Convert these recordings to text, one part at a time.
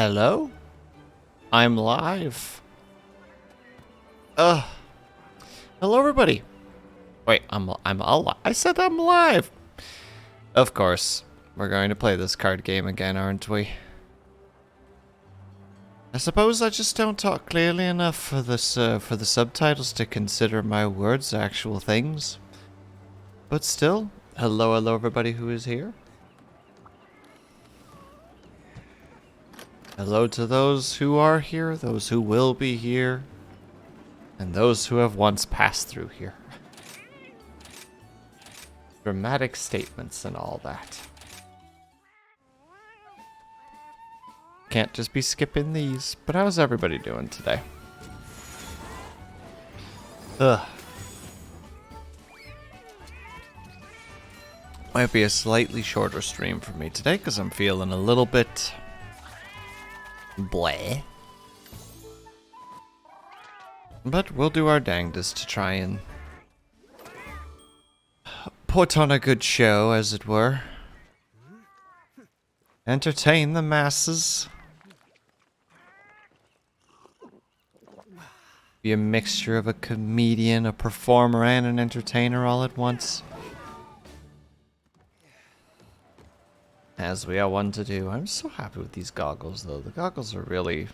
Hello? I'm live. Hello everybody. Wait, I'm alive. I said I'm live. Of course. We're going to play this card game again, aren't we? I suppose I just don't talk clearly enough for this for the subtitles to consider my words actual things. But still, hello everybody who is here. Hello to those who are here, those who will be here, and those who have once passed through here. Dramatic statements and all that. Can't just be skipping these. But how's everybody doing today? Ugh. Might be a slightly shorter stream for me today because I'm feeling a little bit bleh. But we'll do our dangdest to try and put on a good show, as it were. Entertain the masses. Be a mixture of a comedian, a performer, and an entertainer all at once. As we are one to do. I'm so happy with these goggles, though. The goggles are really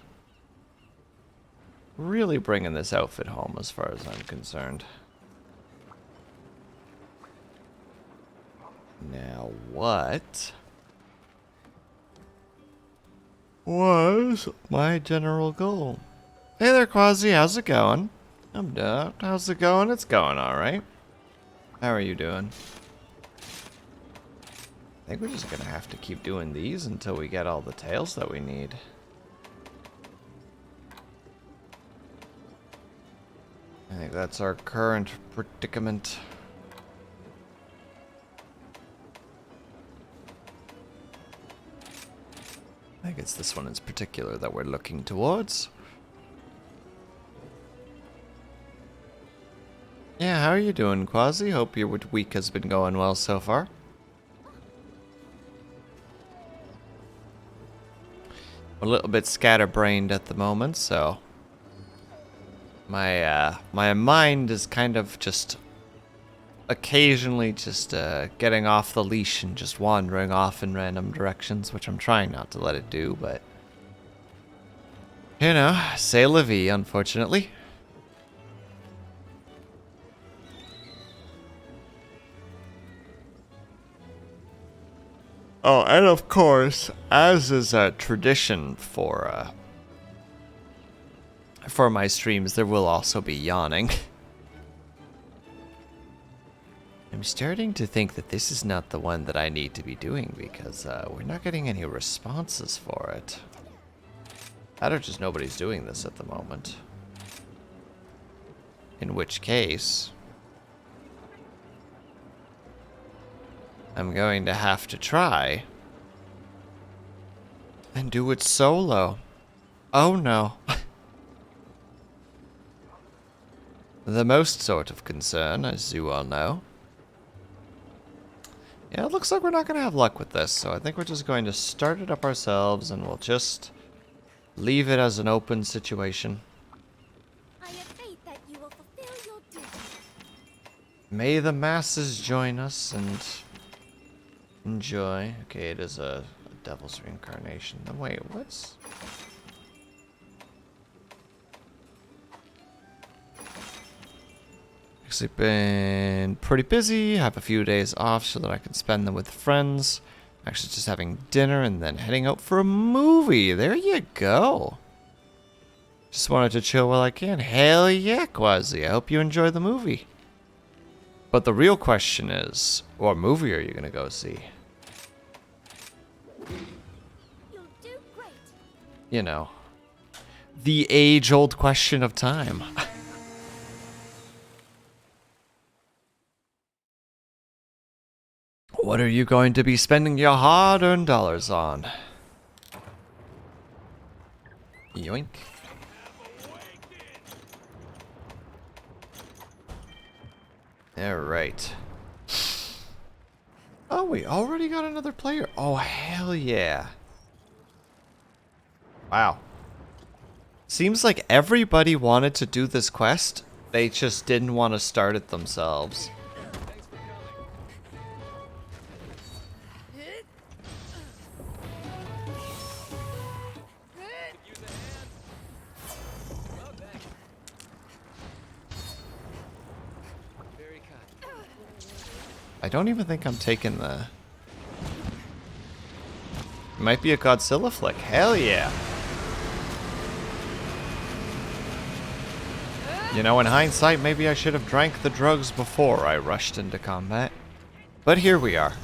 bringing this outfit home as far as I'm concerned. Now, what was my general goal? Hey there, Quasi. How's it going? I'm done. How's it going? It's going alright. How are you doing? I think we're just gonna have to keep doing these until we get all the tails that we need. I think that's our current predicament. I think it's this one in particular that we're looking towards. Yeah, how are you doing, Quasi? Hope your week has been going well so far. A little bit scatterbrained at the moment, so my mind is kind of just occasionally just getting off the leash and just wandering off in random directions, which I'm trying not to let it do, but you know, c'est la vie, unfortunately. Oh, and of course, as is a tradition for my streams, there will also be yawning. I'm starting to think that this is not the one that I need to be doing because we're not getting any responses for it. That or just nobody's doing this at the moment. In which case, I'm going to have to try and do it solo. Oh no. The most sort of concern, as you all know. Yeah, it looks like we're not going to have luck with this, so I think we're just going to start it up ourselves and we'll just leave it as an open situation. I have faith that you will fulfill your duty. May the masses join us and enjoy. Okay, it is a devil's reincarnation. No, wait, what's... Actually been pretty busy. Have a few days off so that I can spend them with friends. Actually just having dinner and then heading out for a movie. There you go. Just wanted to chill while I can. Hell yeah, Quasi. I hope you enjoy the movie. But the real question is, what movie are you going to go see? You'll do great. You know, the age-old question of time. What are you going to be spending your hard-earned dollars on? Yoink. Alright. Oh, we already got another player. Oh, hell yeah. Wow. Seems like everybody wanted to do this quest. They just didn't want to start it themselves. I don't even think I'm taking the... Might be a Godzilla flick. Hell yeah. You know, in hindsight, maybe I should have drank the drugs before I rushed into combat. But here we are.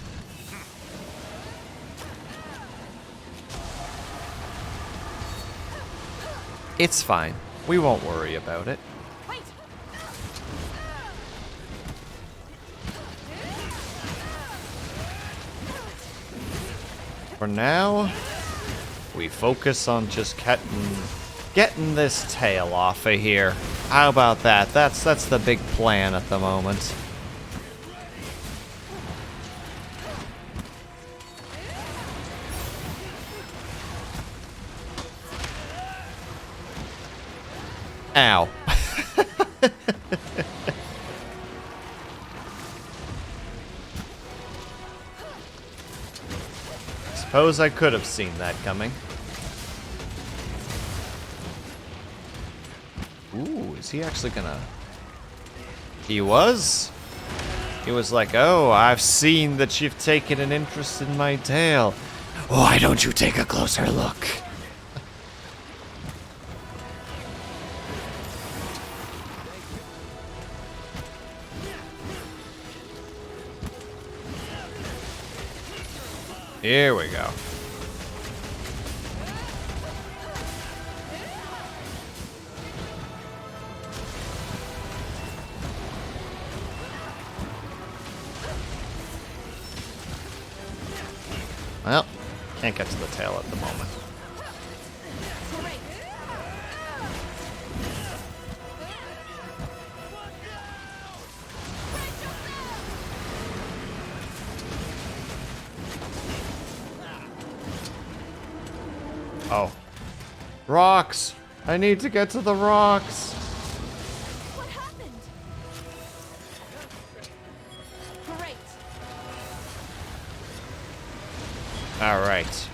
It's fine. We won't worry about it. For now, we focus on just getting this tail off of here. How about that? That's the big plan at the moment. Ow. Suppose I could have seen that coming. Ooh, is he actually gonna... He was? He was like, oh, I've seen that you've taken an interest in my tail. Why don't you take a closer look? Here we go. Well, can't get to the tail at the moment. Oh. Rocks! I need to get to the rocks! What happened? Great. Alright.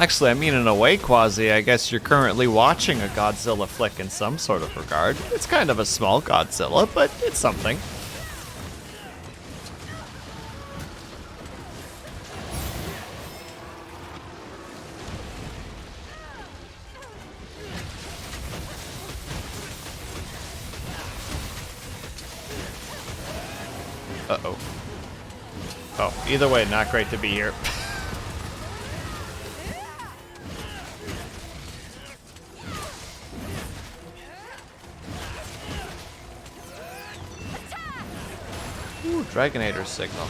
Actually, I mean, in a way, Quasi, I guess you're currently watching a Godzilla flick in some sort of regard. It's kind of a small Godzilla, but it's something. Uh-oh. Oh, either way, not great to be here. Ooh, Dragonator signal.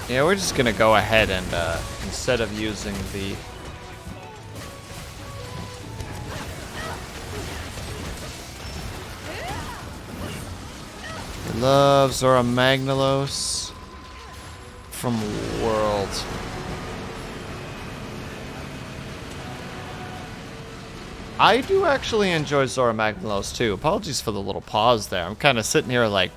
Yeah, we're just gonna go ahead and, instead of using the... Love Zora Magnalos from World. I do actually enjoy Zora Magnalos too. Apologies for the little pause there. I'm kind of sitting here like,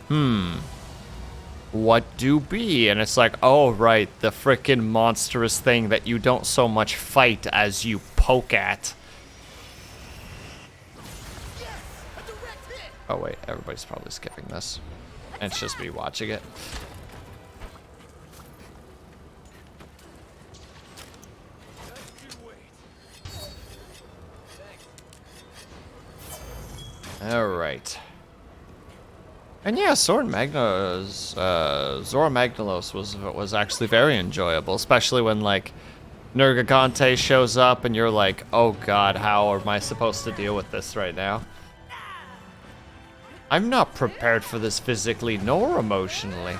what do be? And it's like, oh, right, the frickin' monstrous thing that you don't so much fight as you poke at. Oh, wait, everybody's probably skipping this. And it's just me watching it. Alright. And yeah, Zora Magnalos was actually very enjoyable, especially when, like, Nergigante shows up and you're like, oh god, how am I supposed to deal with this right now? I'm not prepared for this physically nor emotionally.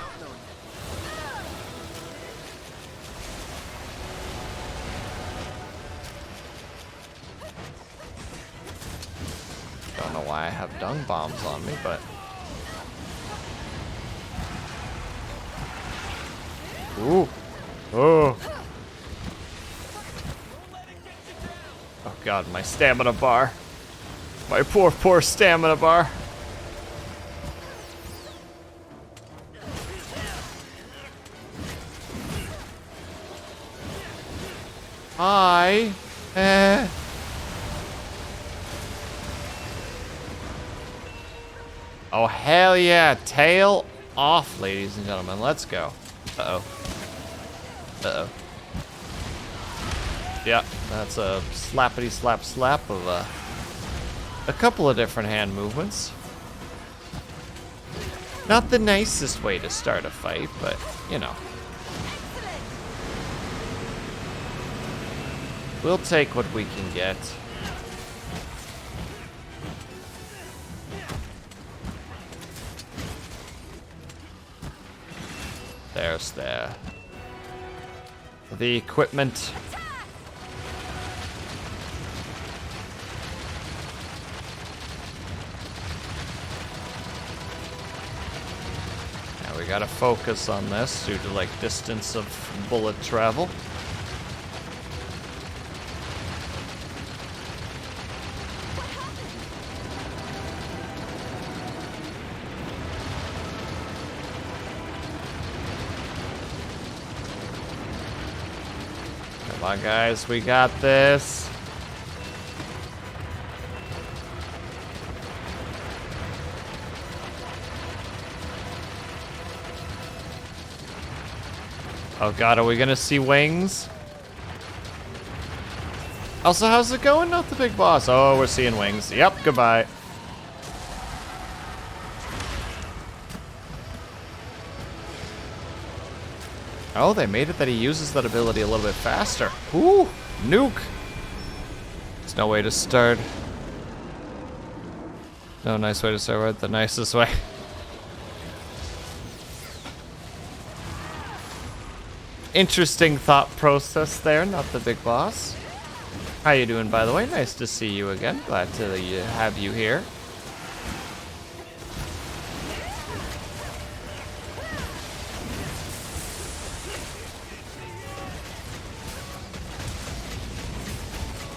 Don't know why I have dung bombs on me, but Ooh. Oh. Oh god, my stamina bar. My poor, poor stamina bar. Hi. Oh, hell yeah. Tail off, ladies and gentlemen. Let's go. Uh-oh. Uh-oh. Yeah, that's a slappity slap slap of a couple of different hand movements. Not the nicest way to start a fight, but, you know. We'll take what we can get. There's the equipment. Now we gotta focus on this due to like distance of bullet travel. Come on, guys, we got this. Oh god, are we gonna see wings? Also, how's it going? Not the big boss. Oh, we're seeing wings. Yep, goodbye. Oh, they made it that he uses that ability a little bit faster. Ooh, nuke. There's no way to start. No nice way to start, right? The nicest way. Interesting thought process there, not the big boss. How you doing, by the way? Nice to see you again. Glad to have you here.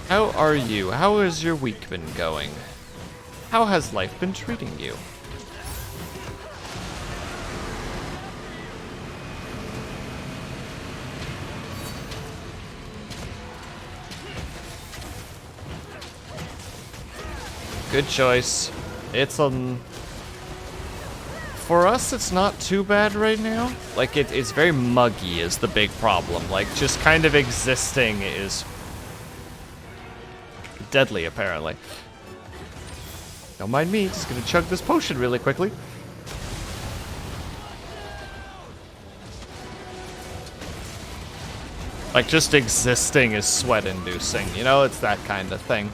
How are you? How has your week been going? How has life been treating you? Good choice. It's for us, it's not too bad right now. Like it's very muggy is the big problem. Like just kind of existing is deadly apparently. Don't mind me, just gonna chug this potion really quickly. Like just existing is sweat inducing, you know, it's that kind of thing.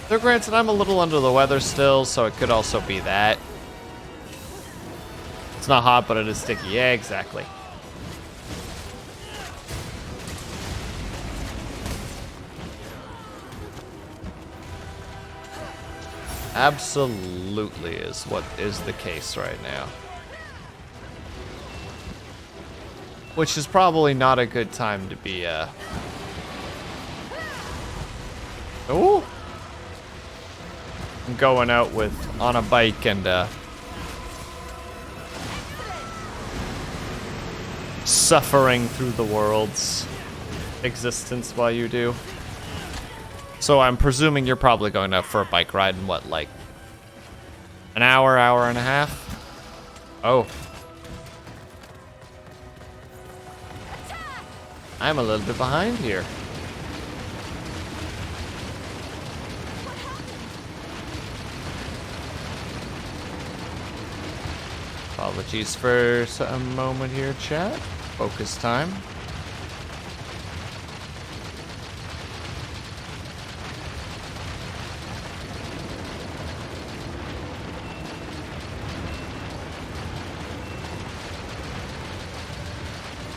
Though granted, I'm a little under the weather still, so it could also be that. It's not hot, but it is sticky. Yeah, exactly. Absolutely is what is the case right now. Which is probably not a good time to be, Ooh! Going out on a bike and suffering through the world's existence while you do. So I'm presuming you're probably going out for a bike ride in what, like an hour, hour and a half? Oh. I'm a little bit behind here. Apologies for a moment here, chat. Focus time.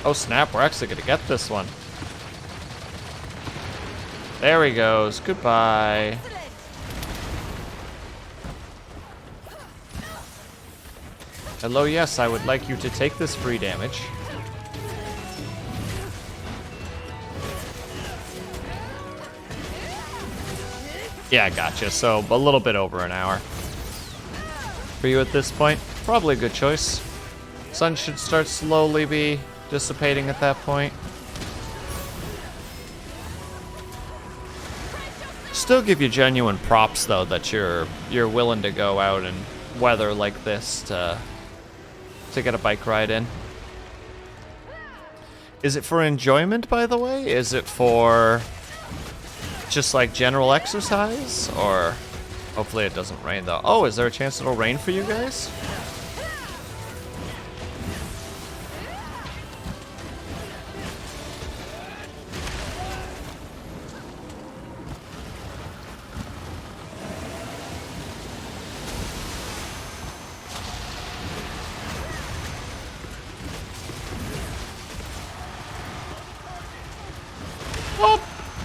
Oh snap, we're actually gonna get this one. There he goes, goodbye. Hello, yes, I would like you to take this free damage. Yeah, gotcha. So a little bit over an hour for you at this point. Probably a good choice. Sun should start slowly be dissipating at that point. Still give you genuine props though that you're willing to go out and weather like this to get a bike ride in. Is it for enjoyment, by the way? Is it for just like general exercise? Or hopefully it doesn't rain though. Oh, is there a chance it'll rain for you guys?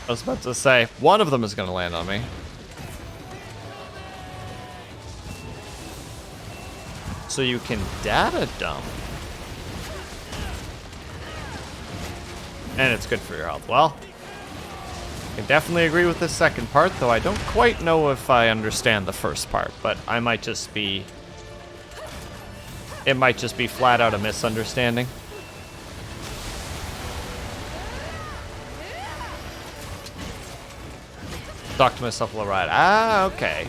I was about to say, one of them is going to land on me. So you can data dump. And it's good for your health. Well, I definitely agree with the second part, though I don't quite know if I understand the first part, but I might just be... It might just be flat out a misunderstanding. Talk to myself while I ride. Ah, okay.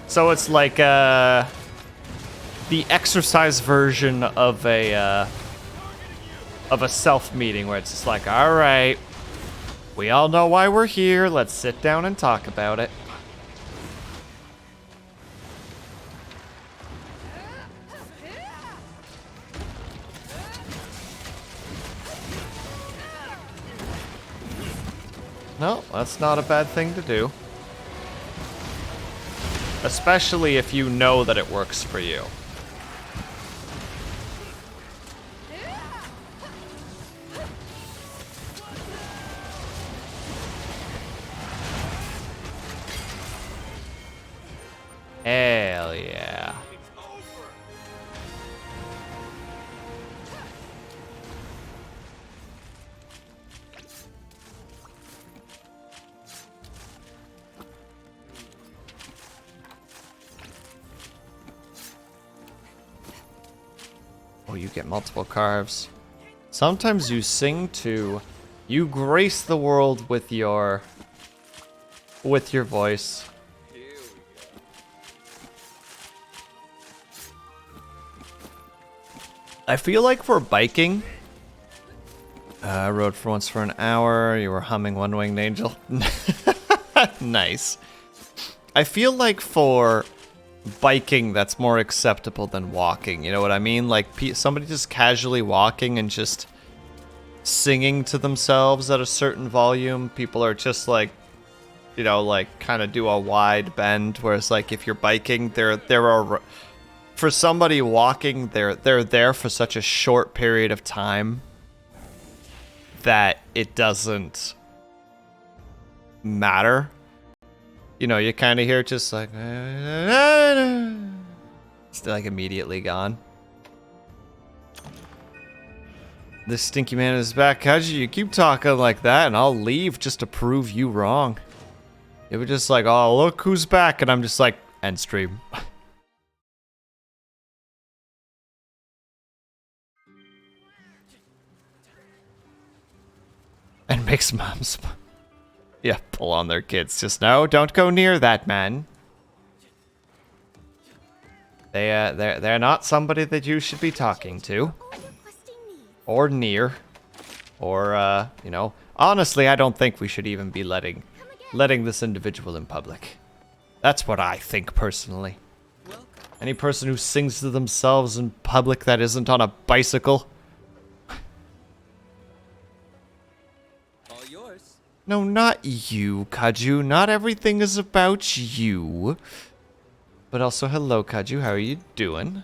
So it's like the exercise version of a self meeting where it's just like, all right, we all know why we're here. Let's sit down and talk about it. No, that's not a bad thing to do. Especially if you know that it works for you. Hell yeah. Oh, you get multiple carves. Sometimes you sing to... You grace the world with your voice. I feel like for biking... I rode for once for an hour. You were humming One Winged Angel. Nice. I feel like for... biking that's more acceptable than walking, you know what I mean? Like somebody just casually walking and just singing to themselves at a certain volume, people are just like, you know, like kind of do a wide bend, whereas like if you're biking, there are for somebody walking, they're there for such a short period of time that it doesn't matter. You know, you kind of hear it just like... It's like immediately gone. This stinky man is back. How'd you keep talking like that and I'll leave just to prove you wrong. It was just like, oh, look who's back. And I'm just like, end stream. And makes moms... Yeah, pull on their kids. Just no, don't go near that man. They're not somebody that you should be talking to. Or near. Or, you know. Honestly, I don't think we should even be letting this individual in public. That's what I think, personally. Any person who sings to themselves in public that isn't on a bicycle... No, not you, Kaju. Not everything is about you. But also, hello, Kaju. How are you doing?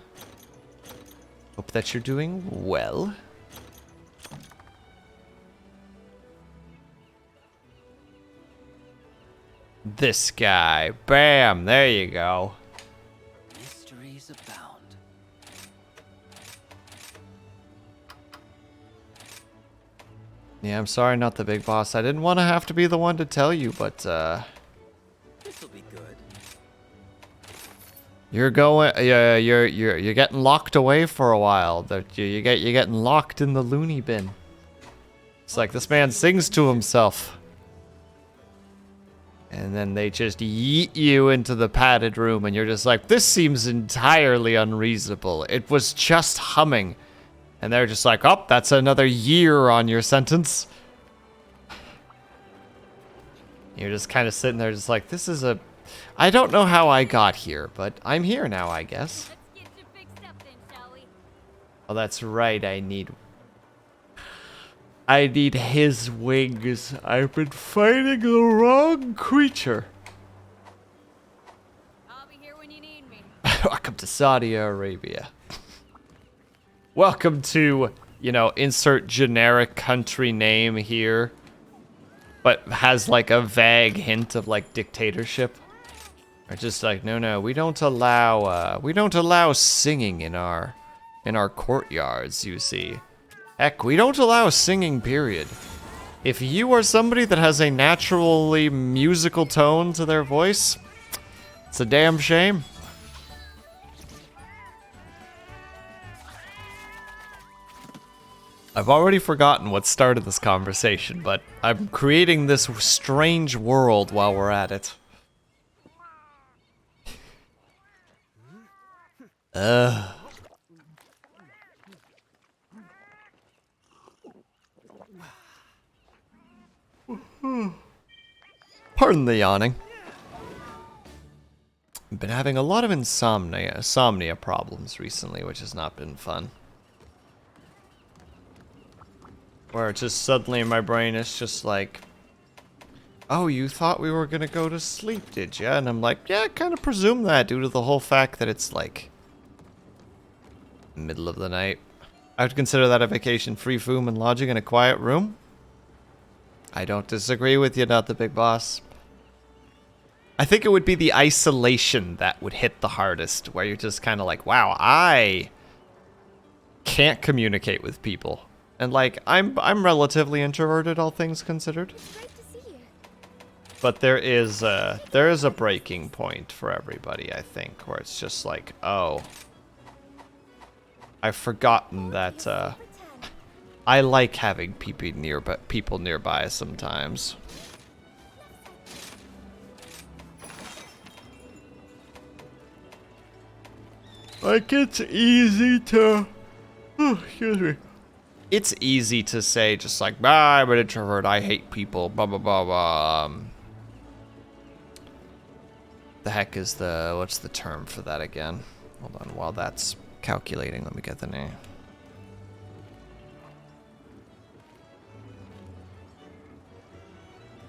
Hope that you're doing well. This guy. Bam! There you go. Mysteries abound. Yeah, I'm sorry, not the big boss. I didn't want to have to be the one to tell you, but, You're going, yeah, you're getting locked away for a while. You're getting locked in the loony bin. It's like this man sings to himself. And then they just yeet you into the padded room and you're just like, this seems entirely unreasonable. It was just humming. And they're just like, oh, that's another year on your sentence. You're just kind of sitting there just like, this is a... I don't know how I got here, but I'm here now, I guess. Let's get you fixed up then, shall we? Oh, that's right, I need his wings. I've been fighting the wrong creature. I'll be here when you need me. Welcome to Saudi Arabia. Welcome to, you know, insert generic country name here, but has like a vague hint of like dictatorship. Or just like, no, we don't allow singing in our courtyards, you see. Heck, we don't allow singing, period. If you are somebody that has a naturally musical tone to their voice, it's a damn shame. I've already forgotten what started this conversation, but I'm creating this strange world while we're at it. Pardon the yawning. I've been having a lot of insomnia problems recently, which has not been fun. Where it's just suddenly in my brain it's just like, oh, you thought we were gonna go to sleep, did ya? And I'm like, yeah, I kind of presume that due to the whole fact that it's like middle of the night. I would consider that a vacation, free food and lodging in a quiet room. I don't disagree with you, not the big boss. I think it would be the isolation that would hit the hardest, where you're just kind of like, wow, I can't communicate with people. And like, I'm relatively introverted, all things considered. It's great to see you. But there is a breaking point for everybody, I think, where it's just like, oh, I've forgotten that I like having people nearby sometimes. Like, it's easy to... Oh, excuse me. It's easy to say, just like, I'm an introvert, I hate people, blah, blah, blah, blah. The heck is what's the term for that again? Hold on, while that's calculating, let me get the name.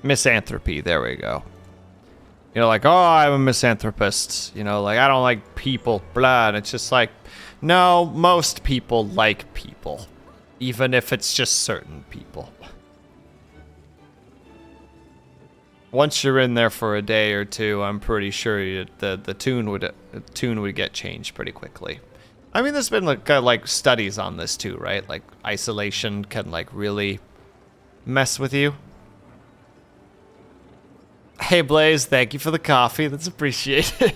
Misanthropy, there we go. You know, like, oh, I'm a misanthropist. You know, like, I don't like people, blah. And it's just like, no, most people like people. Even if it's just certain people. Once you're in there for a day or two, I'm pretty sure the tune would get changed pretty quickly. I mean, there's been like studies on this too, right? Like, isolation can like really mess with you. Hey Blaze, thank you for the coffee. That's appreciated.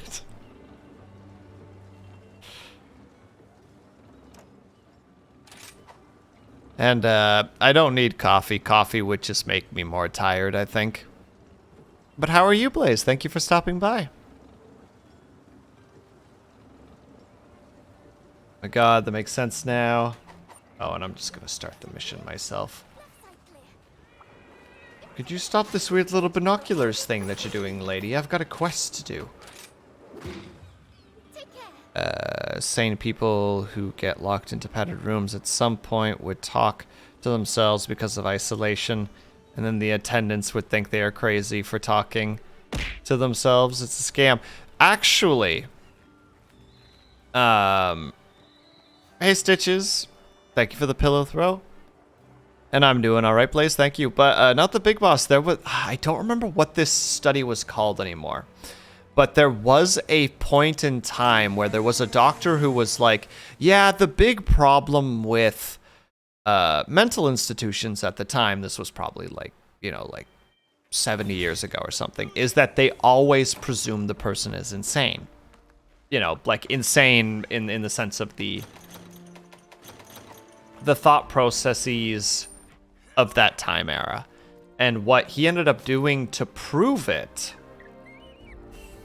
And I don't need coffee. Coffee would just make me more tired, I think. But how are you, Blaze? Thank you for stopping by. My god, that makes sense now. Oh, and I'm just gonna start the mission myself. Could you stop this weird little binoculars thing that you're doing, lady? I've got a quest to do. Take care. Sane people who get locked into padded rooms at some point would talk to themselves because of isolation, and then the attendants would think they are crazy for talking to themselves. It's a scam. Actually, hey Stitches, thank you for the pillow throw. And I'm doing all right, Blaze, thank you. But not the big boss. I don't remember what this study was called anymore. But there was a point in time where there was a doctor who was like, yeah, the big problem with mental institutions at the time, this was probably like, you know, like 70 years ago or something, is that they always presume the person is insane. you know, like insane in the sense of the thought processes of that time era. And what he ended up doing to prove it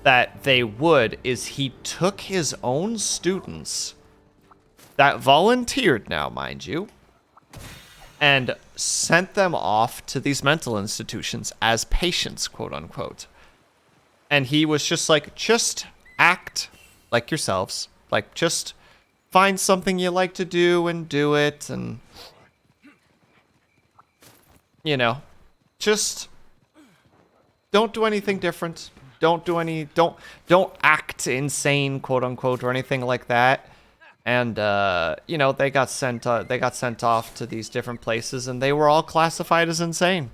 that they would is he took his own students that volunteered now, mind you, and sent them off to these mental institutions as patients, quote unquote. And he was just like, just act like yourselves. Like, just find something you like to do and do it. And, you know, just don't do anything different. Don't act insane, quote unquote, or anything like that. And you know, they got sent off to these different places, and they were all classified as insane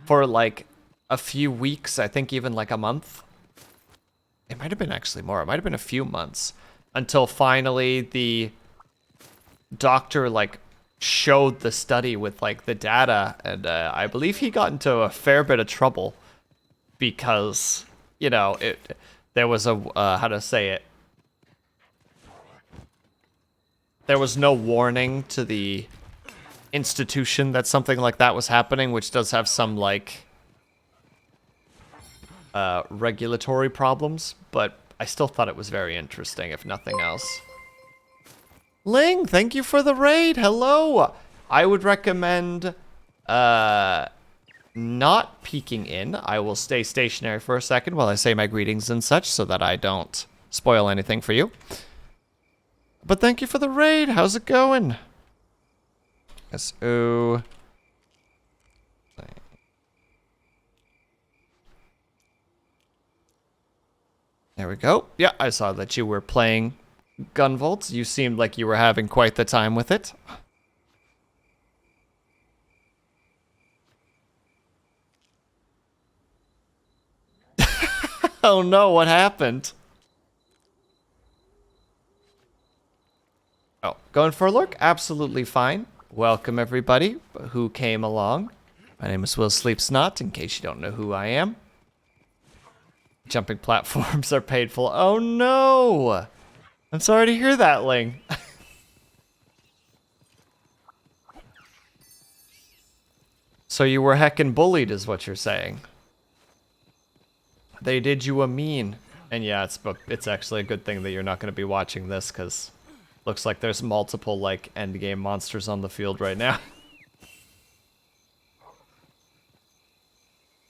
for like a few weeks. I think even like a month. It might have been actually more. It might have been a few months until finally the doctor like showed the study with like the data, and I believe he got into a fair bit of trouble because, you know, there was a how to say it. There was no warning to the institution that something like that was happening, which does have some like regulatory problems, but I still thought it was very interesting, if nothing else. Ling, thank you for the raid. Hello. I would recommend not peeking in. I will stay stationary for a second while I say my greetings and such so that I don't spoil anything for you. But thank you for the raid. How's it going? S-O. There we go. Yeah, I saw that you were playing Gunvolts. You seemed like you were having quite the time with it. Oh no, what happened? Oh, going for a look? Absolutely fine. Welcome everybody who came along. My name is WillSleepsNot, in case you don't know who I am. Jumping platforms are painful. Oh no! I'm sorry to hear that, Ling. So you were heckin' bullied is what you're saying. They did you a mean. And yeah, it's actually a good thing that you're not going to be watching this, because looks like there's multiple, like, endgame monsters on the field right now.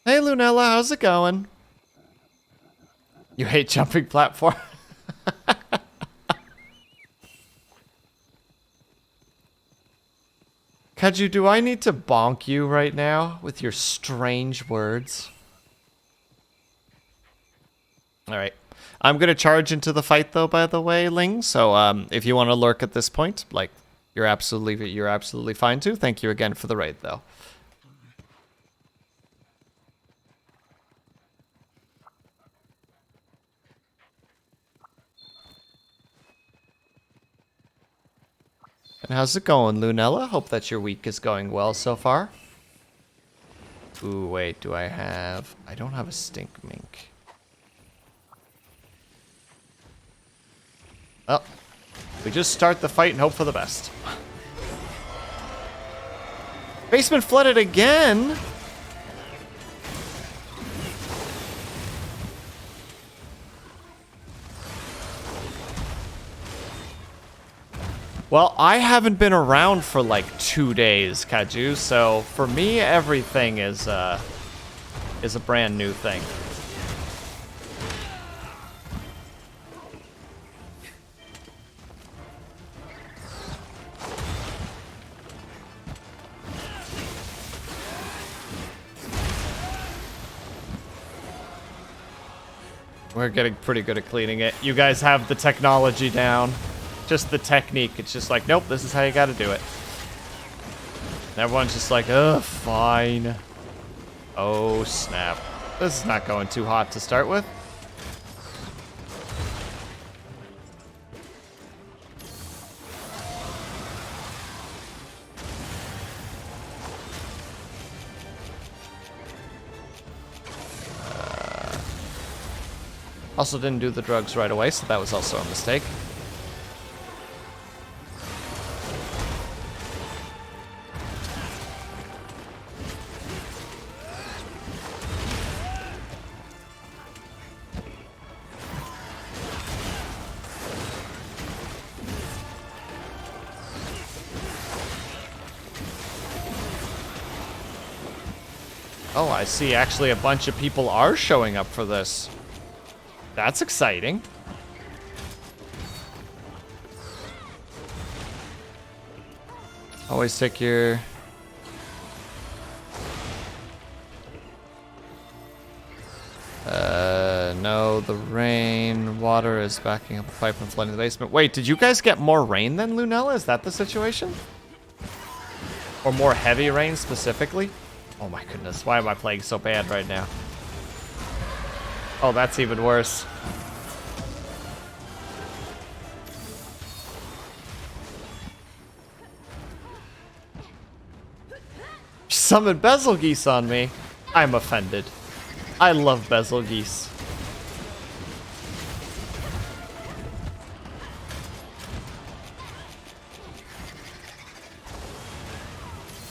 Hey, Lunella, how's it going? You hate jumping platform? Kaju, do I need to bonk you right now with your strange words? Alright. I'm gonna charge into the fight though, by the way, Ling. So if you want to lurk at this point, like, you're absolutely fine too. Thank you again for the raid though. And how's it going, Lunella? Hope that your week is going well so far. Ooh, wait, do I have... I don't have a stink mink. Oh. We just start the fight and hope for the best. Basement flooded again? Well, I haven't been around for like 2 days, Kaju, so for me, everything is a brand new thing. We're getting pretty good at cleaning it. You guys have the technology down. Just the technique. It's just like, nope, this is how you gotta do it. And everyone's just like, ugh, fine. Oh, snap. This is not going too hot to start with. Also didn't do the drugs right away, so that was also a mistake. Oh, I see. Actually, a bunch of people are showing up for this. That's exciting. Always take your... No, the rain. Water is backing up a pipe and flooding the basement. Wait, did you guys get more rain than Lunella? Is that the situation? Or more heavy rain specifically? Oh my goodness, why am I playing so bad right now? Oh, that's even worse. Summon bezel geese on me. I'm offended. I love bezel geese.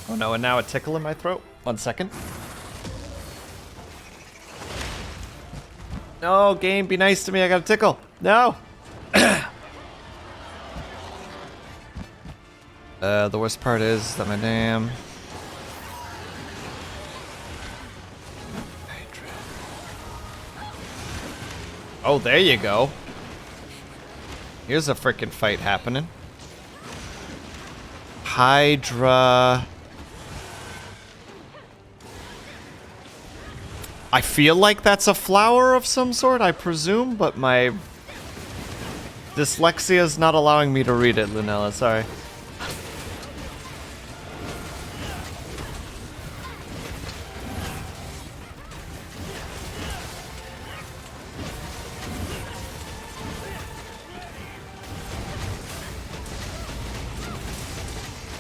Oh no, and now a tickle in my throat. 1 second. No, game, be nice to me. I got a tickle. No. The worst part is that my damn... Oh, there you go. Here's a freaking fight happening. Hydra... I feel like that's a flower of some sort, I presume, but my dyslexia is not allowing me to read it, Lunella, sorry.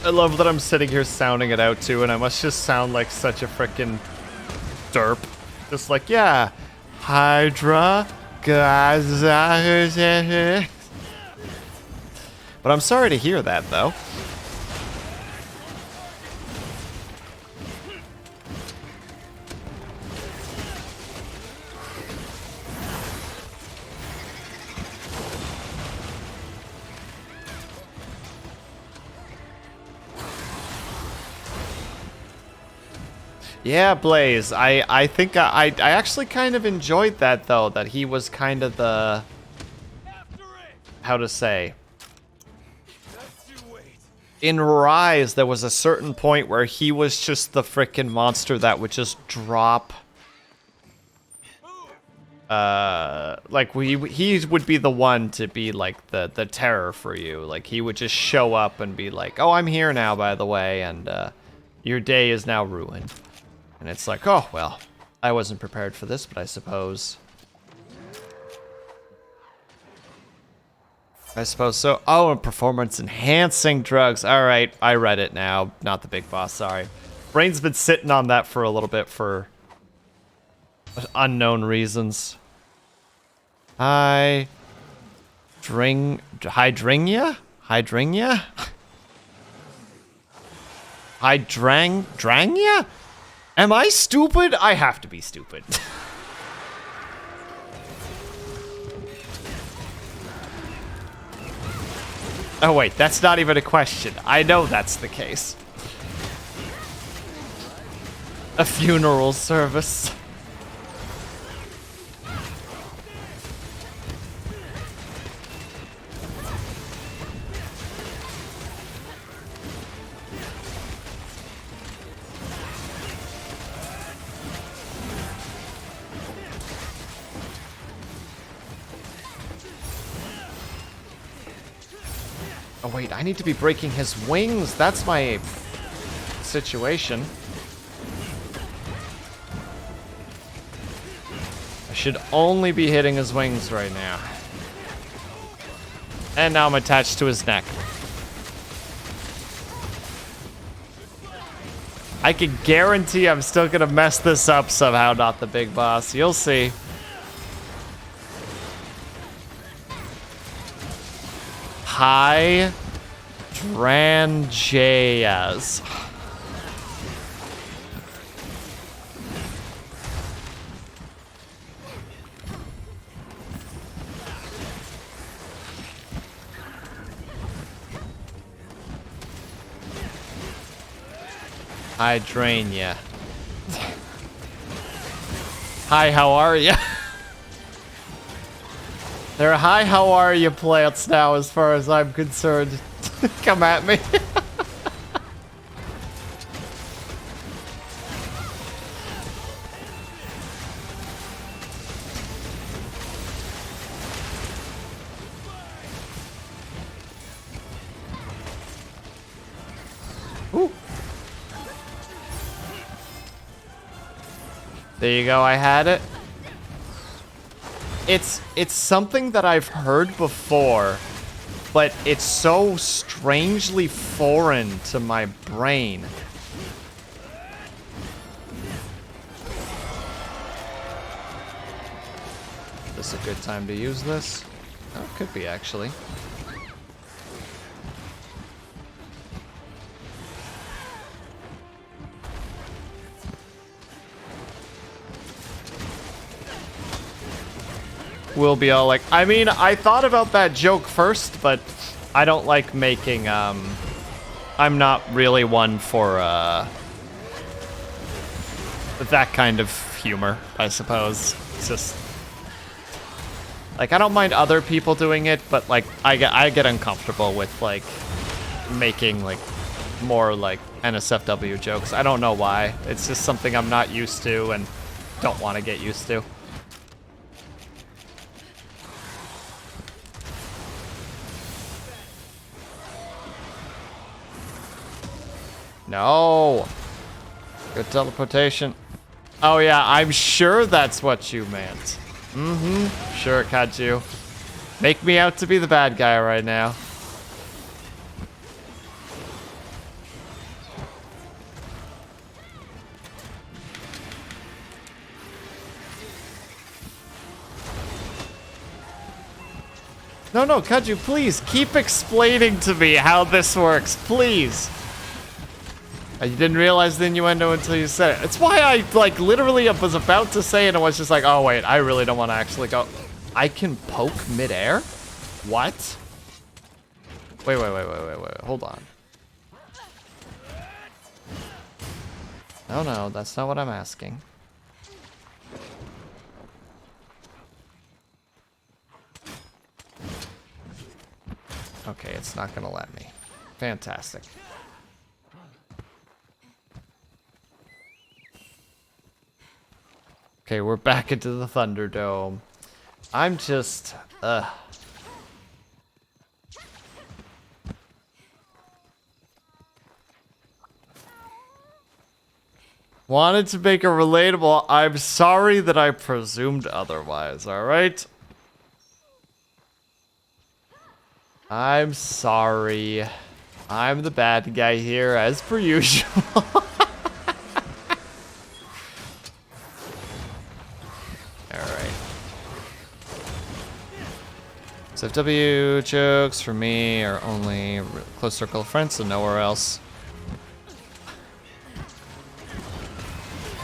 I love that I'm sitting here sounding it out too, and I must just sound like such a frickin' derp. Just like, yeah, Hydra, Gaza. But I'm sorry to hear that, though. Yeah, Blaze. I think I actually kind of enjoyed that, though, that he was kind of the... How to say? In Rise, there was a certain point where he was just the frickin' monster that would just drop... like, he would be the one to be, like, the terror for you. Like, he would just show up and be like, oh, I'm here now, by the way, and, your day is now ruined. And it's like, oh, well, I wasn't prepared for this, but I suppose so. Oh, and performance-enhancing drugs. All right, I read it now. Not the big boss, sorry. Brain's been sitting on that for a little bit for unknown reasons. Hydringnia? Hydringnia? Hydrangnia? Am I stupid? I have to be stupid. Oh wait, that's not even a question. I know that's the case. A funeral service. Oh wait, I need to be breaking his wings. That's my situation. I should only be hitting his wings right now. And now I'm attached to his neck. I can guarantee I'm still gonna mess this up somehow, not the big boss. You'll see. hydrangeas. Hydrangea. Hi, how are ya? They're hi, how are you plants now as far as I'm concerned. Come at me. Ooh. There you go, I had it. It's something that I've heard before, but it's so strangely foreign to my brain. Is this a good time to use this? Oh, it could be actually. We'll be all like, I mean, I thought about that joke first, but I don't like making, I'm not really one for, that kind of humor, I suppose. It's just, like, I don't mind other people doing it, but, like, I get uncomfortable with, like, making, like, more, like, NSFW jokes. I don't know why. It's just something I'm not used to and don't want to get used to. No. Good teleportation. Oh yeah, I'm sure that's what you meant. Mm-hmm. Sure, Kaju. Make me out to be the bad guy right now. No, no, Kaju, please keep explaining to me how this works, please. You didn't realize the innuendo until you said it. It's why I, like, literally was about to say it and I was just like, oh, wait, I really don't want to actually go. I can poke midair? What? Wait, hold on. No, no, that's not what I'm asking. Okay, it's not gonna let me. Fantastic. Okay, we're back into the Thunderdome. I'm just, Wanted to make it relatable. I'm sorry that I presumed otherwise, alright? I'm sorry. I'm the bad guy here, as per usual. Alright. So FW jokes for me are only a close circle of friends, so nowhere else.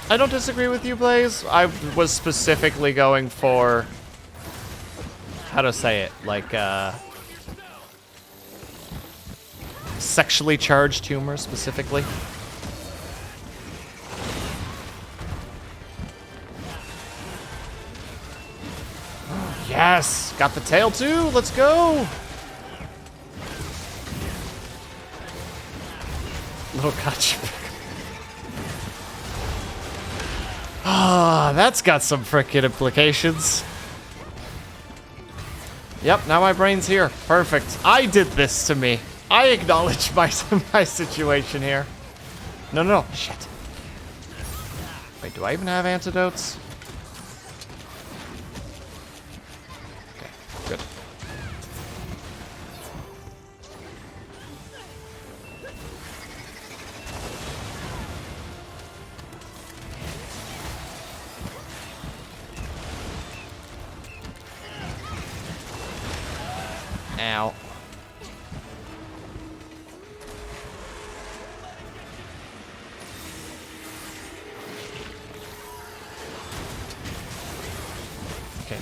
I don't disagree with you, Blaze. I was specifically going for... how to say it? Like, sexually charged humor, specifically. Yes! Got the tail, too! Let's go! Little gotcha. Ah, that's got some frickin' implications. Yep, now my brain's here. Perfect. I did this to me. I acknowledge my situation here. No, no, no. Shit. Wait, do I even have antidotes? Okay, good. Ow.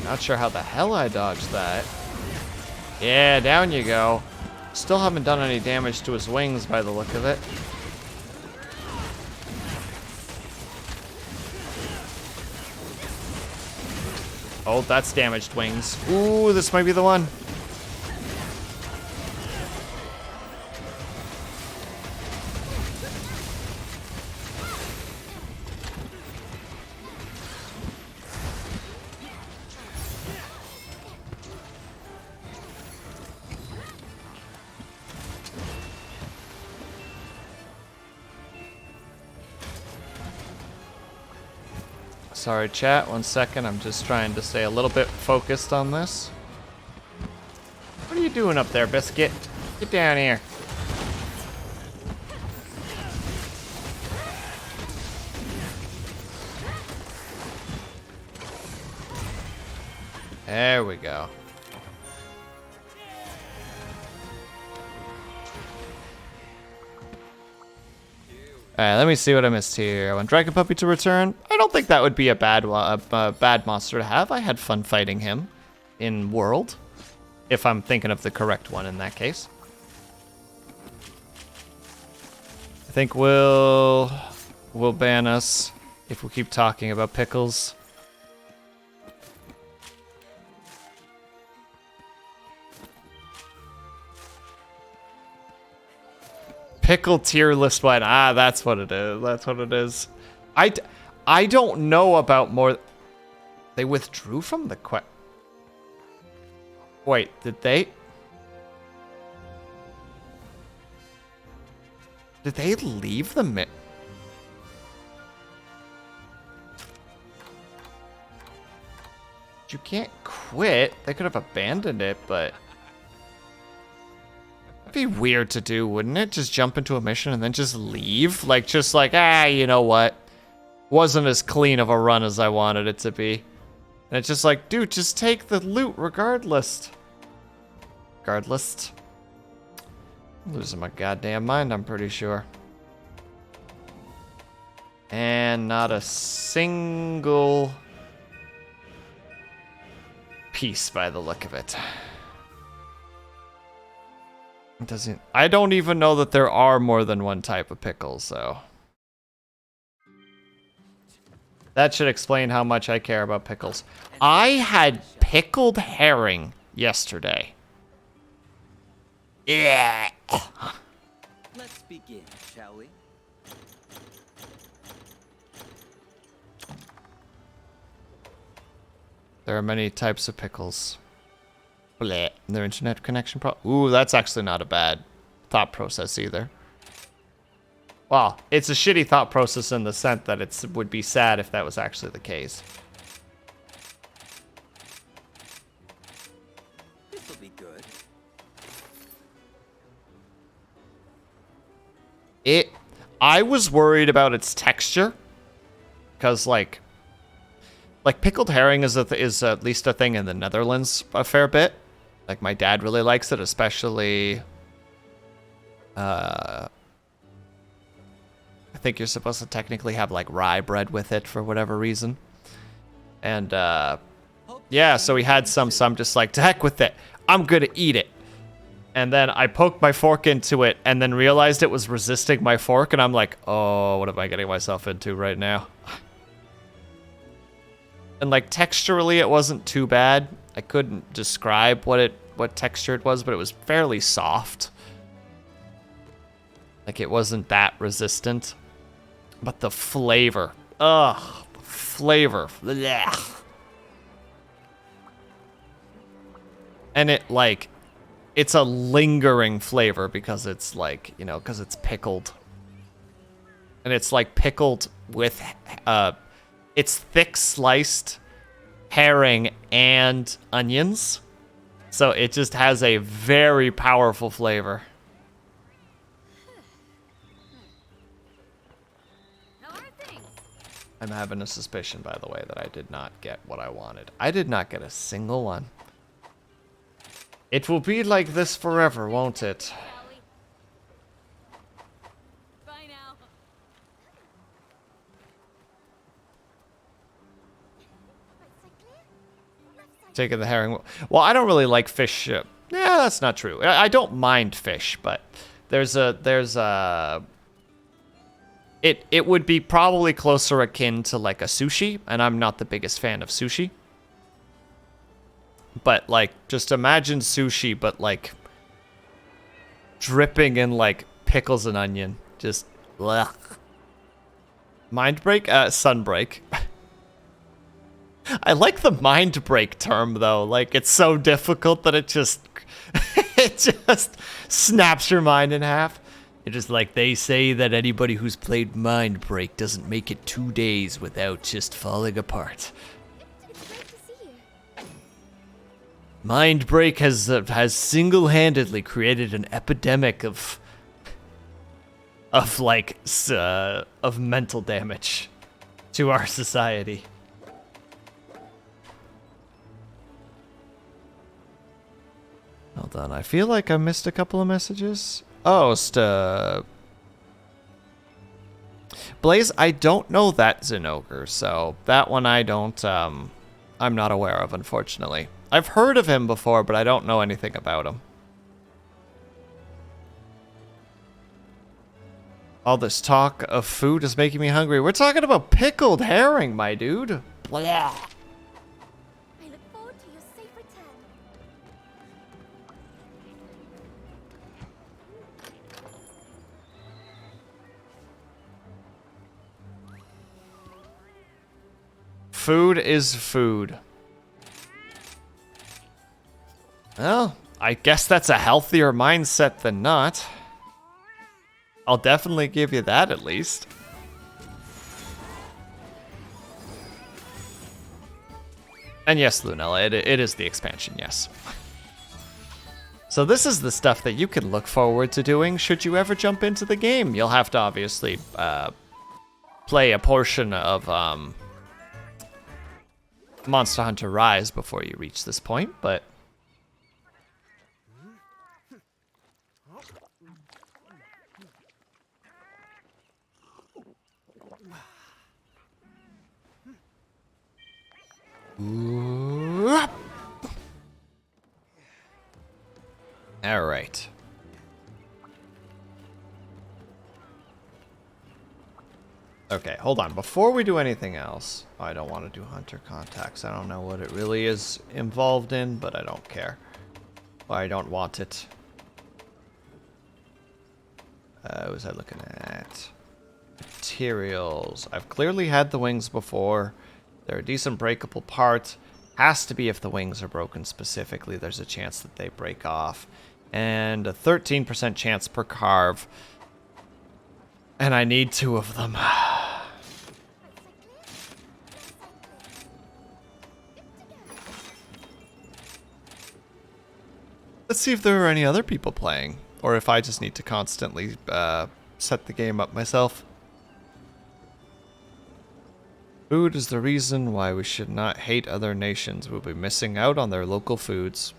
Not sure how the hell I dodged that. Yeah, down you go. Still haven't done any damage to his wings by the look of it. Oh, that's damaged wings. Ooh, this might be the one. Sorry, chat. 1 second. I'm just trying to stay a little bit focused on this. What are you doing up there, Biscuit? Get down here. There we go. Alright, let me see what I missed here. I want Dragon Puppy to return. I don't think that would be a bad bad monster to have. I had fun fighting him in World, if I'm thinking of the correct one in that case. I think we'll ban us if we keep talking about pickles. Pickle tier list one. Ah, that's what it is. That's what it is. I don't know about more. They withdrew from the quest. Wait, did they? Did they leave the You can't quit. They could have abandoned it, but be weird to do, wouldn't it? Just jump into a mission and then just leave? Like, just like, you know what? Wasn't as clean of a run as I wanted it to be. And it's just like, dude, just take the loot regardless. Regardless. I'm losing my goddamn mind, I'm pretty sure. And not a single piece by the look of it. I don't even know that there are more than one type of pickle, so that should explain how much I care about pickles. I had pickled herring yesterday. Yeah. Let's begin, shall we? There are many types of pickles. Bleh. Their internet connection Ooh, that's actually not a bad thought process either. Well, it's a shitty thought process in the sense that it would be sad if that was actually the case. This'll be good. I was worried about its texture, because like pickled herring is at least a thing in the Netherlands a fair bit. Like, my dad really likes it, especially I think you're supposed to technically have like rye bread with it for whatever reason. And yeah, so we had some, so I'm just like, to heck with it. I'm gonna eat it. And then I poked my fork into it and then realized it was resisting my fork, and I'm like, oh, what am I getting myself into right now? And like texturally it wasn't too bad. I couldn't describe what texture it was, but it was fairly soft. Like, it wasn't that resistant. But the flavor. Ugh. The flavor. Blech. And it, like, it's a lingering flavor because it's, like, you know, because it's pickled. And it's, like, pickled with, it's thick sliced herring and onions. So it just has a very powerful flavor. I'm having a suspicion, by the way, that I did not get what I wanted. I did not get a single one. It will be like this forever, won't it? Bye now. Right side clear, left Taking the herring. Well, I don't really like fish. Yeah, that's not true. I don't mind fish, but there's a it would be probably closer akin to like a sushi, and I'm not the biggest fan of sushi. But like, just imagine sushi, but like dripping in like pickles and onion. Just blech. Mind break? Sunbreak. I like the mind break term though. Like, it's so difficult that it just it just snaps your mind in half. It's just like they say that anybody who's played Mind Break doesn't make it 2 days without just falling apart. It's great to see you. Mind Break has single-handedly created an epidemic of mental damage to our society. Hold on, I feel like I missed a couple of messages. Oh, Blaze, I don't know that Zinogre, so that one I don't, I'm not aware of, unfortunately. I've heard of him before, but I don't know anything about him. All this talk of food is making me hungry. We're talking about pickled herring, my dude. Blah. I look forward to your safe return. Food is food. Well, I guess that's a healthier mindset than not. I'll definitely give you that at least. And yes, Lunella, it is the expansion, yes. So this is the stuff that you can look forward to doing should you ever jump into the game. You'll have to obviously play a portion of Monster Hunter Rise before you reach this point, but all right. Okay, hold on. Before we do anything else, I don't want to do hunter contacts. I don't know what it really is involved in, but I don't care. I don't want it. What was I looking at? Materials. I've clearly had the wings before. They're a decent breakable part. Has to be if the wings are broken specifically. There's a chance that they break off. And a 13% chance per carve. And I need 2 of them. Let's see if there are any other people playing. Or if I just need to constantly set the game up myself. Food is the reason why we should not hate other nations. We'll be missing out on their local foods.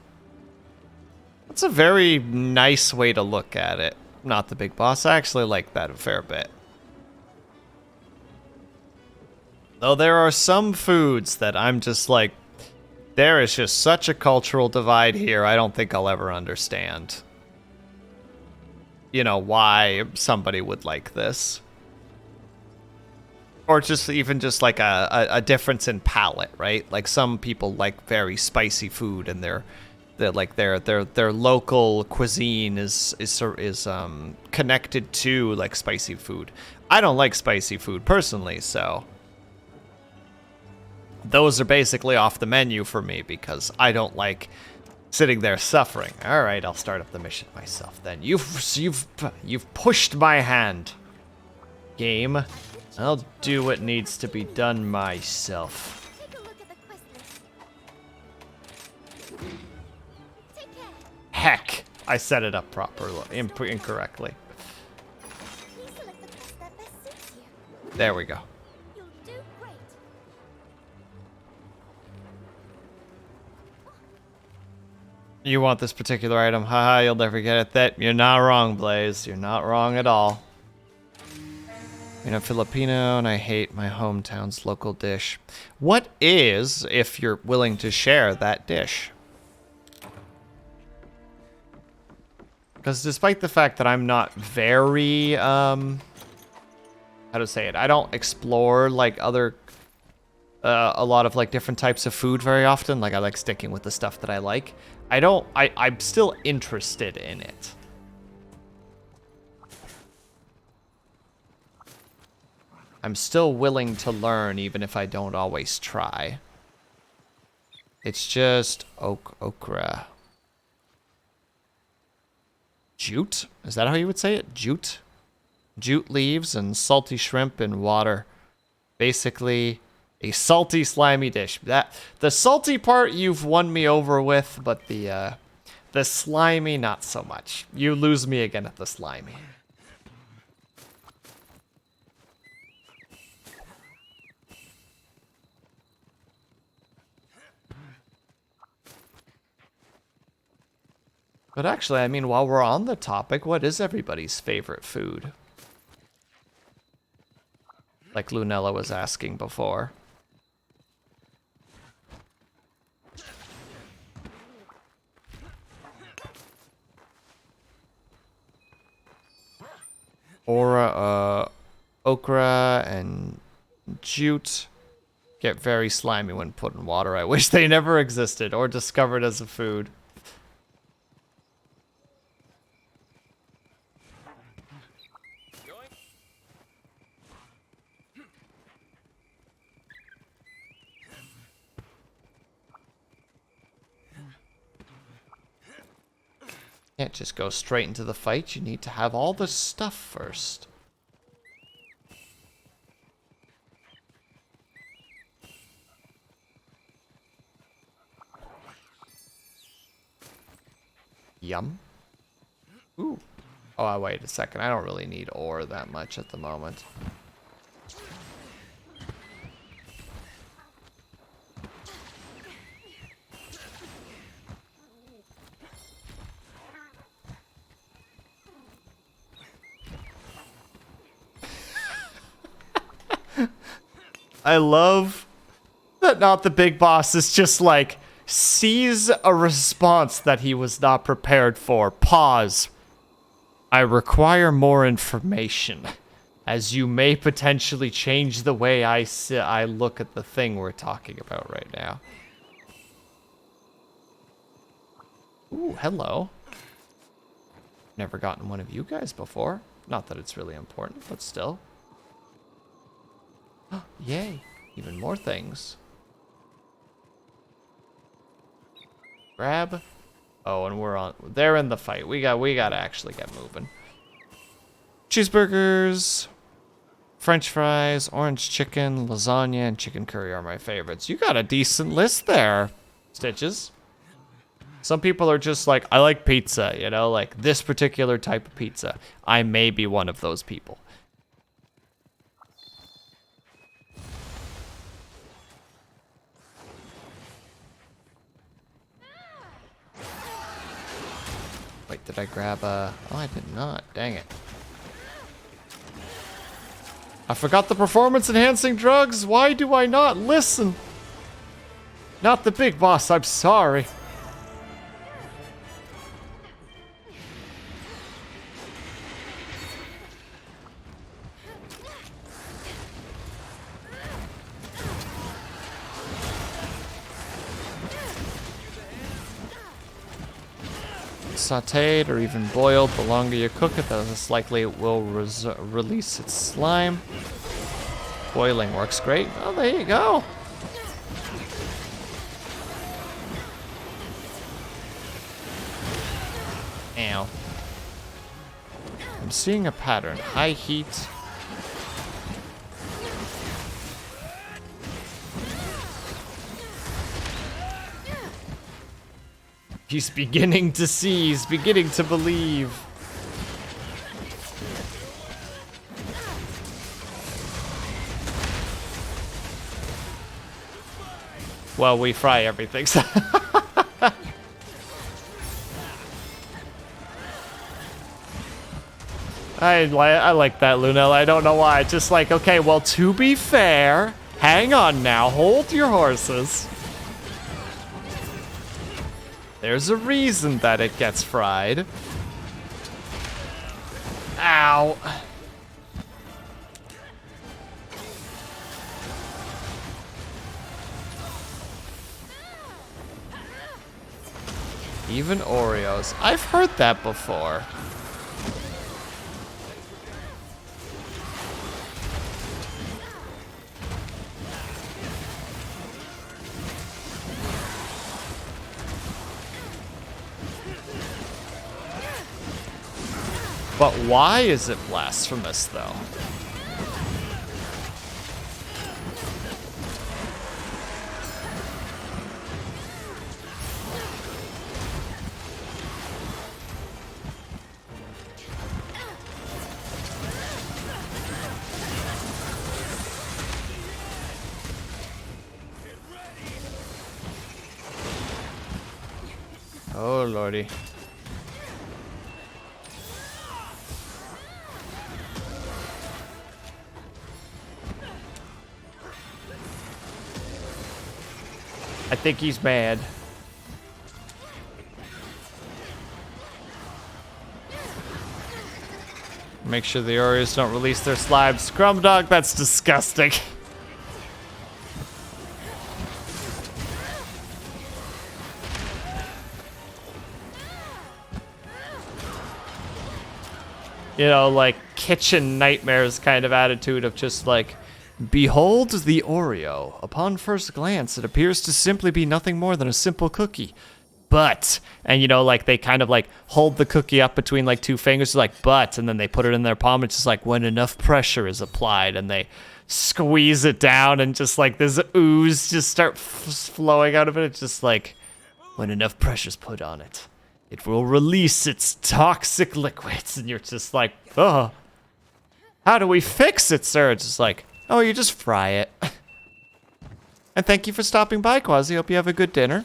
That's a very nice way to look at it. Not the big boss. I actually like that a fair bit. Though there are some foods that I'm just like, there is just such a cultural divide here, I don't think I'll ever understand. You know, why somebody would like this. Or just even just like a difference in palate, right? Like some people like very spicy food, and their local cuisine is connected to like spicy food. I don't like spicy food personally, so those are basically off the menu for me because I don't like sitting there suffering. All right, I'll start up the mission myself then. You've pushed my hand, game. I'll do what needs to be done myself. Take a look at the quest list. Take care. Heck, I set it up properly, incorrectly. Please select the quest that best suits you. There we go. You'll do great. You want this particular item? Haha, you'll never get it. That you're not wrong, Blaze. You're not wrong at all. You know, Filipino, and I hate my hometown's local dish. What is, if you're willing to share, that dish? Because despite the fact that I'm not very, how to say it, I don't explore, like, other, a lot of, like, different types of food very often. Like, I like sticking with the stuff that I like. I'm still interested in it. I'm still willing to learn, even if I don't always try. It's just okra. Jute? Is that how you would say it? Jute? Jute leaves and salty shrimp in water. Basically, a salty, slimy dish. The salty part you've won me over with, but the slimy, not so much. You lose me again at the slimy. But actually, I mean, while we're on the topic, what is everybody's favorite food? Like Lunella was asking before. Okra and jute get very slimy when put in water. I wish they never existed or discovered as a food. Can't just go straight into the fight. You need to have all the stuff first. Yum. Ooh. Oh, wait a second. I don't really need ore that much at the moment. I love that not the big boss is just like, sees a response that he was not prepared for. Pause. I require more information, as you may potentially change the way I look at the thing we're talking about right now. Ooh, hello. Never gotten one of you guys before. Not that it's really important, but still. Yay, even more things. Grab. Oh, and they're in the fight. We gotta actually get moving. Cheeseburgers, French fries, orange chicken, lasagna, and chicken curry are my favorites. You got a decent list there, Stitches. Some people are just like, I like pizza, you know, like this particular type of pizza. I may be one of those people. Wait, did I grab a... Oh, I did not. Dang it. I forgot the performance-enhancing drugs. Why do I not listen? Not the big boss. I'm sorry. Sauteed or even boiled, the longer you cook it, the less likely it will release its slime. Boiling works great. Oh, there you go. Ow. I'm seeing a pattern. High heat. He's beginning to see, he's beginning to believe. Well, we fry everything, so I like that, Lunella. I don't know why. Just like, okay, well, to be fair, hang on now. Hold your horses. There's a reason that it gets fried. Ow. Even Oreos. I've heard that before. But why is it blasphemous, though? Oh, lordy. I think he's mad. Make sure the Oreos don't release their slime. Scrum Dog, that's disgusting. You know, like kitchen nightmares kind of attitude of just like, behold the Oreo. Upon first glance, it appears to simply be nothing more than a simple cookie. But, and you know, like they kind of like hold the cookie up between like two fingers, like, but, and then they put it in their palm. It's just like when enough pressure is applied and they squeeze it down and just like this ooze just start flowing out of it. It's just like when enough pressure's put on it, it will release its toxic liquids. And you're just like, oh, how do we fix it, sir? It's just like, oh, you just fry it. And thank you for stopping by, Quasi. Hope you have a good dinner.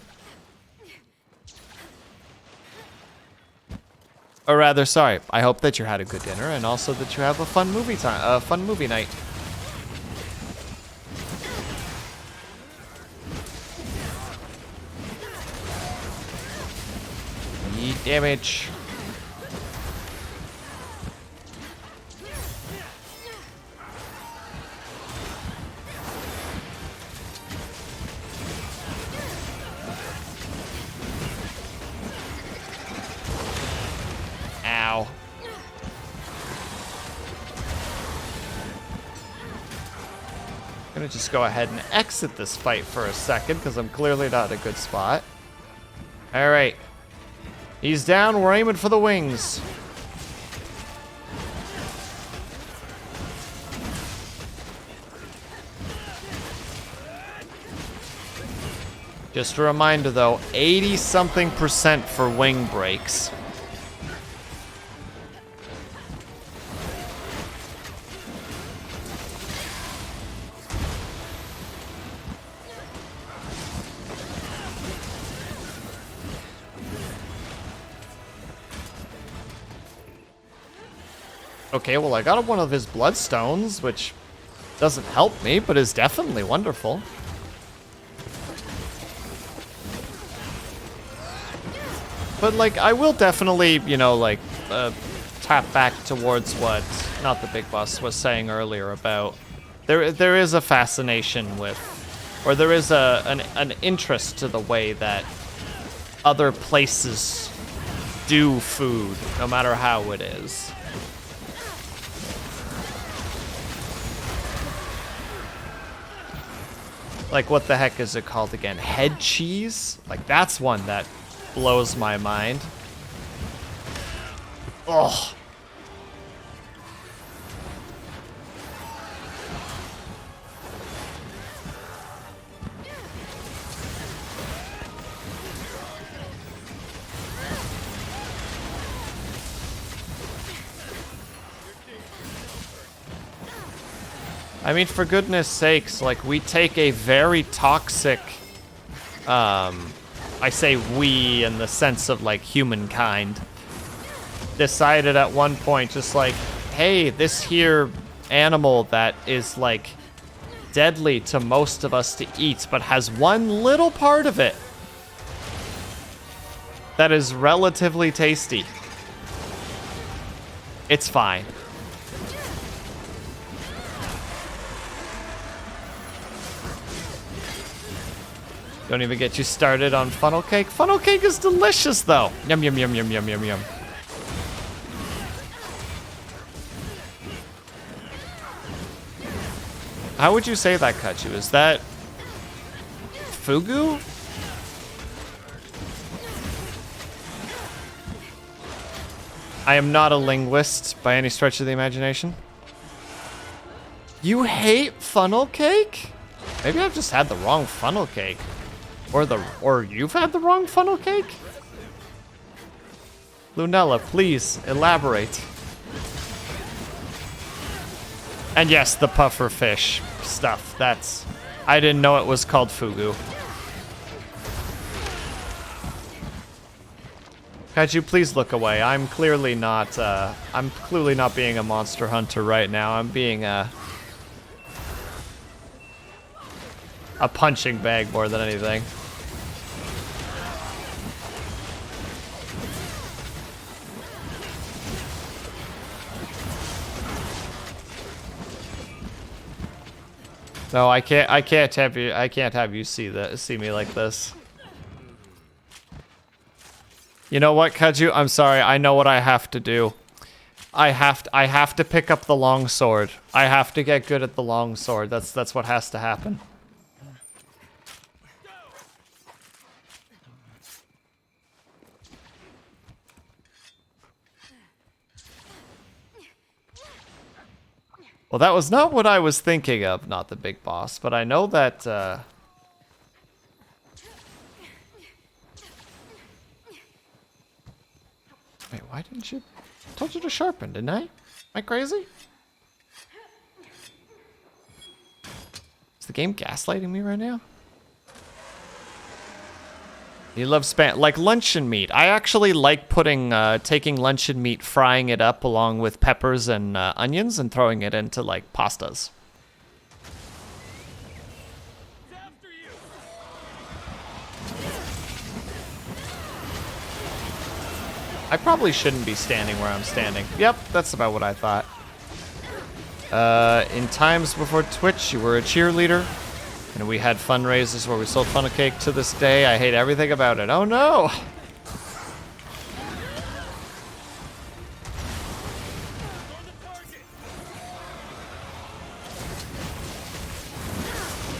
Or rather, sorry, I hope that you had a good dinner and also that you have a fun movie time, fun movie night. Eat damage. Ow. I'm gonna just go ahead and exit this fight for a second because I'm clearly not in a good spot. All right. He's down. We're aiming for the wings. Just a reminder though, 80-something% for wing breaks. Okay, well, I got one of his bloodstones, which doesn't help me, but is definitely wonderful. But, like, I will definitely, you know, like, tap back towards what, not the big boss, was saying earlier about there is a fascination with, or there is an interest to the way that other places do food, no matter how it is. Like, what the heck is it called again? Head cheese? Like, that's one that blows my mind. Ugh. I mean, for goodness sakes, like, we take a very toxic, I say we in the sense of, like, humankind, decided at one point, just like, hey, this here animal that is like deadly to most of us to eat, but has one little part of it that is relatively tasty. It's fine. Don't even get you started on funnel cake. Funnel cake is delicious though. Yum, yum, yum, yum, yum, yum, yum. How would you say that, Kachu? Is that fugu? I am not a linguist by any stretch of the imagination. You hate funnel cake? Maybe I've just had the wrong funnel cake. Or you've had the wrong funnel cake? Lunella, please elaborate. And yes, the puffer fish stuff. I didn't know it was called fugu. Could you please look away? I'm clearly not being a monster hunter right now. I'm being a punching bag more than anything. No, I can't have you see me like this. You know what, Kaju? I'm sorry. I know what I have to do. I have to pick up the long sword. I have to get good at the long sword. That's what has to happen. Well, that was not what I was thinking of, not the big boss, but I know that, Wait, why didn't you... I told you to sharpen, didn't I? Am I crazy? Is the game gaslighting me right now? You love like luncheon meat. I actually like taking luncheon meat, frying it up along with peppers and onions and throwing it into like pastas. I probably shouldn't be standing where I'm standing. Yep, that's about what I thought. In times before Twitch, you were a cheerleader. And we had fundraisers where we sold funnel cake. To this day, I hate everything about it. Oh no!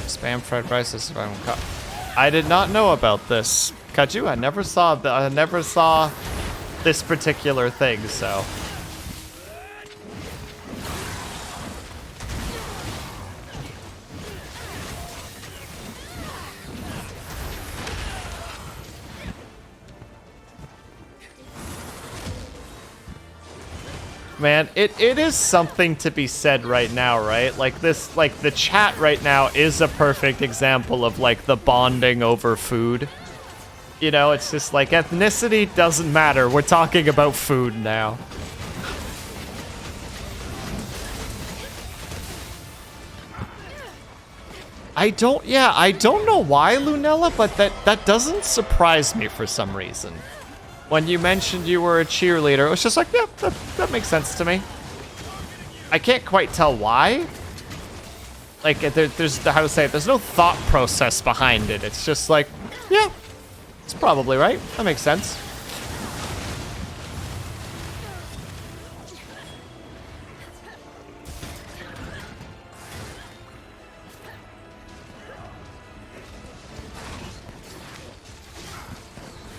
Spam fried rice is survival. I did not know about this. Kaju, I never saw this particular thing, so. Man, it is something to be said right now, right? Like this, like the chat right now is a perfect example of like the bonding over food. You know, it's just like ethnicity doesn't matter. We're talking about food now. I don't know why, Lunella, but that doesn't surprise me for some reason. When you mentioned you were a cheerleader, it was just like, yeah, that makes sense to me. I can't quite tell why. Like, there's, how to say it, there's no thought process behind it. It's just like, yeah, it's probably right. That makes sense.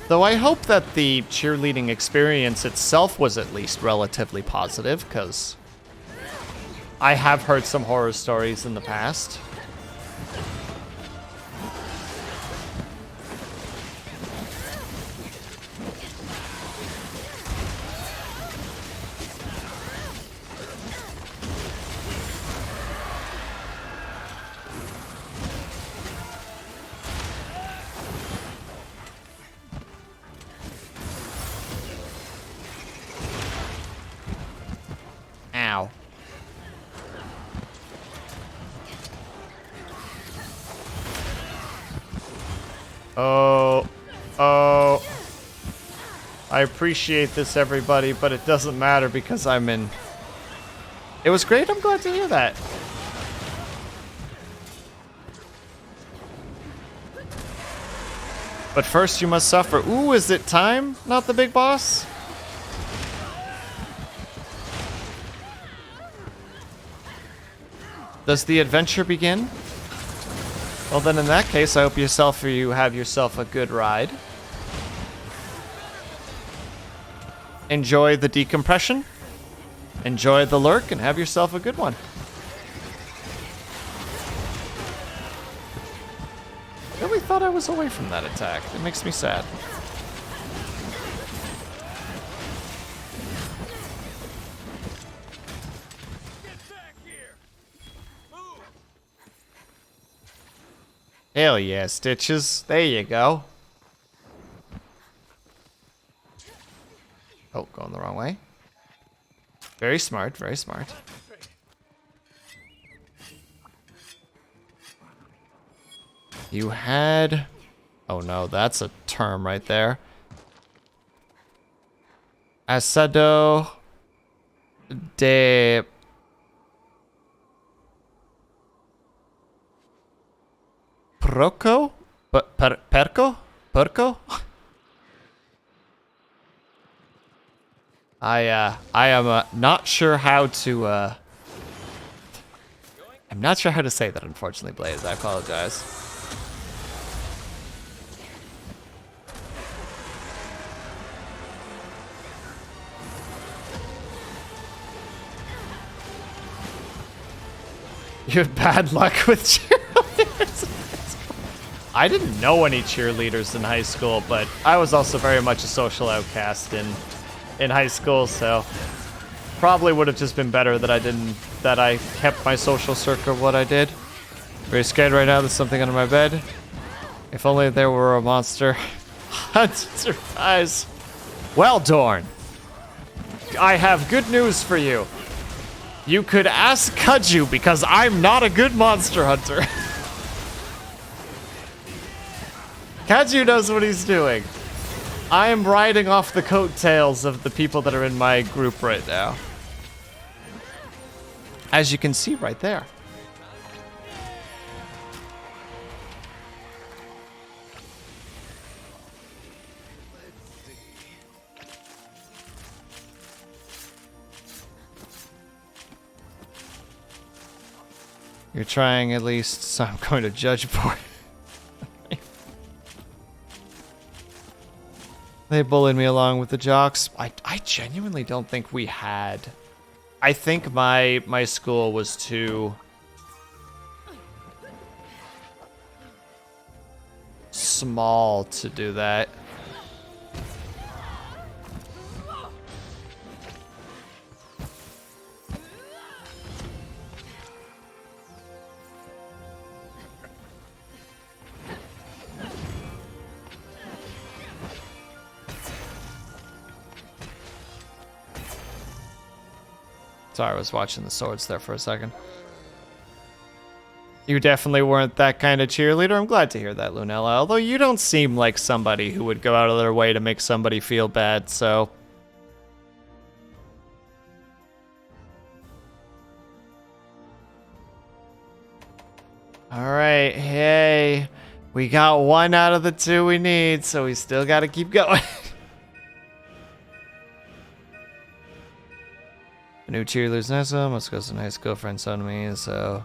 Though I hope that the cheerleading experience itself was at least relatively positive, because I have heard some horror stories in the past. Ow. Oh. Oh. I appreciate this, everybody, but it doesn't matter because I'm in... It was great. I'm glad to hear that. But first you must suffer. Ooh, is it time? Not the big boss? Does the adventure begin? Well then in that case, I hope you have yourself a good ride. Enjoy the decompression. Enjoy the lurk and have yourself a good one. I really thought I was away from that attack. It makes me sad. Hell yeah, Stitches. There you go. Oh, going the wrong way. Very smart, very smart. You had... Oh no, that's a term right there. Asado de... Proco? Perco? Perco? I am not sure how to, I'm not sure how to say that, unfortunately, Blaze. I apologize. You had bad luck with cheerleaders. I didn't know any cheerleaders in high school, but I was also very much a social outcast in high school, so probably would have just been better that I kept my social circle what I did. Very scared right now. There's something under my bed. If only there were a monster. Surprise. Well, Dorn, I have good news for you. You could ask Kaju because I'm not a good monster hunter. Kaju knows what he's doing. I am riding off the coattails of the people that are in my group right now. As you can see right there. You're trying at least, so I'm going to judge board. They bullied me along with the jocks. I genuinely don't think we had. I think my school was too small to do that. Sorry, I was watching the swords there for a second. You definitely weren't that kind of cheerleader. I'm glad to hear that, Lunella. Although you don't seem like somebody who would go out of their way to make somebody feel bad, so... Alright, hey. We got one out of the two we need, so we still gotta keep going. New cheerleader's Nessa, most goes to high school friends on me, so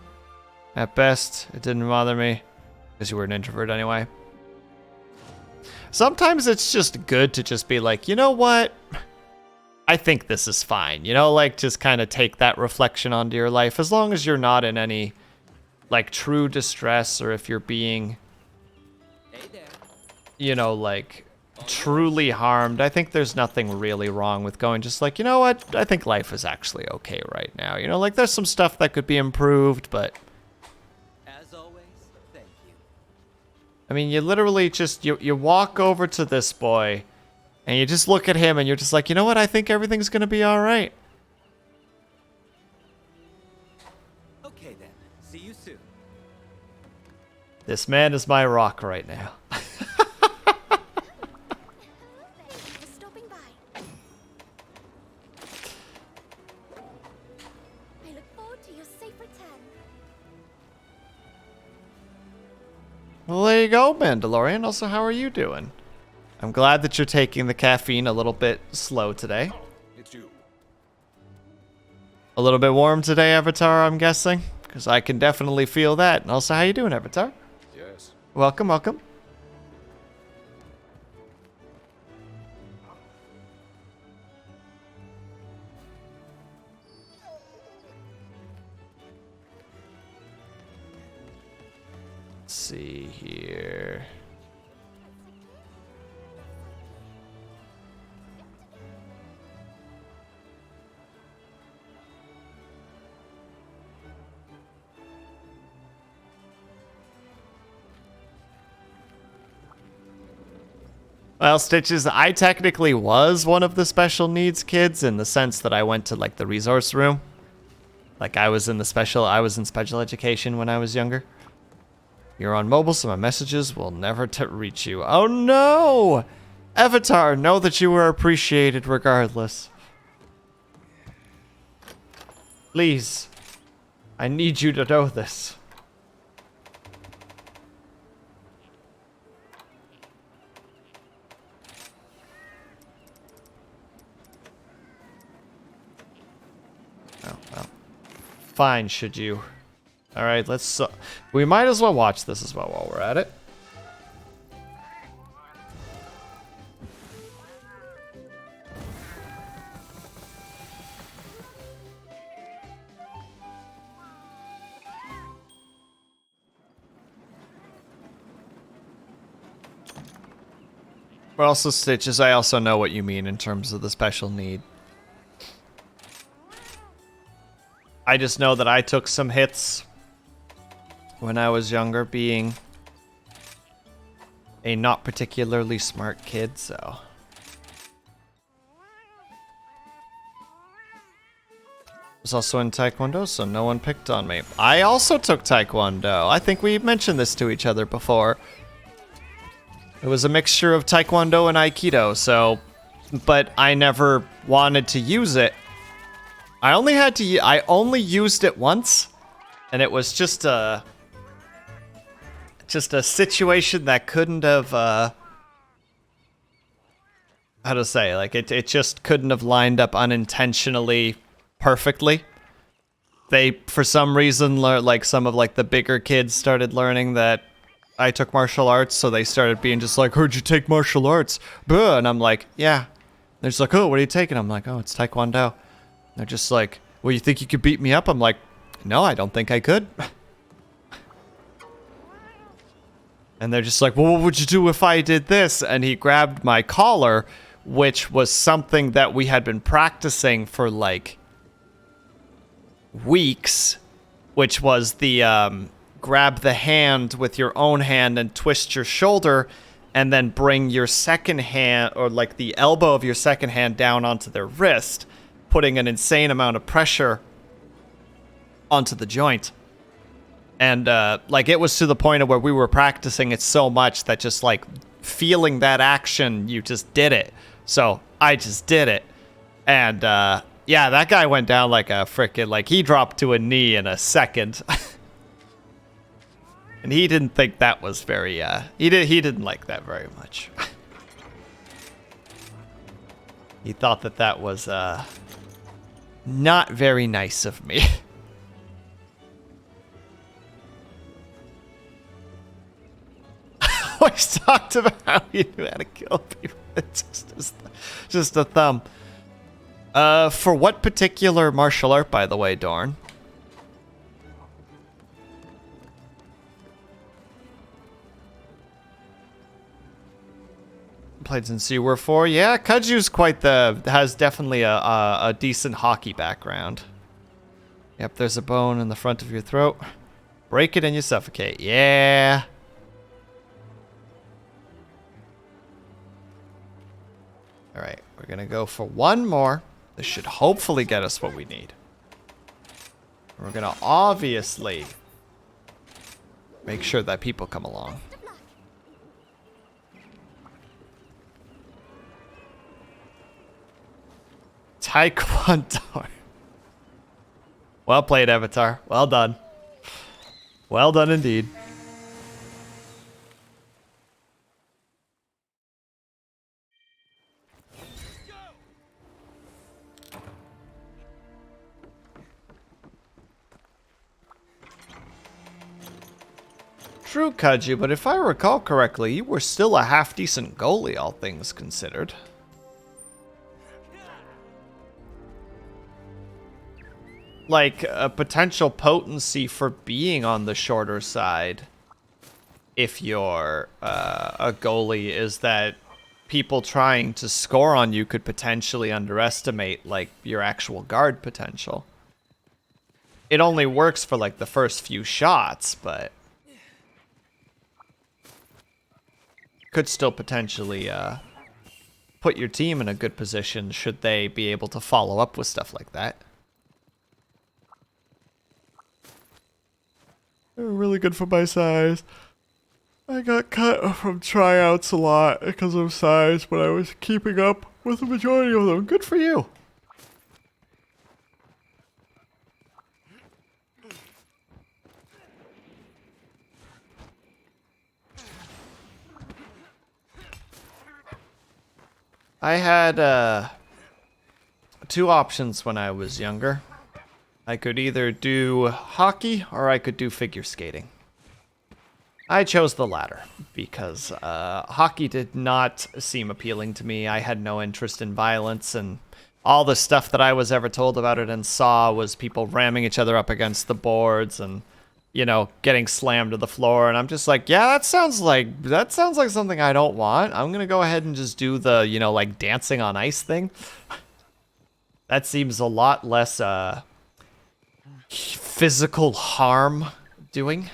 at best, it didn't bother me, because you were an introvert anyway. Sometimes it's just good to just be like, you know what? I think this is fine. You know, like, just kind of take that reflection onto your life, as long as you're not in any, like, true distress, or if you're being, you know, like, truly harmed. I think there's nothing really wrong with going just like, you know what, I think life is actually okay right now. You know, like there's some stuff that could be improved, but As always, thank you. I mean, you literally just you walk over to this boy and you just look at him and you're just like, you know what, I think everything's gonna be all right. Okay then. See you soon. This man is my rock right now. Well, there you go, Mandalorian. Also, how are you doing? I'm glad that you're taking the caffeine a little bit slow today. It's you. A little bit warm today, Avatar, I'm guessing? Because I can definitely feel that. And also, how you doing, Avatar? Yes. Welcome, welcome. Let's see here. Well, Stitches, I technically was one of the special needs kids in the sense that I went to like the resource room. Like I was in special education when I was younger. You're on mobile, so my messages will never reach you. Oh no! Avatar, know that you were appreciated regardless. Please. I need you to know this. Oh, well. Fine, should you. Alright, let's... we might as well watch this as well while we're at it. But also, Stitches, I also know what you mean in terms of the special need. I just know that I took some hits when I was younger, being a not particularly smart kid, so. I was also in Taekwondo, so no one picked on me. I also took Taekwondo. I think we mentioned this to each other before. It was a mixture of Taekwondo and Aikido, so, but I never wanted to use it. I only used it once, and it was just a situation that couldn't have, how to say, like, it just couldn't have lined up unintentionally perfectly. They, for some reason, like, some of, like, the bigger kids started learning that I took martial arts, so they started being just like, heard you take martial arts, buh, and I'm like, yeah. They're just like, oh, what are you taking? I'm like, oh, it's Taekwondo. They're just like, well, you think you could beat me up? I'm like, no, I don't think I could. And they're just like, well, what would you do if I did this? And he grabbed my collar, which was something that we had been practicing for like weeks, which was the grab the hand with your own hand and twist your shoulder and then bring your second hand, or like the elbow of your second hand, down onto their wrist, putting an insane amount of pressure onto the joint. And, like, it was to the point of where we were practicing it so much that just, like, feeling that action, you just did it. So, I just did it. And, yeah, that guy went down like a frickin', like, he dropped to a knee in a second. And he didn't think that was very, he didn't like that very much. He thought that that was, not very nice of me. Always talked about how you knew how to kill people. It's just a thumb. For what particular martial art, by the way, Dorn? Played since you were 4. Yeah, Kaju's has definitely a decent hockey background. Yep, there's a bone in the front of your throat. Break it and you suffocate. Yeah. All right, we're gonna go for one more. This should hopefully get us what we need. We're gonna obviously make sure that people come along. Taekwondo. Well played, Avatar. Well done. Well done indeed. true, Kaju, but if I recall correctly, you were still a half-decent goalie, all things considered. Like, a potential potency for being on the shorter side, if you're a goalie, is that people trying to score on you could potentially underestimate, like, your actual guard potential. It only works for, like, the first few shots, but could still potentially put your team in a good position should they be able to follow up with stuff like that. They're really good for my size. I got cut from tryouts a lot because of size, but I was keeping up with the majority of them. Good for you. I had two options when I was younger. I could either do hockey or I could do figure skating. I chose the latter because hockey did not seem appealing to me. I had no interest in violence, and all the stuff that I was ever told about it and saw was people ramming each other up against the boards and, you know, getting slammed to the floor. And I'm just like, yeah, that sounds like something I don't want. I'm gonna go ahead and just do the, you know, like dancing on ice thing. That seems a lot less physical harm doing.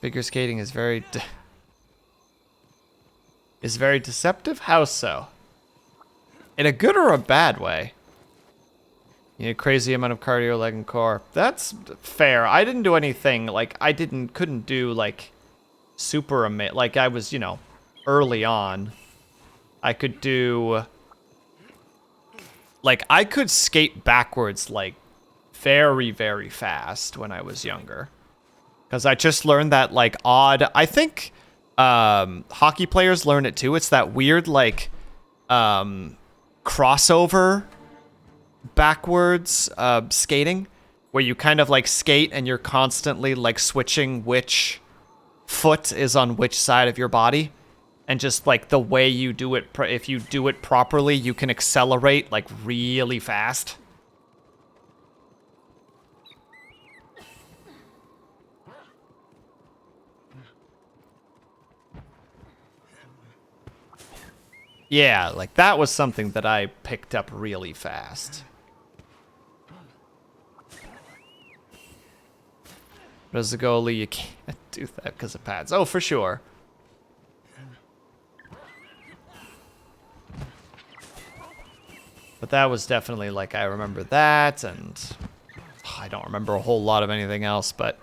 Figure skating is very deceptive? How so? In a good or a bad way? You need a crazy amount of cardio, leg, and core. That's fair. I didn't do anything, like, couldn't do, like, super like, I was, you know, early on. I could do, like, I could skate backwards, like, very, very fast when I was younger. Because I just learned that, like, odd... I think hockey players learn it, too. It's that weird, like, crossover backwards skating, where you kind of, like, skate and you're constantly, like, switching which foot is on which side of your body. And just, like, the way you do it... if you do it properly, you can accelerate, like, really fast. Yeah, like, that was something that I picked up really fast. But as a goalie, you can't do that because of pads. Oh, for sure. But that was definitely, like, I remember that, and I don't remember a whole lot of anything else, but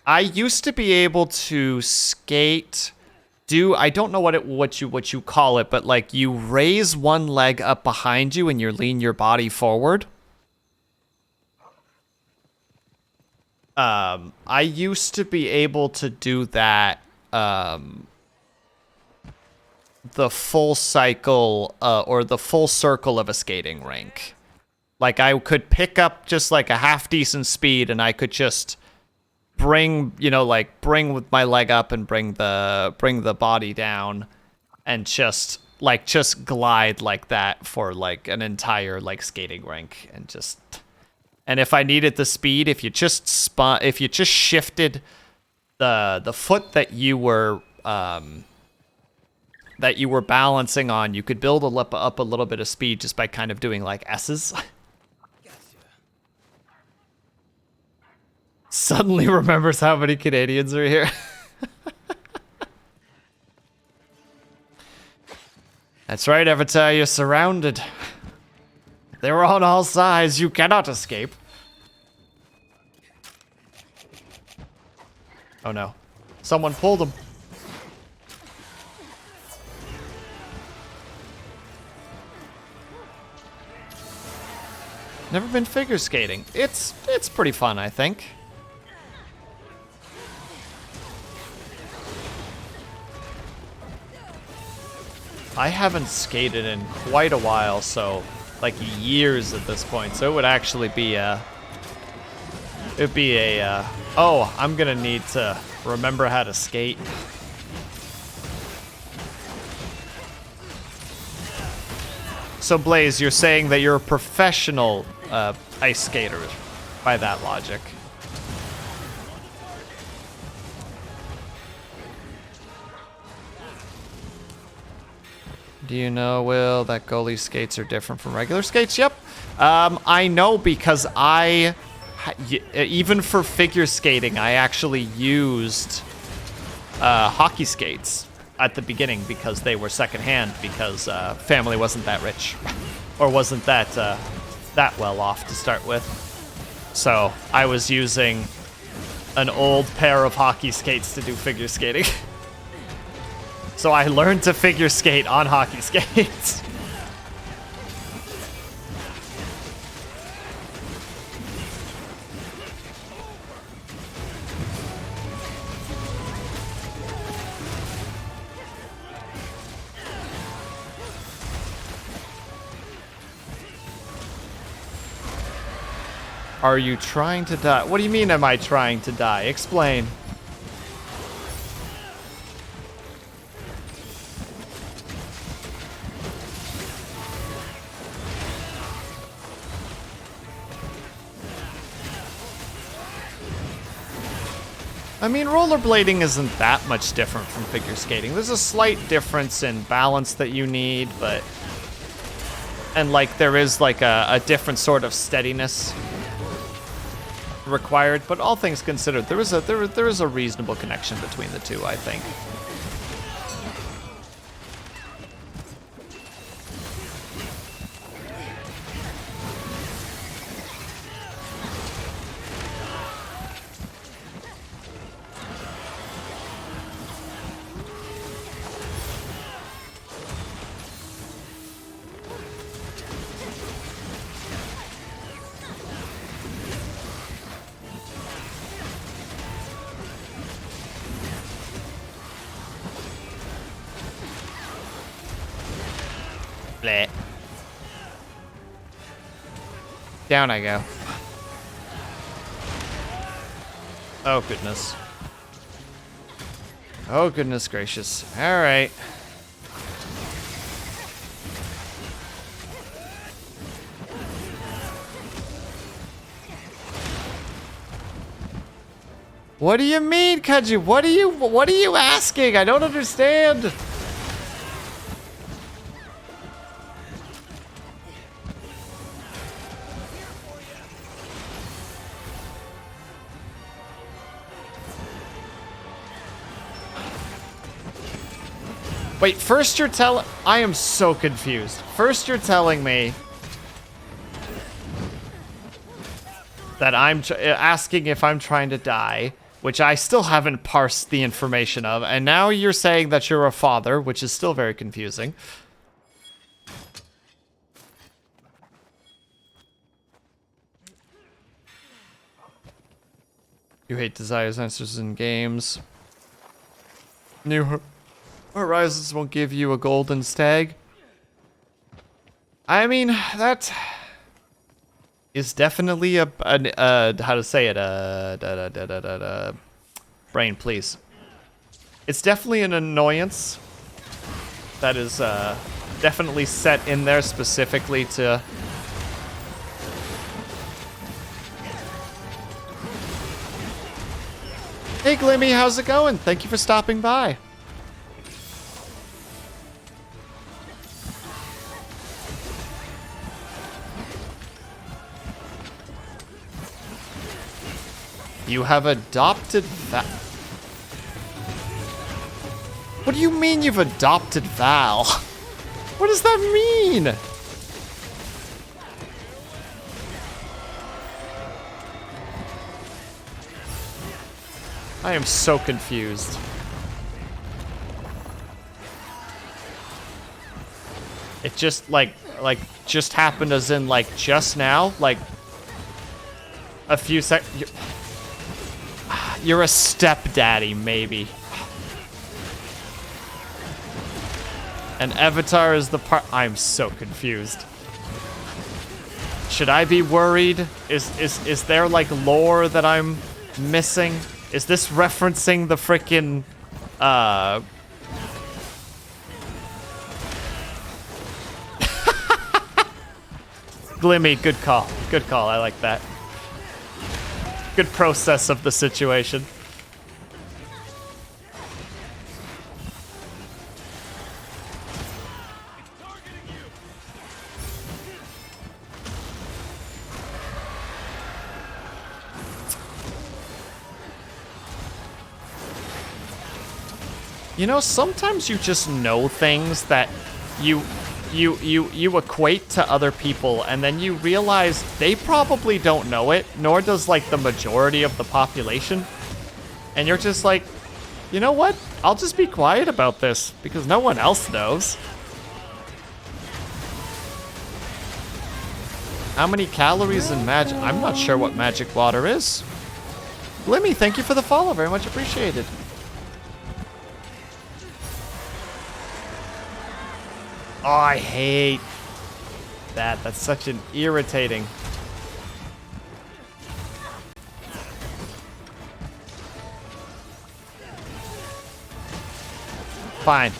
I used to be able to skate... I don't know what you call it, but like you raise one leg up behind you and you lean your body forward. I used to be able to do that the full cycle or the full circle of a skating rink. Like I could pick up just like a half decent speed and I could just bring with my leg up and bring the body down and just glide like that for like an entire like skating rink and if I needed the speed, if you just shifted the foot that you were balancing on, you could build up a little bit of speed just by kind of doing like S's. Suddenly remembers how many Canadians are here. That's right, Avatar, you're surrounded. They're on all sides, you cannot escape. Oh no. Someone pulled him. Never been figure skating. It's pretty fun, I think. I haven't skated in quite a while, so like years at this point. So it would actually be oh, I'm gonna need to remember how to skate. So Blaze, you're saying that you're a professional ice skater by that logic. Do you know, Will, that goalie skates are different from regular skates? Yep. I know because even for figure skating, I actually used hockey skates at the beginning because they were secondhand because family wasn't that rich or wasn't that that well off to start with. So I was using an old pair of hockey skates to do figure skating. So I learned to figure skate on hockey skates. Are you trying to die? What do you mean, am I trying to die? Explain. I mean, rollerblading isn't that much different from figure skating. There's a slight difference in balance that you need, but... And, like, there is, like, a different sort of steadiness required, but all things considered, there is a reasonable connection between the two, I think. Bleh. Down I go. Oh, goodness. Oh, goodness gracious. All right. What do you mean, Kaji? What are you asking? I don't understand. Wait, first you're telling... I am so confused. First you're telling me that I'm asking if I'm trying to die, which I still haven't parsed the information of, and now you're saying that you're a father, which is still very confusing. You hate Desire's answers in games. New Horizons won't give you a golden stag. I mean, that is definitely a how to say it, brain, please. It's definitely an annoyance that is definitely set in there specifically to... Hey Glimmy, how's it going? Thank you for stopping by. You have adopted Val. What do you mean you've adopted Val? What does that mean? I am so confused. It just just happened as in like just now, like a few seconds. You're a stepdaddy, maybe. And Avatar is the part. I'm so confused. Should I be worried? Is there like lore that I'm missing? Is this referencing the frickin' Glimmy, good call. Good call, I like that. Good process of the situation. You know, sometimes you just know things that you equate to other people, and then you realize they probably don't know it, nor does like the majority of the population. And you're just like, you know what? I'll just be quiet about this because no one else knows. How many calories in magic? I'm not sure what magic water is. Glimmy, thank you for the follow. Very much appreciated. Oh, I hate that. That's such an irritating. Fine.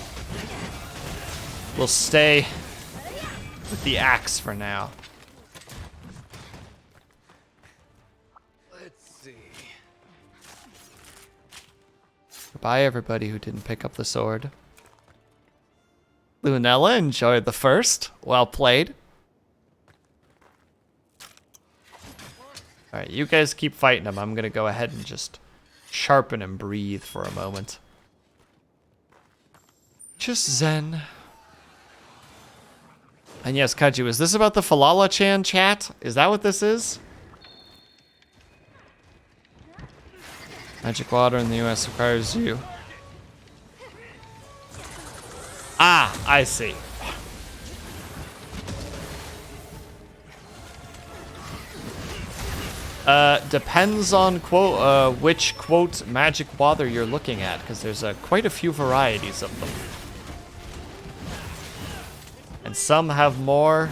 We'll stay with the axe for now. Let's see. Goodbye, everybody who didn't pick up the sword. Lunella enjoyed the first. Well played. Alright, you guys keep fighting him. I'm gonna go ahead and just sharpen and breathe for a moment. Just zen. And yes, Kaju, is this about the Falala-chan chat? Is that what this is? Magic water in the US requires you. Ah, I see. Depends on which quote magic water you're looking at, because there's quite a few varieties of them. And some have more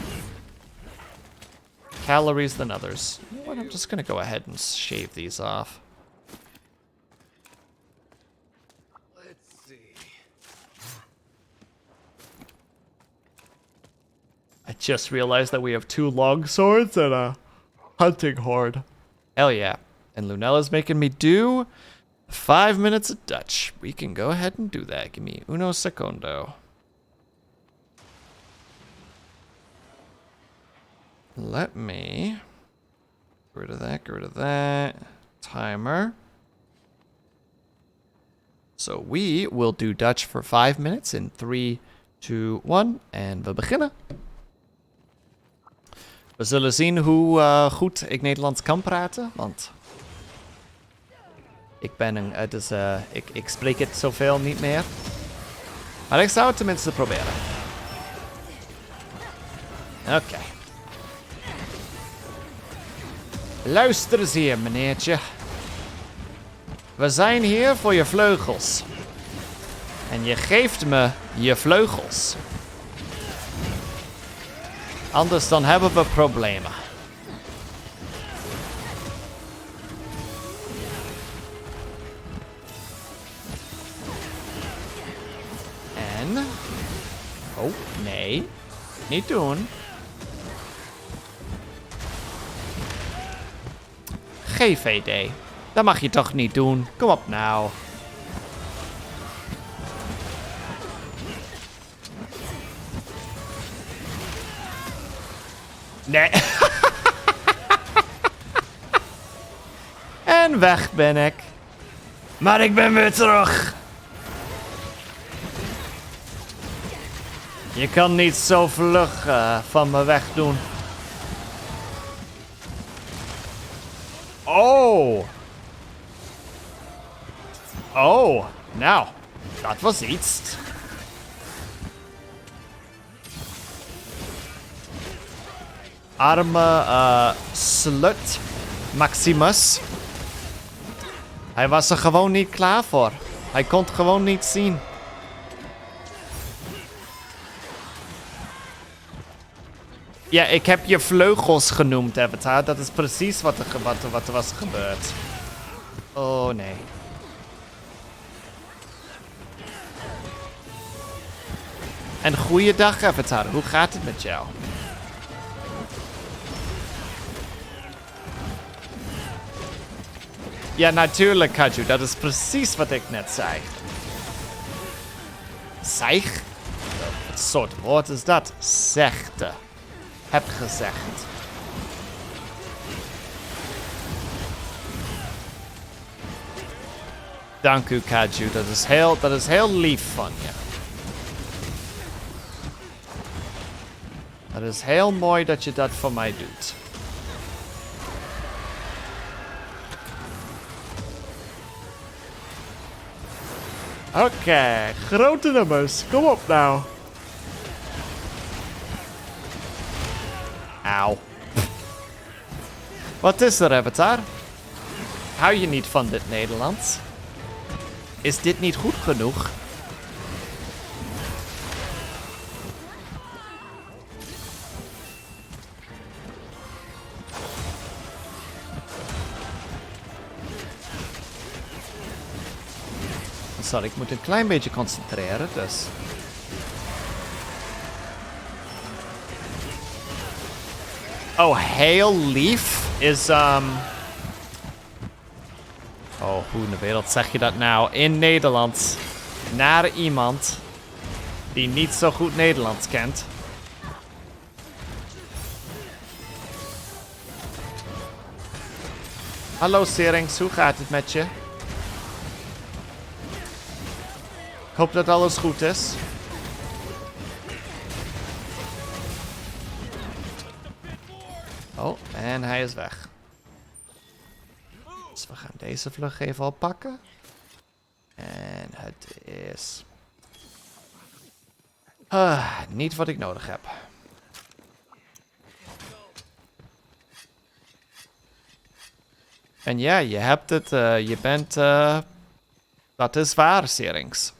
calories than others. You know what? I'm just gonna go ahead and shave these off. I just realized that we have 2 long swords and a hunting horde. Hell yeah. And Lunella's making me do 5 minutes of Dutch. We can go ahead and do that. Give me uno secondo. Let me get rid of that, get rid of that. Timer. So we will do Dutch for 5 minutes in 3, 2, 1. En we beginnen. We zullen zien hoe goed ik Nederlands kan praten, want ik ben ik spreek het zoveel niet meer. Maar ik zou het tenminste proberen. Oké. Luister eens hier, meneertje. We zijn hier voor je vleugels. En je geeft me je vleugels. Anders dan hebben we problemen. En... Oh, nee. Niet doen. GVD. Dat mag je toch niet doen. Kom op nou. Nee. En weg ben ik. Maar ik ben weer terug. Je kan niet zo vlug van me weg doen. Oh. Oh. Nou, dat was iets. Arme slut Maximus. Hij was er gewoon niet klaar voor. Hij kon het gewoon niet zien. Ja, ik heb je vleugels genoemd, Avatar. Dat is precies wat er was gebeurd. Oh, nee. En goeiedag, Avatar. Hoe gaat het met jou? Ja, natuurlijk, Kaju. Dat is precies wat ik net zei. Zeig? Wat soort woord is dat? Zegde. Heb gezegd. Dank u, Kaju. Dat is heel lief van je. Het is heel mooi dat je dat voor mij doet. Oké, grote nummers. Kom op nou. Auw. Wat is er, Avatar? Hou je niet van dit Nederlands? Is dit niet goed genoeg? Sorry, ik moet een klein beetje concentreren, dus... Oh, heel lief is, Oh, hoe in de wereld zeg je dat nou? In Nederlands. Naar iemand die niet zo goed Nederlands kent. Hallo Serings, hoe gaat het met je? Ik hoop dat alles goed is. Oh, en hij is weg. Dus we gaan deze vlug even oppakken. En het is... niet wat ik nodig heb. En ja, je hebt het. Je bent... dat is waar, Serings.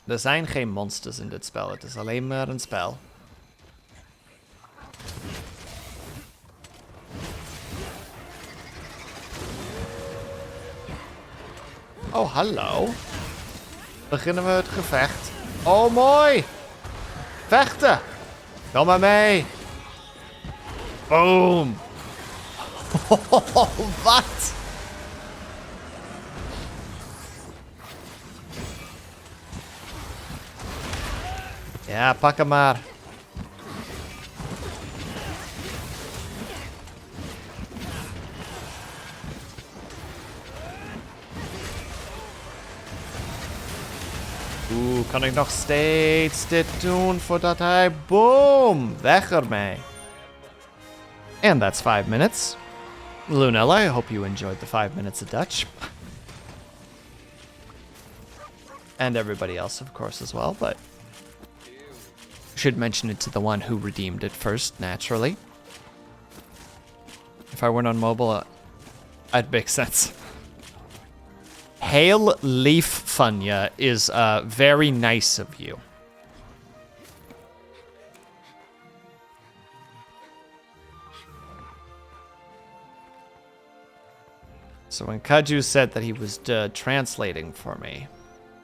Er zijn geen monsters in dit spel. Het is alleen maar een spel. Oh, hallo. Beginnen we het gevecht. Oh, mooi. Vechten. Kom maar mee. Boom. Wat? Ja, pak hem maar. Oeh, kan ik nog steeds dit doen voordat hij... Boom! Weg ermee. And that's 5 minutes. Lunella, I hope you enjoyed the 5 minutes of Dutch. And everybody else, of course, as well, but... should mention it to the one who redeemed it first, naturally. If I weren't on mobile, I'd make sense. Heel lief van je is very nice of you. So when Kaju said that he was translating for me,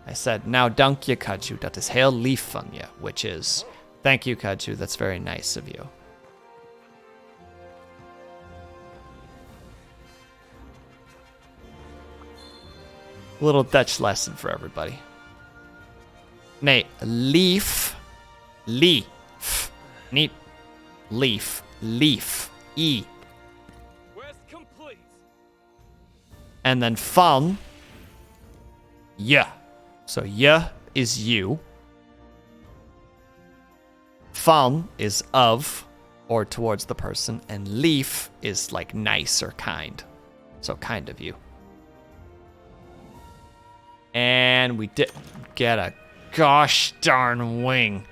I said, nou dank je Kaju, dat is heel lief van je, which is, thank you Kaju, that's very nice of you. A little Dutch lesson for everybody. Nee, lief. Lief. Niet leaf. Leaf. E. Complete. And then van. Je. So je is you. Van is of or towards the person. And lief is like nice or kind. So kind of you. And we did get a gosh darn wing.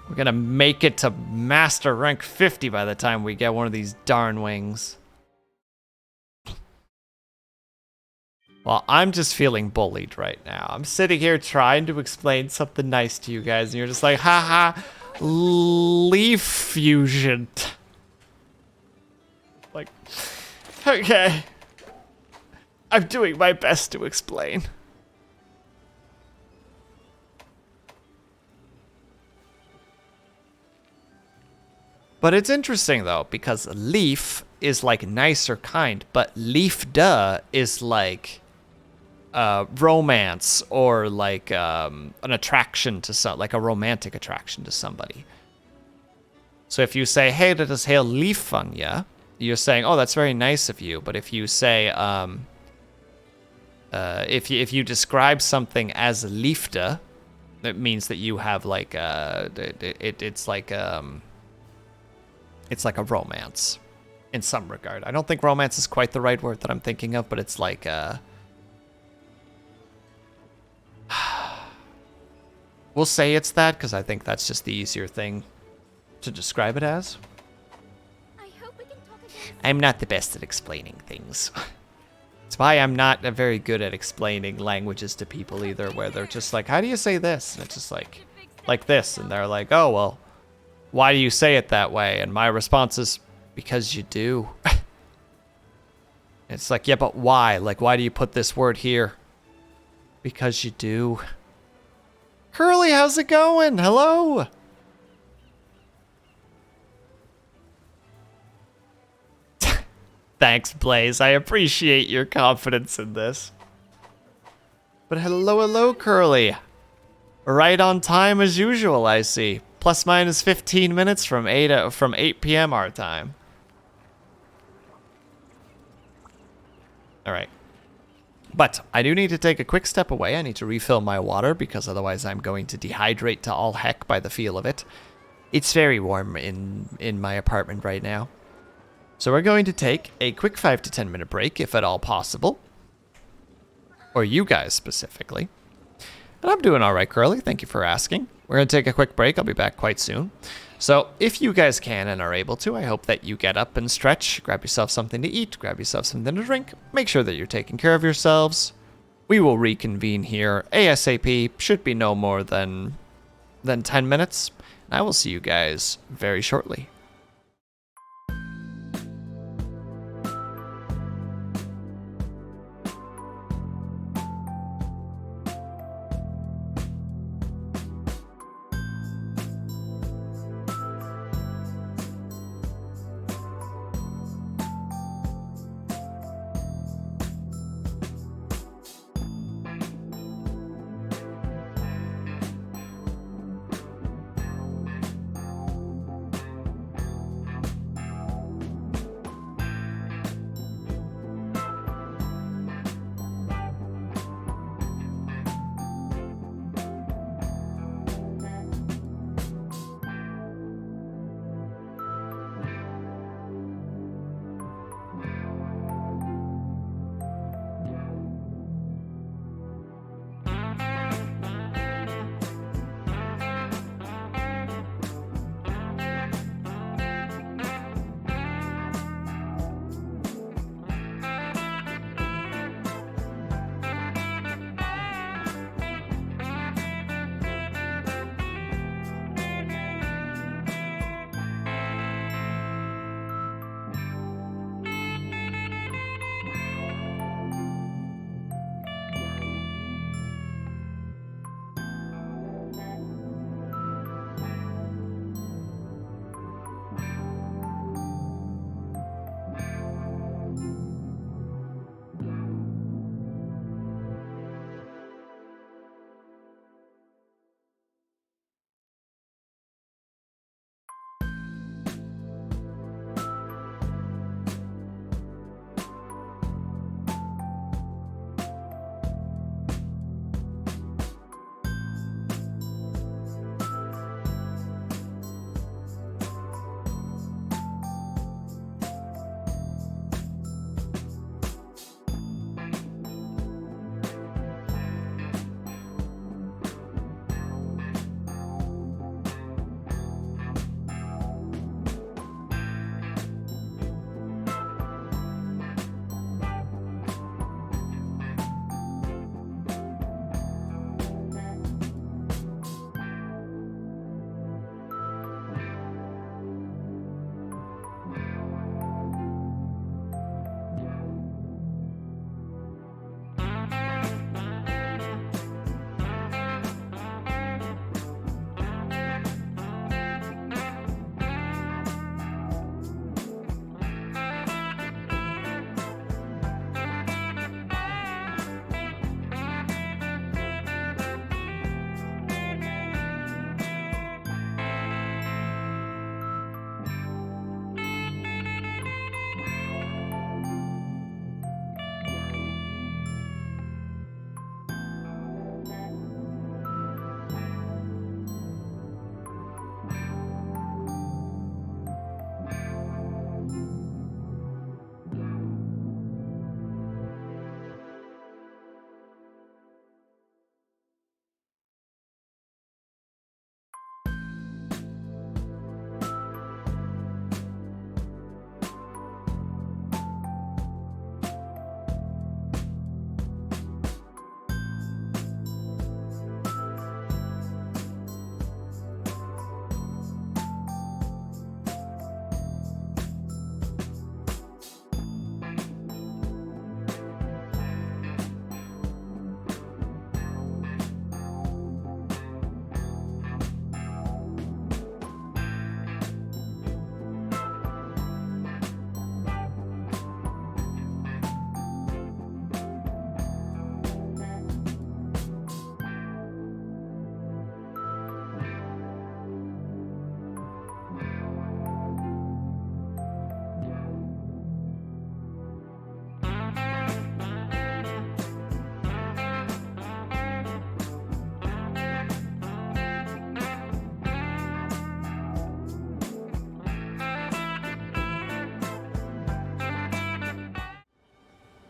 We're gonna make it to master rank 50 by the time we get one of these darn wings. Well, I'm just feeling bullied right now. I'm sitting here trying to explain something nice to you guys, and you're just like, haha, leaf fusion. Like, okay. I'm doing my best to explain. But it's interesting, though, because leaf is, like, nice or kind, but leaf duh is, like, romance or, like, an attraction to like a romantic attraction to somebody. So if you say, hey, dat is heel lief van je, you're saying, oh, that's very nice of you. But if you say, if you describe something as liefde, it means that you have, like, it's like a romance in some regard. I don't think romance is quite the right word that I'm thinking of, but it's like we'll say it's that because I think that's just the easier thing to describe it as. I hope we can talk again. I'm not the best at explaining things. That's why I'm not very good at explaining languages to people either, where they're just like, how do you say this? And it's just like this. And they're like, oh, well, why do you say it that way? And my response is, because you do. It's like, yeah, but why? Like, why do you put this word here? Because you do. Curly, how's it going? Hello. Thanks, Blaze. I appreciate your confidence in this. But hello, Curly. Right on time as usual, I see. Plus minus 15 minutes from 8 p.m. our time. All right. But I do need to take a quick step away. I need to refill my water because otherwise I'm going to dehydrate to all heck by the feel of it. It's very warm in my apartment right now. So we're going to take a quick 5 to 10 minute break, if at all possible. Or you guys specifically. And I'm doing all right, Curly. Thank you for asking. We're going to take a quick break. I'll be back quite soon. So if you guys can and are able to, I hope that you get up and stretch, grab yourself something to eat, grab yourself something to drink, make sure that you're taking care of yourselves. We will reconvene here ASAP. Should be no more than 10 minutes. And I will see you guys very shortly.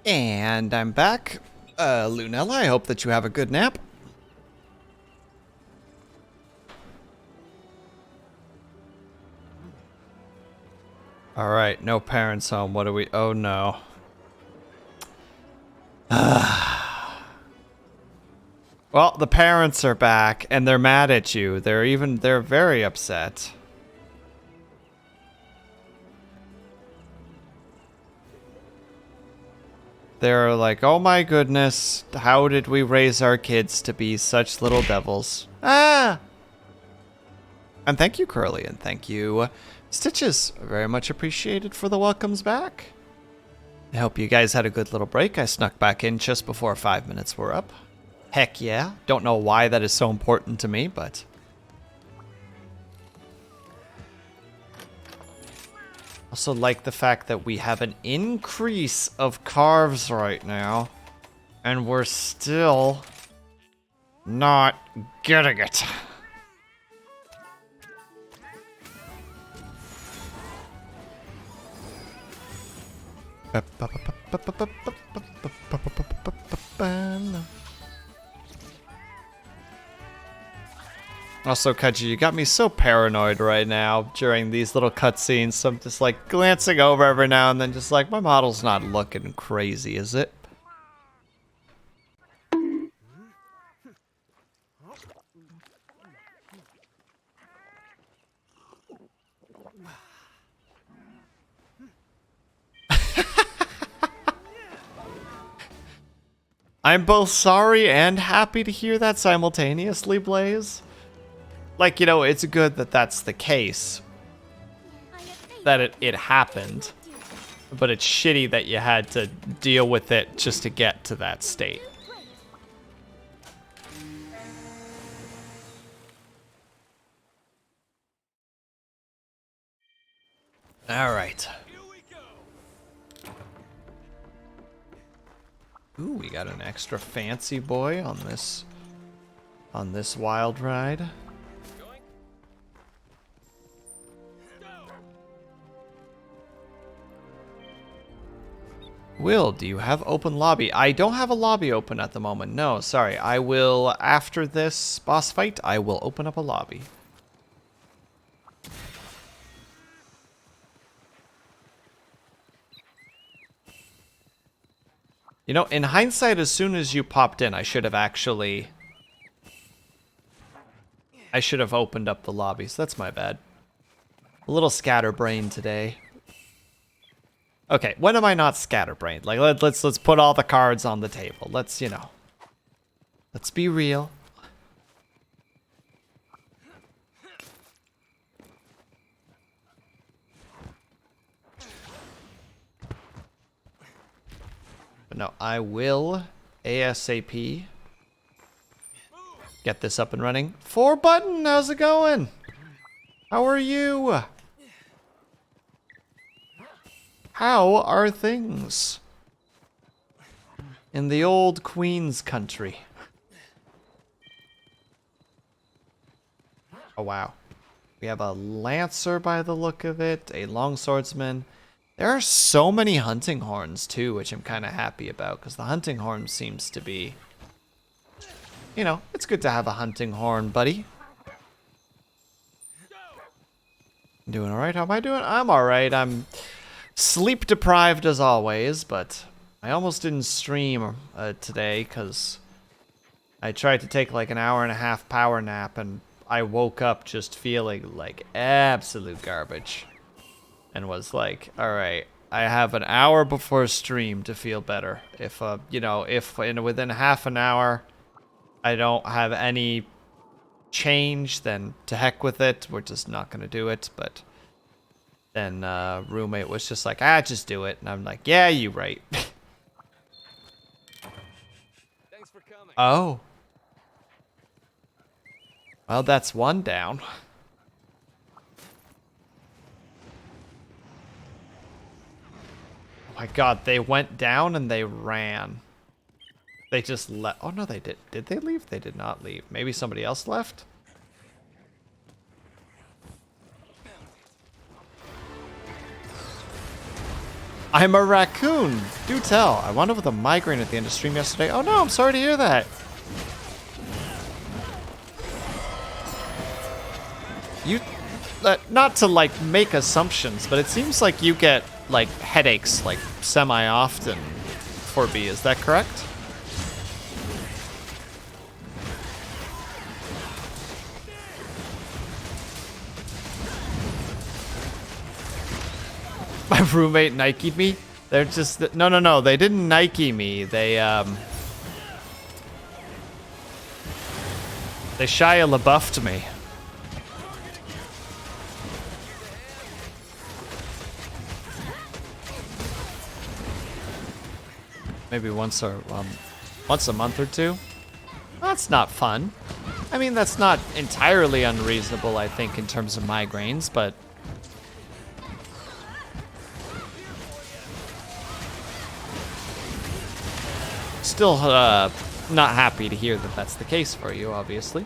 And I'm back. Lunella, I hope that you have a good nap. Alright, no parents home. What do we... Oh, no. Well, the parents are back, and they're mad at you. They're very upset. They're like, oh my goodness, how did we raise our kids to be such little devils? Ah! And thank you, Curly, and thank you, Stitches. Very much appreciated for the welcomes back. I hope you guys had a good little break. I snuck back in just before 5 minutes were up. Heck yeah. Don't know why that is so important to me, but... Also like the fact that we have an increase of carves right now, and we're still not getting it. Also, Kaji, you got me so paranoid right now during these little cutscenes, so I'm just like glancing over every now and then, just like, my model's not looking crazy, is it? I'm both sorry and happy to hear that simultaneously, Blaze. Like, you know, it's good that that's the case. That it happened. But it's shitty that you had to deal with it just to get to that state. Alright. Ooh, we got an extra fancy boy on this wild ride. Will, do you have open lobby? I don't have a lobby open at the moment. No, sorry. I will, after this boss fight, I will open up a lobby. You know, in hindsight, as soon as you popped in, I should have opened up the lobby, so that's my bad. A little scatterbrained today. Okay, when am I not scatterbrained? Like, let's put all the cards on the table. Let's, you know, let's be real. But no, I will ASAP get this up and running. 4-button, how's it going? How are you? How are things in the old Queen's country? Oh, wow. We have a lancer by the look of it, a longswordsman. There are so many hunting horns, too, which I'm kind of happy about, because the hunting horn seems to be, you know, it's good to have a hunting horn, buddy. Doing all right? How am I doing? I'm all right. I'm sleep deprived as always, but I almost didn't stream today because I tried to take like an hour-and-a-half power nap, and I woke up just feeling like absolute garbage. And was like, all right, I have an hour before stream to feel better. If, you know, if within half an hour I don't have any change, then to heck with it. We're just not going to do it. But then roommate was just like, just do it. And I'm like, yeah, you right. Thanks for coming. Oh. Well, that's one down. Oh my god, they went down and they ran. They just left. Oh no, they did. Did they leave? They did not leave. Maybe somebody else left? I'm a raccoon. Do tell. I wound up with a migraine at the end of stream yesterday. Oh no, I'm sorry to hear that. You, not to like make assumptions, but it seems like you get like headaches like semi-often, 4B. Is that correct? My roommate Nike'd me. They're just no. They didn't Nike me. They Shia LaBeouf'd me. Maybe once a month or two. That's not fun. I mean, that's not entirely unreasonable, I think, in terms of migraines, but still not happy to hear that that's the case for you, obviously.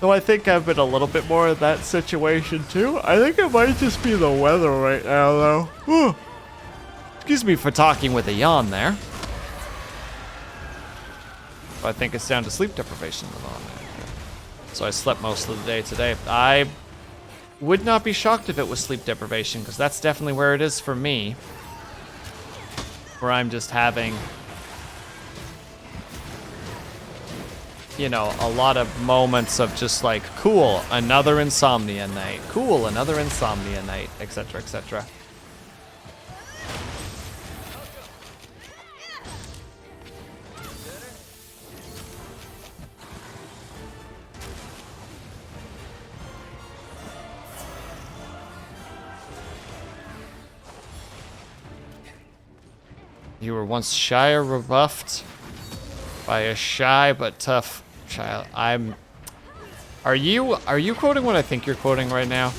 Though I think I've been a little bit more in that situation too. I think it might just be the weather right now, though. Whew. Excuse me for talking with a yawn there. I think it's down to sleep deprivation at the moment. So I slept most of the day today. I would not be shocked if it was sleep deprivation, because that's definitely where it is for me. Where I'm just having, you know, a lot of moments of just like, cool, another insomnia night. Cool, another insomnia night, etc., etc. You were once shy or rebuffed by a shy but tough child. Are you quoting what I think you're quoting right now?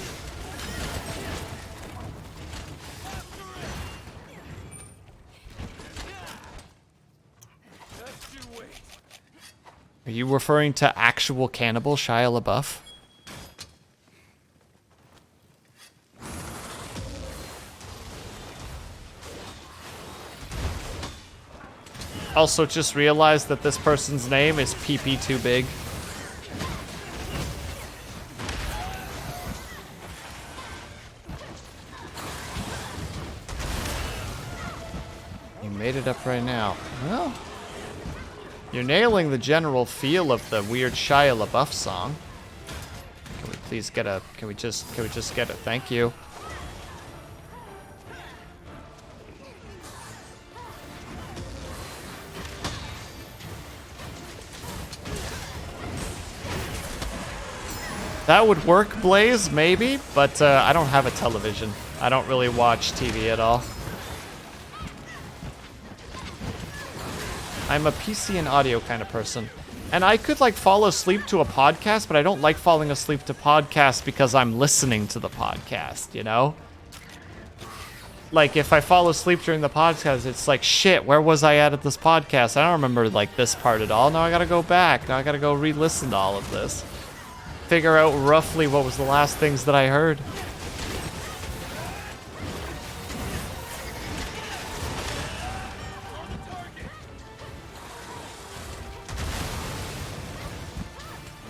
Are you referring to actual cannibal Shia LaBeouf? Also, just realized that this person's name is PP Too Big. You made it up right now. Well, you're nailing the general feel of the weird Shia LaBeouf song. Can we please get a? Can we just get it? Thank you. That would work, Blaze, maybe, but I don't have a television. I don't really watch TV at all. I'm a PC and audio kind of person. And I could, like, fall asleep to a podcast, but I don't like falling asleep to podcasts because I'm listening to the podcast, you know? Like, if I fall asleep during the podcast, it's like, shit, where was I at this podcast? I don't remember, like, this part at all. Now I gotta go back. Now I gotta go re-listen to all of this. Figure out roughly what was the last things that I heard.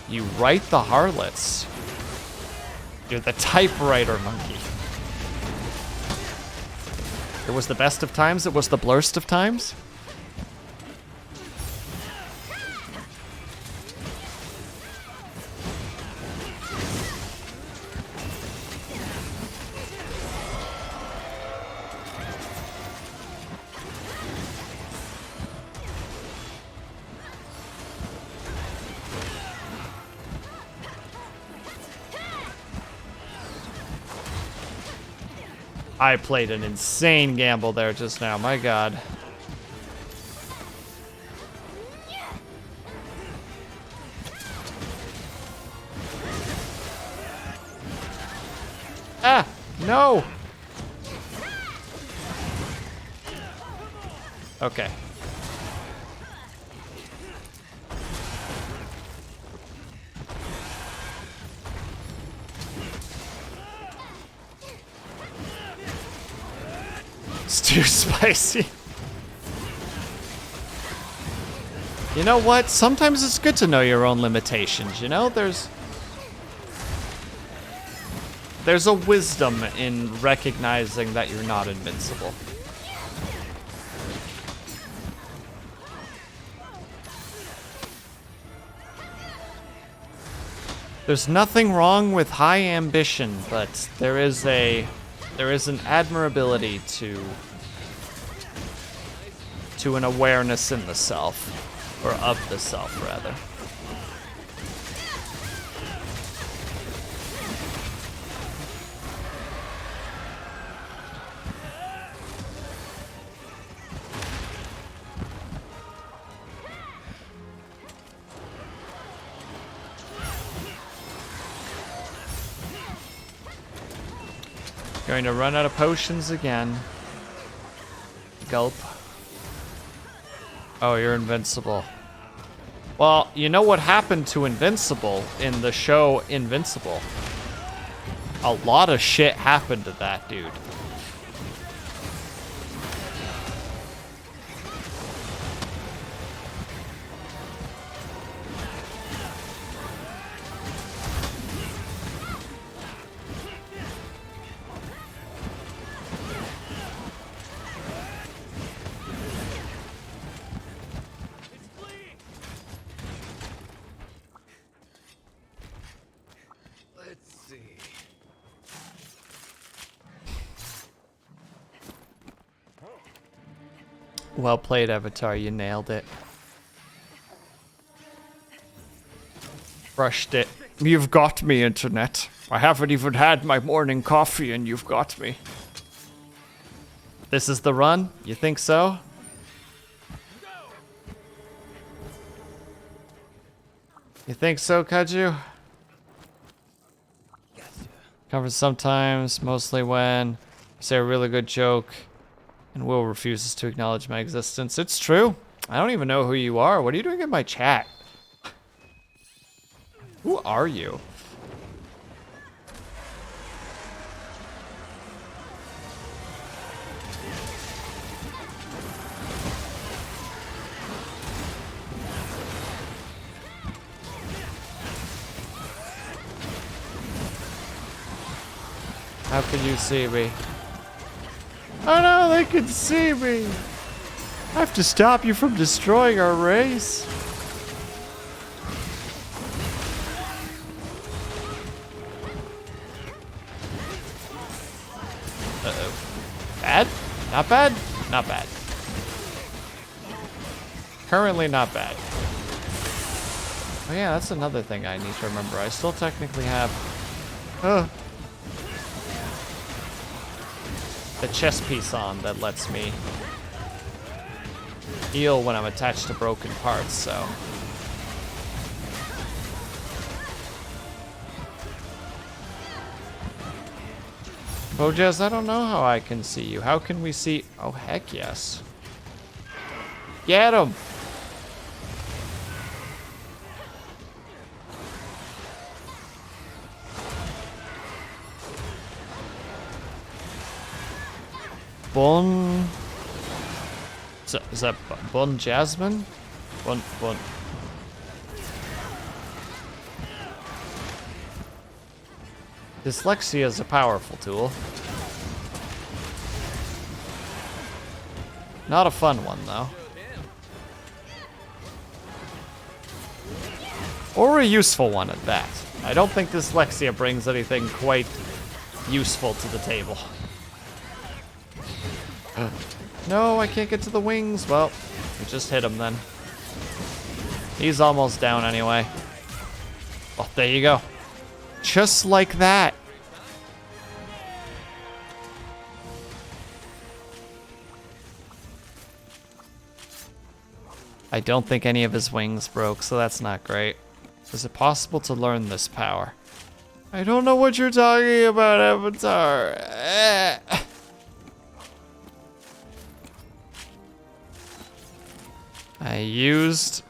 You write the harlots. You're the typewriter monkey. It was the best of times, it was the blurst of times. I played an insane gamble there just now, my god. Ah, no. Okay. It's too spicy. You know what? Sometimes it's good to know your own limitations, you know? There's a wisdom in recognizing that you're not invincible. There's nothing wrong with high ambition, but there is an admirability to an awareness in the self, or of the self rather. Going to run out of potions again. Gulp. Oh, you're invincible. Well, you know what happened to Invincible in the show Invincible? A lot of shit happened to that dude. Well played, Avatar. You nailed it. Crushed it. You've got me, Internet. I haven't even had my morning coffee and you've got me. This is the run? You think so? You think so, Kaju? Covers sometimes, mostly when I say a really good joke and Will refuses to acknowledge my existence. It's true. I don't even know who you are. What are you doing in my chat? Who are you? How can you see me? Oh no, they can see me! I have to stop you from destroying our race. Uh-oh. Bad? Not bad? Not bad. Currently not bad. Oh yeah, that's another thing I need to remember. I still technically have... the chest piece on that lets me heal when I'm attached to broken parts, so. Bojaz, I don't know how I can see you. How can we see? Oh, heck yes. Get him! Bon... Is that Bon Jasmine? Bon... Dyslexia is a powerful tool. Not a fun one, though. Or a useful one at that. I don't think dyslexia brings anything quite useful to the table. No, I can't get to the wings. Well, we just hit him then. He's almost down anyway. Oh, there you go. Just like that. I don't think any of his wings broke, so that's not great. Is it possible to learn this power? I don't know what you're talking about, Avatar. I used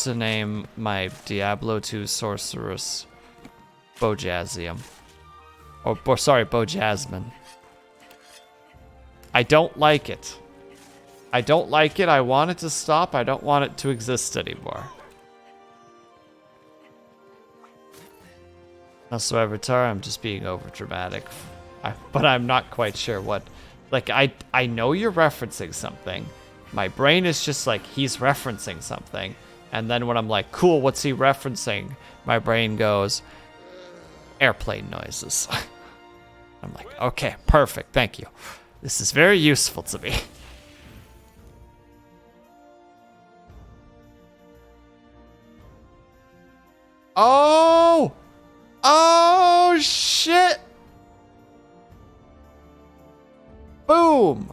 to name my Diablo 2 sorceress Bojazium. Sorry, Bojasmine. I don't like it. I don't like it. I want it to stop. I don't want it to exist anymore. Also, Avatar, I'm just being over dramatic. But I'm not quite sure what. Like, I know you're referencing something. My brain is just like, he's referencing something. And then when I'm like, cool, what's he referencing? My brain goes, airplane noises. I'm like, okay, perfect, thank you. This is very useful to me. Oh! Oh, shit! Boom!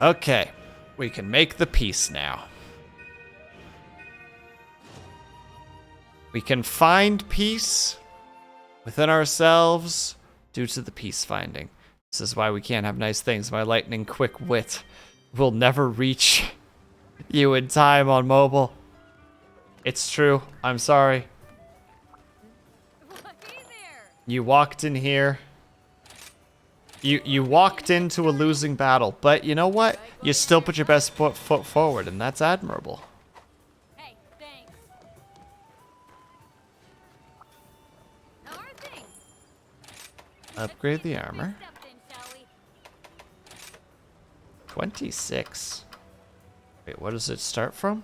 Okay, we can make the peace now. We can find peace within ourselves due to the peace finding. This is why we can't have nice things. My lightning quick wit will never reach you in time on mobile. It's true. I'm sorry. Hey there. You walked in here. You walked into a losing battle, but you know what? You still put your best foot forward, and that's admirable. Hey, thanks. How are things? Upgrade the armor. Stepped in, shall we? 26. Wait, what does it start from?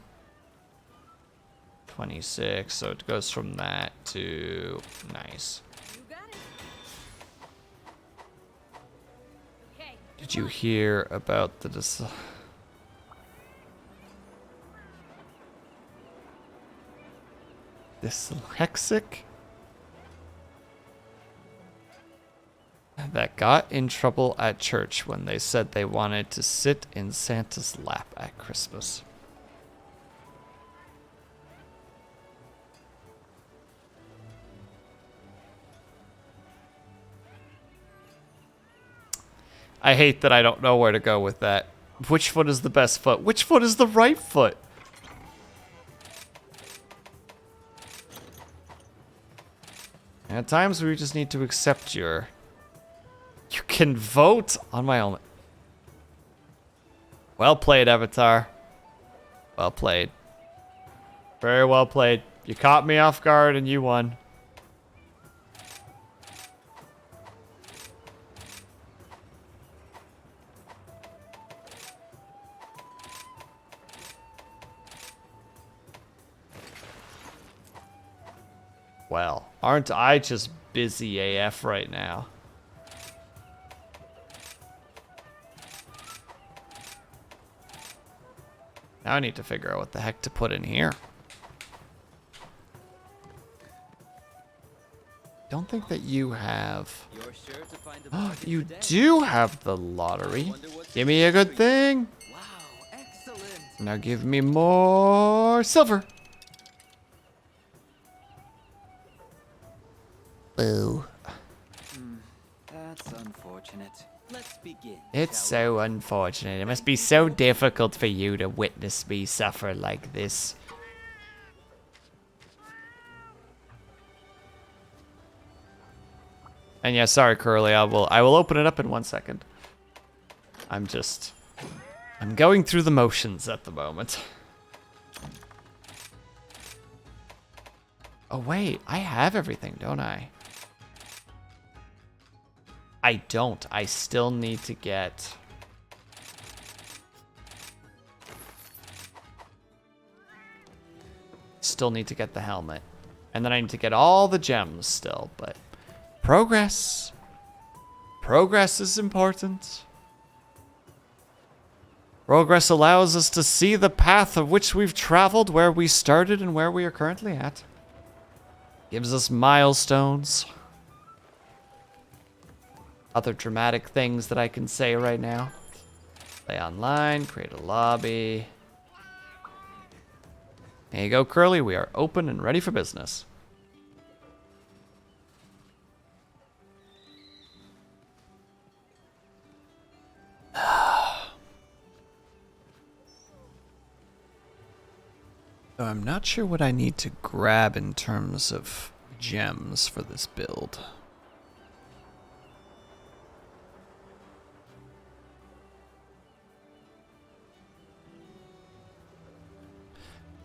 26, so it goes from that to... Nice. You got it. Okay. Did you hear about the dyslexic that got in trouble at church when they said they wanted to sit in Santa's lap at Christmas? I hate that I don't know where to go with that. Which foot is the best foot? Which foot is the right foot? And at times we just need to accept your... You can vote on my own. Well played, Avatar. Well played. Very well played. You caught me off guard and you won. Well, aren't I just busy AF right now? Now I need to figure out what the heck to put in here. Don't think that you have... You're sure to find a bargain You today. do have the lottery. Give me a good thing. Wow, excellent. Now give me more silver. Boo. That's unfortunate. Let's begin. It's shall so unfortunate. It must be so difficult for you to witness me suffer like this. And yeah, sorry, Curly. I will open it up in 1 second. I'm going through the motions at the moment. Oh wait, I have everything, don't I? I don't. I still need to get... Still need to get the helmet. And then I need to get all the gems still, but... Progress. Progress is important. Progress allows us to see the path of which we've traveled, where we started and where we are currently at. Gives us milestones. Other dramatic things that I can say right now. Play online, create a lobby. There you go, Curly. We are open and ready for business. So I'm not sure what I need to grab in terms of gems for this build.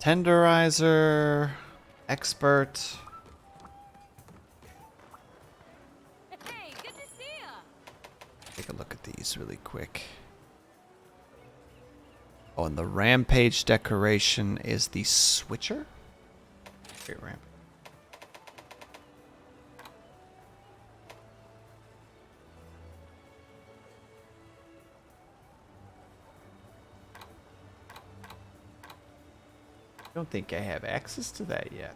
Tenderizer. Expert. Hey, good to see ya. Take a look at these really quick. Oh, and the rampage decoration is the switcher? Great ramp. I don't think I have access to that yet.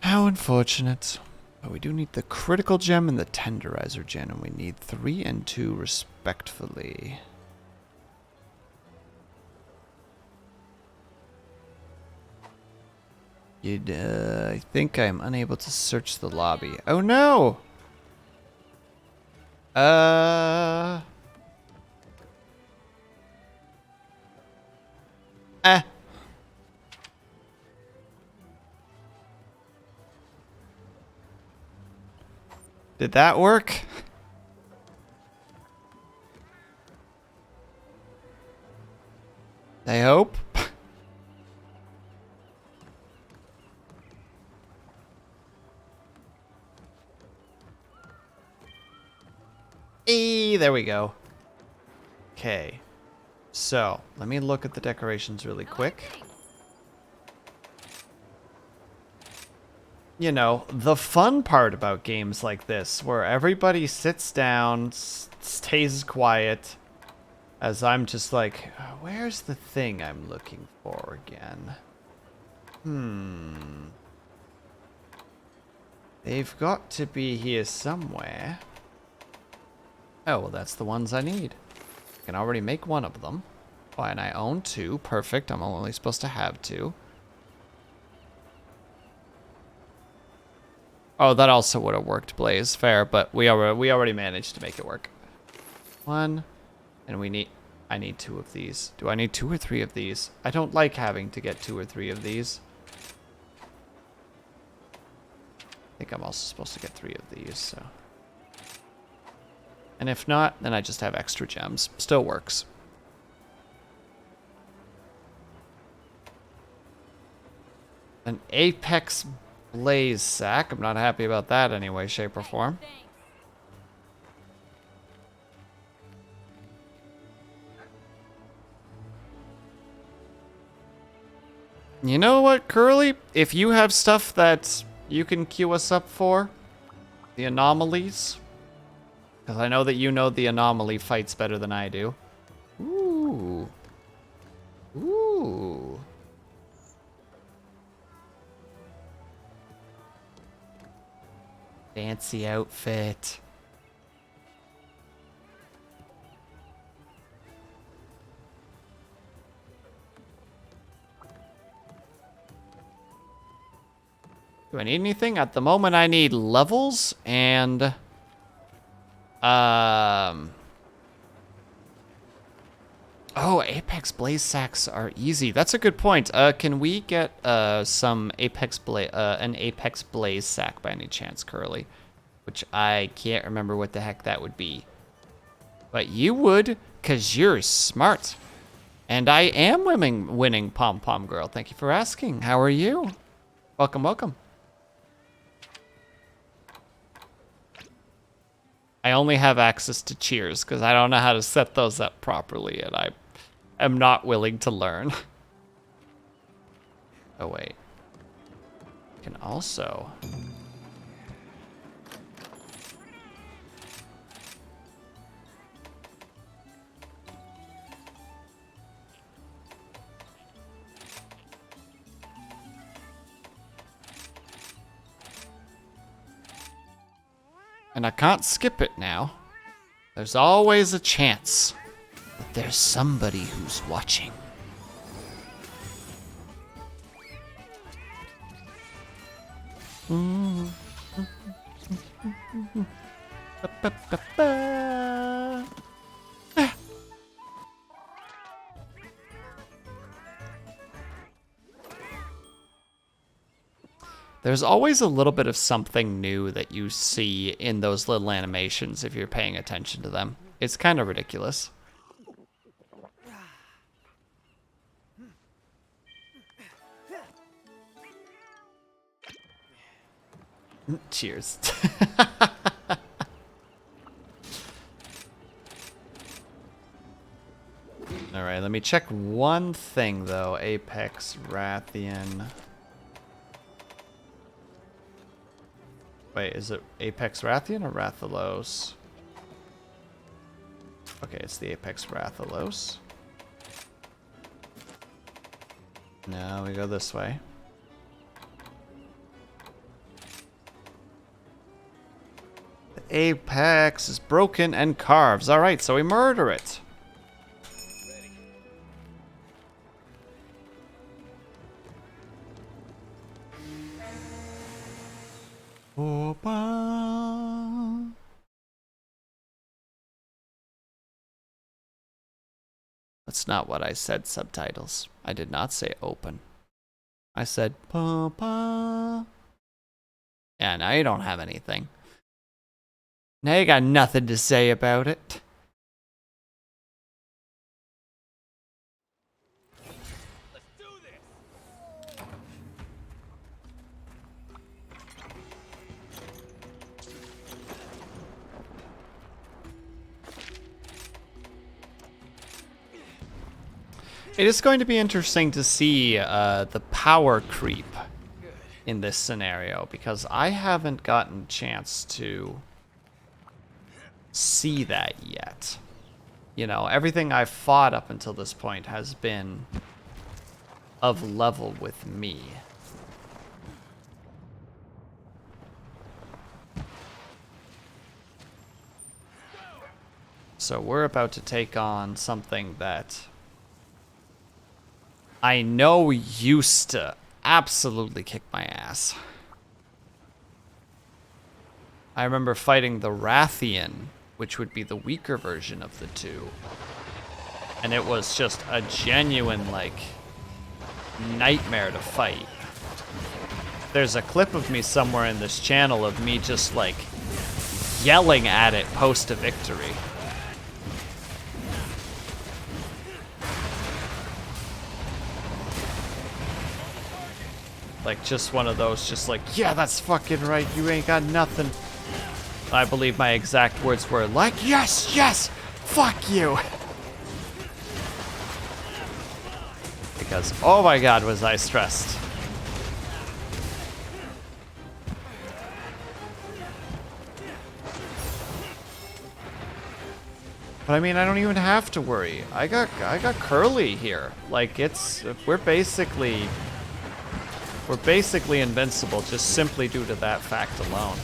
How unfortunate. But we do need the critical gem and the tenderizer gem, and we need 3 and 2 respectfully. I think I'm unable to search the lobby. Oh no! Eh. Did that work? I hope. There we go. Okay. So, let me look at the decorations really quick. You know, the fun part about games like this, where everybody sits down, stays quiet, as I'm just like, where's the thing I'm looking for again? They've got to be here somewhere. Oh, well, that's the ones I need. I can already make one of them. Fine, I own 2. Perfect. I'm only supposed to have 2. Oh, that also would have worked, Blaze. Fair, but we already managed to make it work. 1, and I need 2 of these. Do I need 2 or 3 of these? I don't like having to get 2 or 3 of these. I think I'm also supposed to get 3 of these, so. And if not, then I just have extra gems. Still works. An Apex Blaze sack. I'm not happy about that any way, shape, or form. You know what, Curly? If you have stuff that you can queue us up for, the anomalies, because I know that you know the anomaly fights better than I do. Ooh. Ooh. Fancy outfit. Do I need anything? At the moment, I need levels and... Oh, Apex Blaze sacks are easy. That's a good point. Can we get an Apex Blaze sack by any chance, Curly? Which I can't remember what the heck that would be. But you would, because you're smart. And I am winning Pom Pom Girl. Thank you for asking. How are you? Welcome, welcome. I only have access to cheers because I don't know how to set those up properly, and I am not willing to learn. Oh, wait. I can also... And I can't skip it now. There's always a chance that there's somebody who's watching. There's always a little bit of something new that you see in those little animations if you're paying attention to them. It's kind of ridiculous. Cheers. Alright, let me check one thing though. Apex Rathian. Wait, is it Apex Rathian or Rathalos? Okay, it's the Apex Rathalos. Now we go this way. The Apex is broken and carves. Alright, so we murder it. Opa. That's not what I said, subtitles. I did not say open. I said papa. Yeah, now you don't have anything. Now you got nothing to say about it. It is going to be interesting to see the power creep in this scenario, because I haven't gotten a chance to see that yet. You know, everything I've fought up until this point has been of level with me. So we're about to take on something that I know used to absolutely kick my ass. I remember fighting the Rathian, which would be the weaker version of the two. And it was just a genuine, like, nightmare to fight. There's a clip of me somewhere in this channel of me just, like, yelling at it post a victory. Like, just one of those, just like, yeah, that's fucking right, you ain't got nothing. I believe my exact words were like, yes, yes, fuck you. Because, oh my god, was I stressed. But I mean, I don't even have to worry. I got Curly here. Like, we're basically invincible just simply due to that fact alone.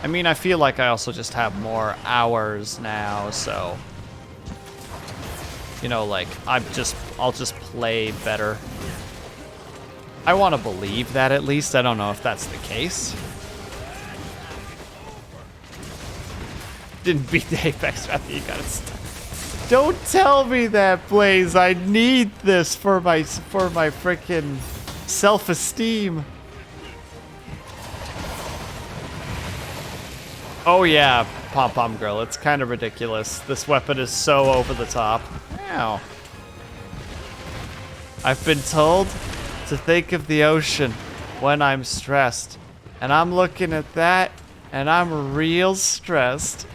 I mean, I feel like I also just have more hours now, so, you know, like, I'll just play better. I want to believe that, at least. I don't know if that's the case. Didn't beat the Apex Rathian, you got it stuck. Don't tell me that, Blaze. I need this for my freaking self-esteem. Oh yeah, Pom-Pom Girl, it's kind of ridiculous. This weapon is so over the top. Ow. I've been told to think of the ocean when I'm stressed. And I'm looking at that, and I'm real stressed.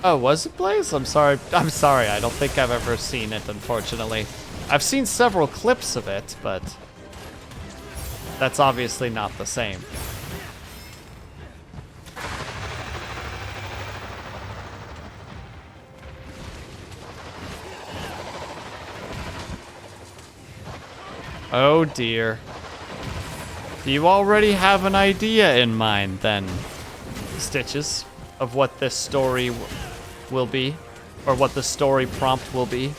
Oh, was it Blaze? I'm sorry. I don't think I've ever seen it, unfortunately. I've seen several clips of it, but that's obviously not the same. Oh dear. Do you already have an idea in mind then, Stitches, of what this story will be, or what the story prompt will be.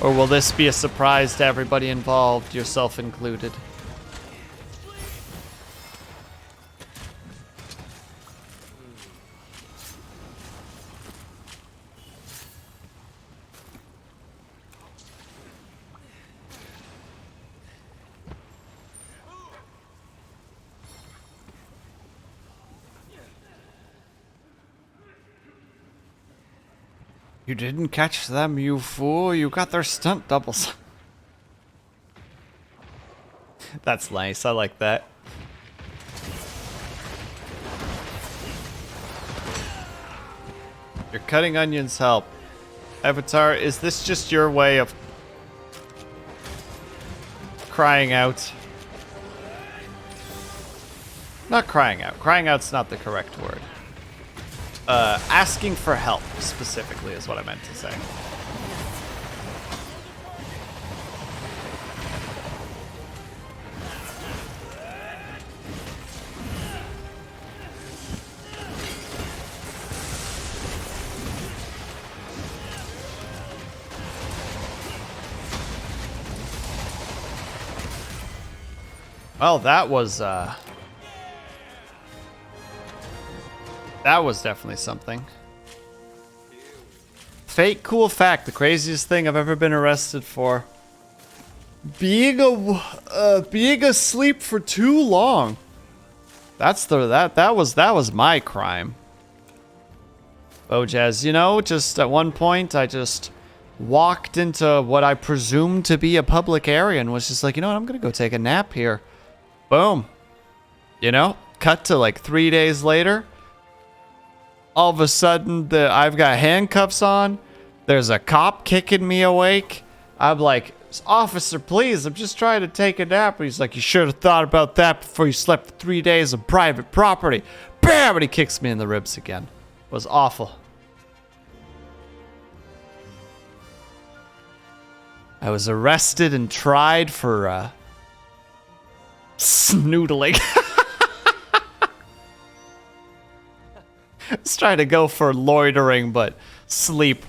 Or will this be a surprise to everybody involved, yourself included? You didn't catch them, you fool. You got their stunt doubles. That's nice. I like that. Your cutting onions help. Avatar, is this just your way of crying out? Not crying out. Crying out's not the correct word. Asking for help, specifically, is what I meant to say. Well, that was definitely something. Fake cool fact, the craziest thing I've ever been arrested for. Being asleep for too long. That was my crime. Bojaz, you know, just at one point I just walked into what I presumed to be a public area and was just like, you know what, I'm gonna go take a nap here. Boom. You know, cut to like 3 days later. All of a sudden, I've got handcuffs on. There's a cop kicking me awake. I'm like, officer, please, I'm just trying to take a nap. And he's like, you should have thought about that before you slept for 3 days on private property. Bam! And he kicks me in the ribs again. It was awful. I was arrested and tried for snoodling. I was trying to go for loitering, but sleep.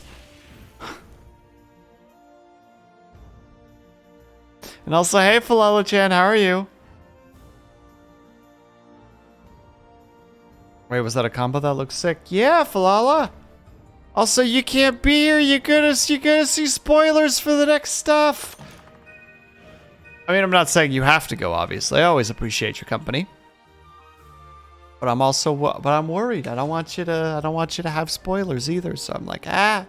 And also, hey, Falala-chan, how are you? Wait, was that a combo that looked sick? Yeah, Falala. Also, you can't be here. You're gonna see spoilers for the next stuff. I mean, I'm not saying you have to go, obviously. I always appreciate your company. But I'm also, but I'm worried. I don't want you to have spoilers either. So I'm like, ah.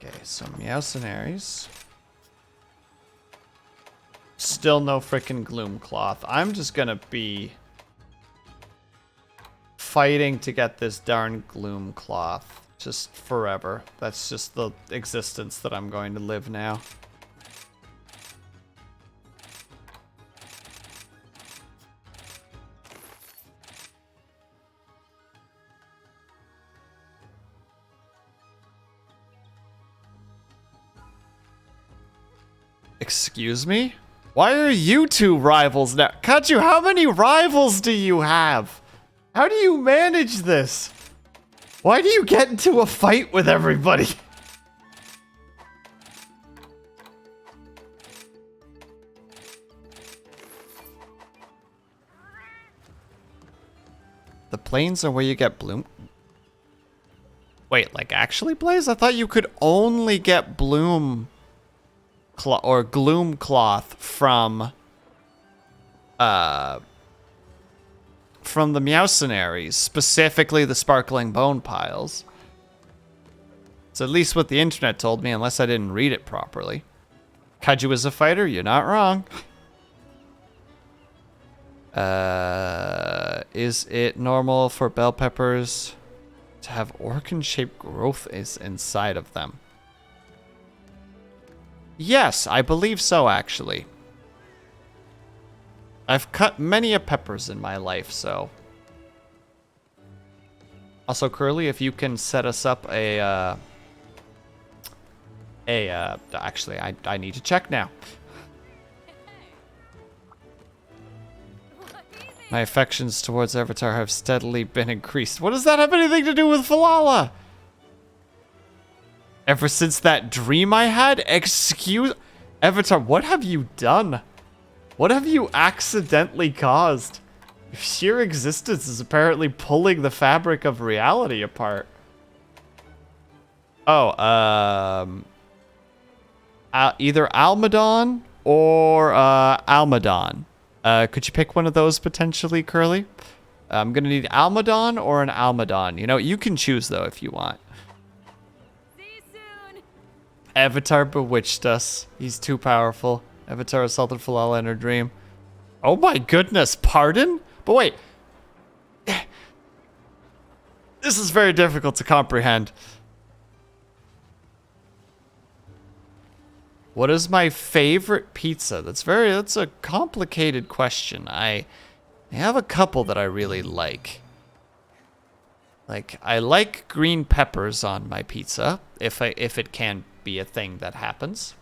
Okay, so Meowcenaries. Still no frickin' Gloom Cloth. I'm just gonna be fighting to get this darn Gloom Cloth. Just forever. That's just the existence that I'm going to live now. Excuse me? Why are you two rivals now? Kachu, how many rivals do you have? How do you manage this? Why do you get into a fight with everybody? The plains are where you get bloom. Wait, like actually, Blaze? I thought you could only get bloom or gloom cloth from the Meowcenaries, specifically the sparkling bone piles. It's at least what the internet told me, unless I didn't read it properly. Kaju is a fighter, you're not wrong. Is it normal for bell peppers to have organ-shaped growth inside of them? Yes, I believe so, actually. I've cut many a peppers in my life, so. Also, Curly, if you can set us up actually, I need to check now. My affections towards Avatar have steadily been increased. What does that have anything to do with Falala? Ever since that dream I had? Excuse... Avatar, what have you done? What have you accidentally caused? Your sheer existence is apparently pulling the fabric of reality apart. Oh, either Almadon or Almadon. Could you pick one of those potentially, Curly? I'm gonna need Almadon or an Almadon. You know, you can choose though if you want. See you soon. Avatar bewitched us. He's too powerful. Avatar assaulted Falala in her dream. Oh my goodness, pardon? But wait. This is very difficult to comprehend. What is my favorite pizza? That's a complicated question. I have a couple that I really like. Like, I like green peppers on my pizza, if it can be a thing that happens.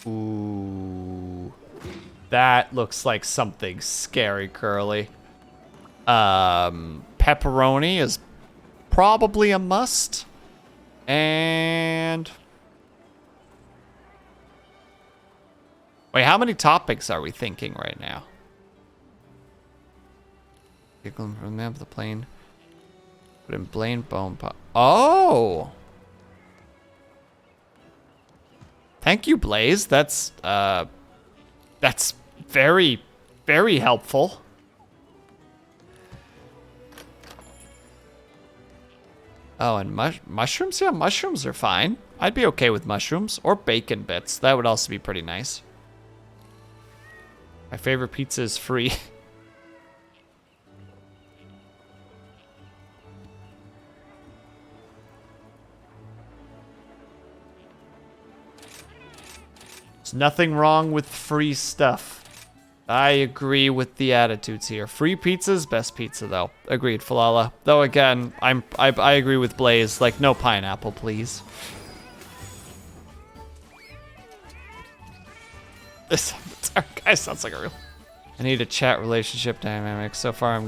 Ooh. That looks like something scary, Curly. Pepperoni is probably a must. And... wait, how many topics are we thinking right now? From the map of the plane. Put in Blaine bone pop. Oh! Thank you, Blaze. That's very, very helpful. Oh, and mushrooms? Yeah, mushrooms are fine. I'd be okay with mushrooms. Or bacon bits. That would also be pretty nice. My favorite pizza is free. There's nothing wrong with free stuff. I agree with the attitudes here. Free pizza's best pizza, though. Agreed, Falala. Though again, I agree with Blaze. Like, no pineapple, please. This guy sounds like a real. I need a chat relationship dynamic. So far, I'm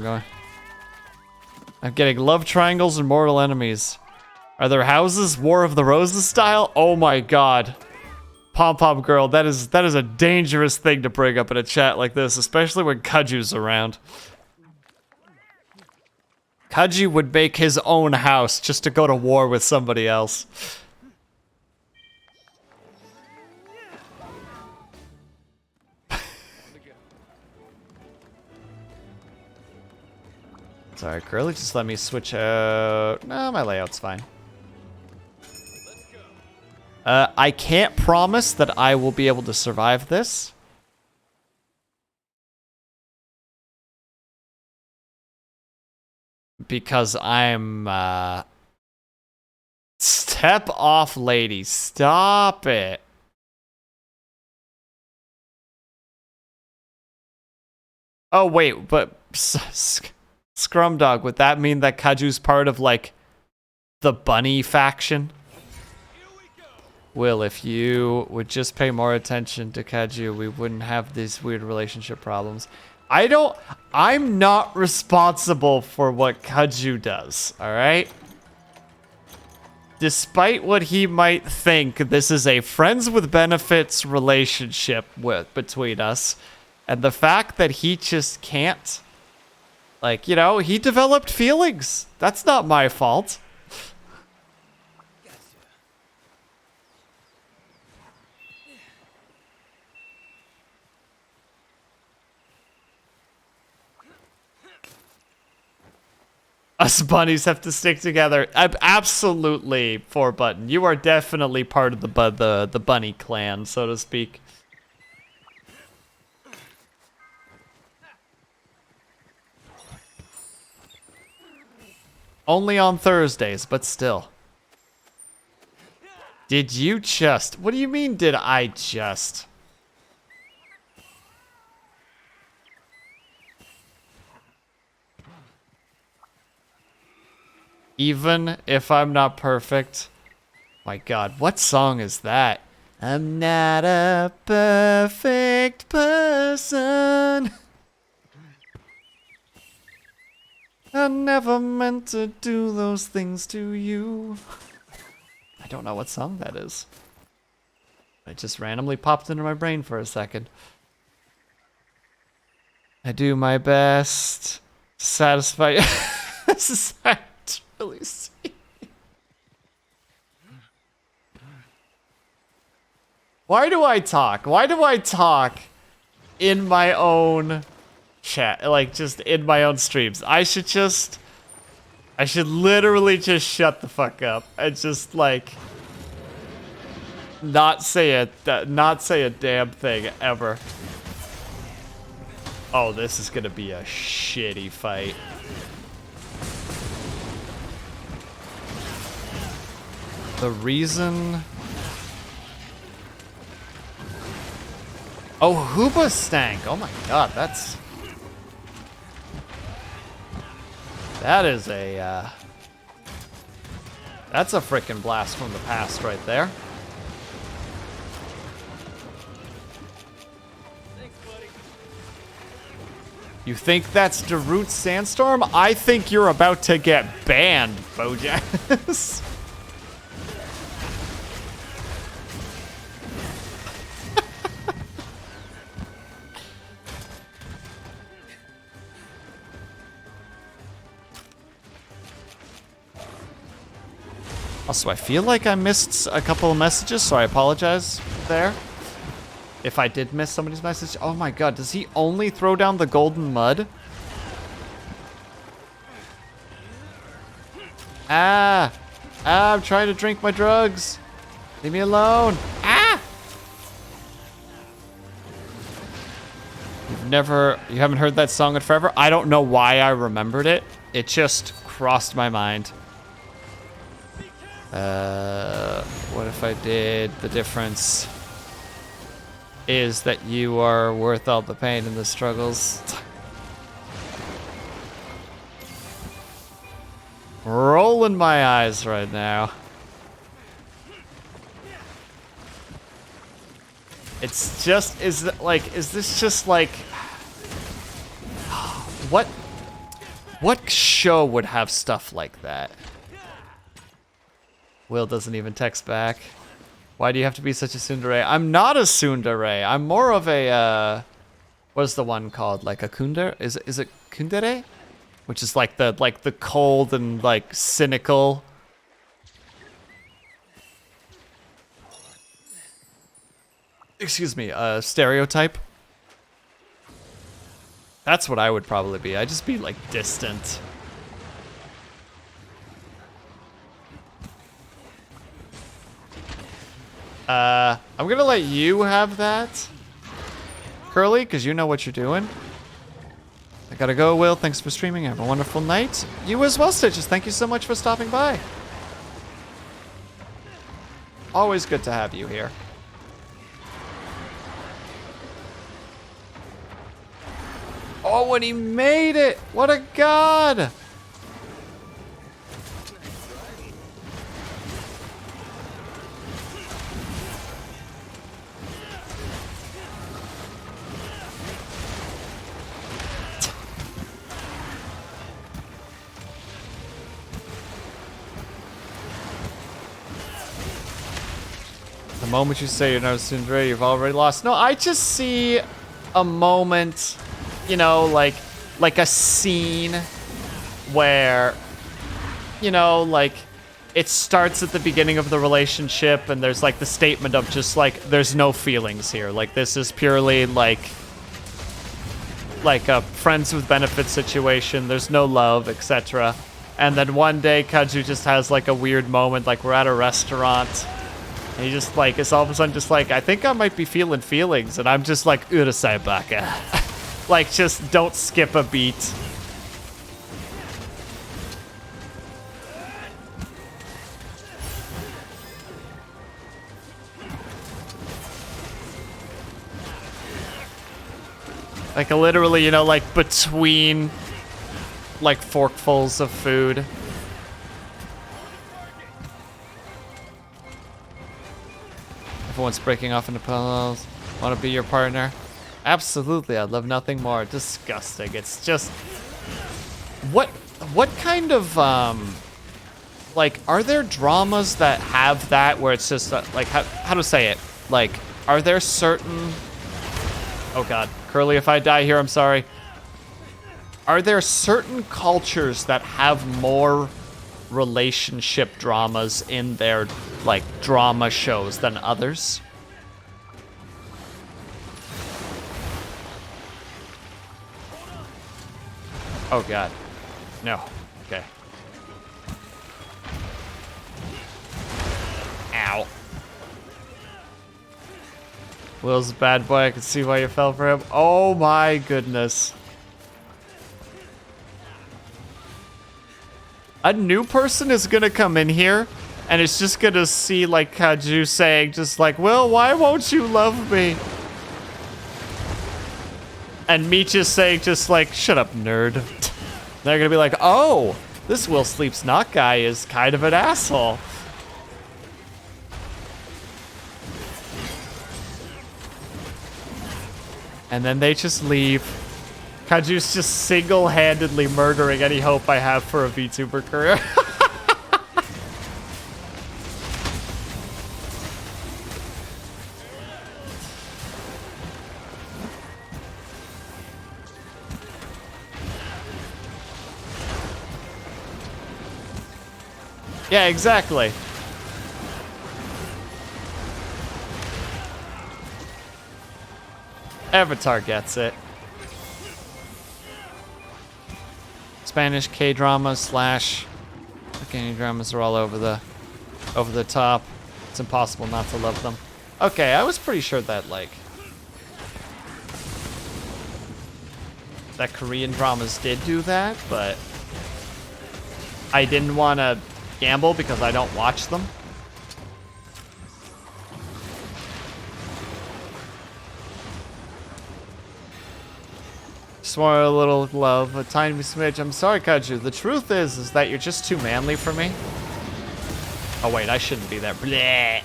getting love triangles and mortal enemies. Are there houses, War of the Roses style? Oh my god. Pom Pom Girl, that is a dangerous thing to bring up in a chat like this, especially when Kaju's around. Kaju would make his own house just to go to war with somebody else. Sorry, Curly, just let me switch out. No, my layout's fine. I can't promise that I will be able to survive this. Because I'm, step off, lady. Stop it. Oh, wait, but Scrum Dog, would that mean that Kaju's part of, like, the bunny faction? Will, if you would just pay more attention to Kaju, we wouldn't have these weird relationship problems. I'm not responsible for what Kaju does, alright? Despite what he might think, this is a friends with benefits relationship between us. And the fact that he just can't, like, you know, he developed feelings. That's not my fault. Us bunnies have to stick together. Absolutely, 4Button. You are definitely part of the bunny clan, so to speak. Only on Thursdays, but still. Did you just? What do you mean, did I just? Even if I'm not perfect. My God, what song is that? I'm not a perfect person. I never meant to do those things to you. I don't know what song that is. It just randomly popped into my brain for a second. I do my best to satisfy. This is really sweet. Why do I talk? Why do I talk in my own chat? Like, just in my own streams. I should literally just shut the fuck up and just, like, not say a damn thing ever. Oh, this is gonna be a shitty fight. The reason... Oh, Hooba Stank. Oh my God, that's... That is a, that's a frickin' blast from the past right there. You think that's Darute's Sandstorm? I think you're about to get banned, Bojack. Also, I feel like I missed a couple of messages, so I apologize there. If I did miss somebody's message. Oh my God, does he only throw down the golden mud? I'm trying to drink my drugs. Leave me alone. You haven't heard that song in forever? I don't know why I remembered it. It just crossed my mind. What if I did the difference is that you are worth all the pain and the struggles. Rolling my eyes right now. It's just, is this just like, what show would have stuff like that? Will doesn't even text back. Why do you have to be such a tsundere? I'm not a tsundere. I'm more of a, what is the one called? Like a kundere? Is it kundere? Which is like the cold and like cynical. Excuse me, stereotype. That's what I would probably be. I'd just be like distant. I'm gonna let you have that, Curly, because you know what you're doing. I gotta go, Will. Thanks for streaming. Have a wonderful night. You as well, Stitches. Thank you so much for stopping by. Always good to have you here. Oh, and he made it! What a god! The moment you say you're not a tsundere, you've already lost. No, I just see a moment, you know, like a scene where, you know, like it starts at the beginning of the relationship and there's like the statement of just like, there's no feelings here. Like this is purely like a friends with benefits situation. There's no love, etc. And then one day Kaju just has like a weird moment, like we're at a restaurant. And he just like, it's all of a sudden just like, I think I might be feeling feelings. And I'm just like, urasai baka. Like, just don't skip a beat. Like literally, you know, like between like forkfuls of food. Everyone's breaking off into pillows. Want to be your partner? Absolutely, I'd love nothing more. Disgusting. It's just what kind of like, are there dramas that have that where it's just like how to say it? Like, are there certain, oh god, Curly, if I die here, I'm sorry. Are there certain cultures that have more relationship dramas in their like drama shows than others? Oh god. No. Okay. Ow. Will's a bad boy. I can see why you fell for him. Oh my goodness. A new person is gonna come in here and it's just gonna see like Kaju saying just like, Will, why won't you love me? And me just saying just like, shut up, nerd. They're gonna be like, oh, this Will Sleeps Not guy is kind of an asshole. And then they just leave. Kaju's just single-handedly murdering any hope I have for a VTuber career. Yeah, exactly. Avatar gets it. Spanish K-dramas slash Canadian dramas are all over the top. It's impossible not to love them. Okay, I was pretty sure that like that Korean dramas did do that, but I didn't want to gamble because I don't watch them. Just want a little love, a tiny smidge. I'm sorry, Kaju. The truth is that you're just too manly for me. Oh wait, I shouldn't be there. Bleh.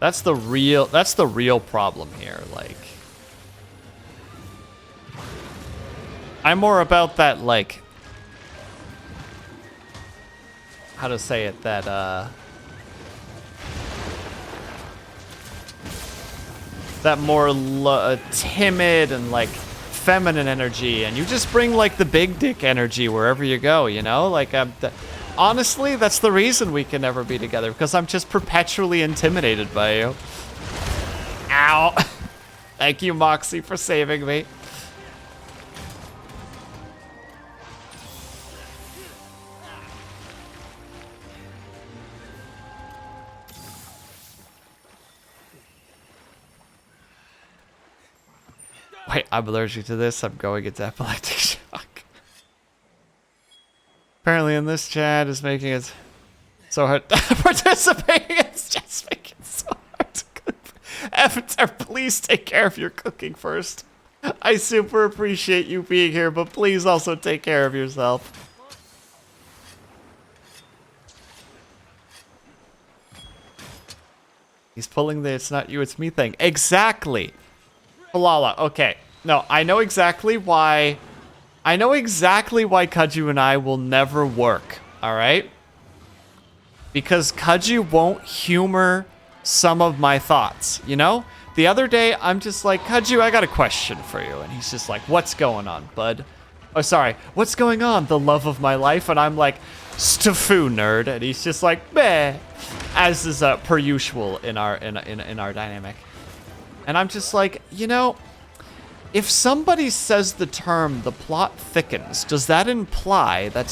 That's the real problem here, like. I'm more about that, like, how to say it, that more timid and like feminine energy, and you just bring like the big dick energy wherever you go, you know? Like, honestly, that's the reason we can never be together, because I'm just perpetually intimidated by you. Ow. Thank you, Moxie, for saving me. Wait, I'm allergic to this. I'm going into epileptic shock. Apparently in this chat is making it so hard. Participating is just making it so hard to cook. Avatar, please take care of your cooking first. I super appreciate you being here, but please also take care of yourself. He's pulling the it's not you, it's me thing. Exactly. Halala, okay. No, I know exactly why Kaju and I will never work, alright? Because Kaju won't humor some of my thoughts, you know? The other day, I'm just like, Kaju, I got a question for you. And he's just like, what's going on, bud? Oh, sorry, what's going on, the love of my life? And I'm like, Stafu, nerd. And he's just like, meh. As is per usual in our dynamic. And I'm just like, you know, if somebody says the term "the plot thickens," does that imply that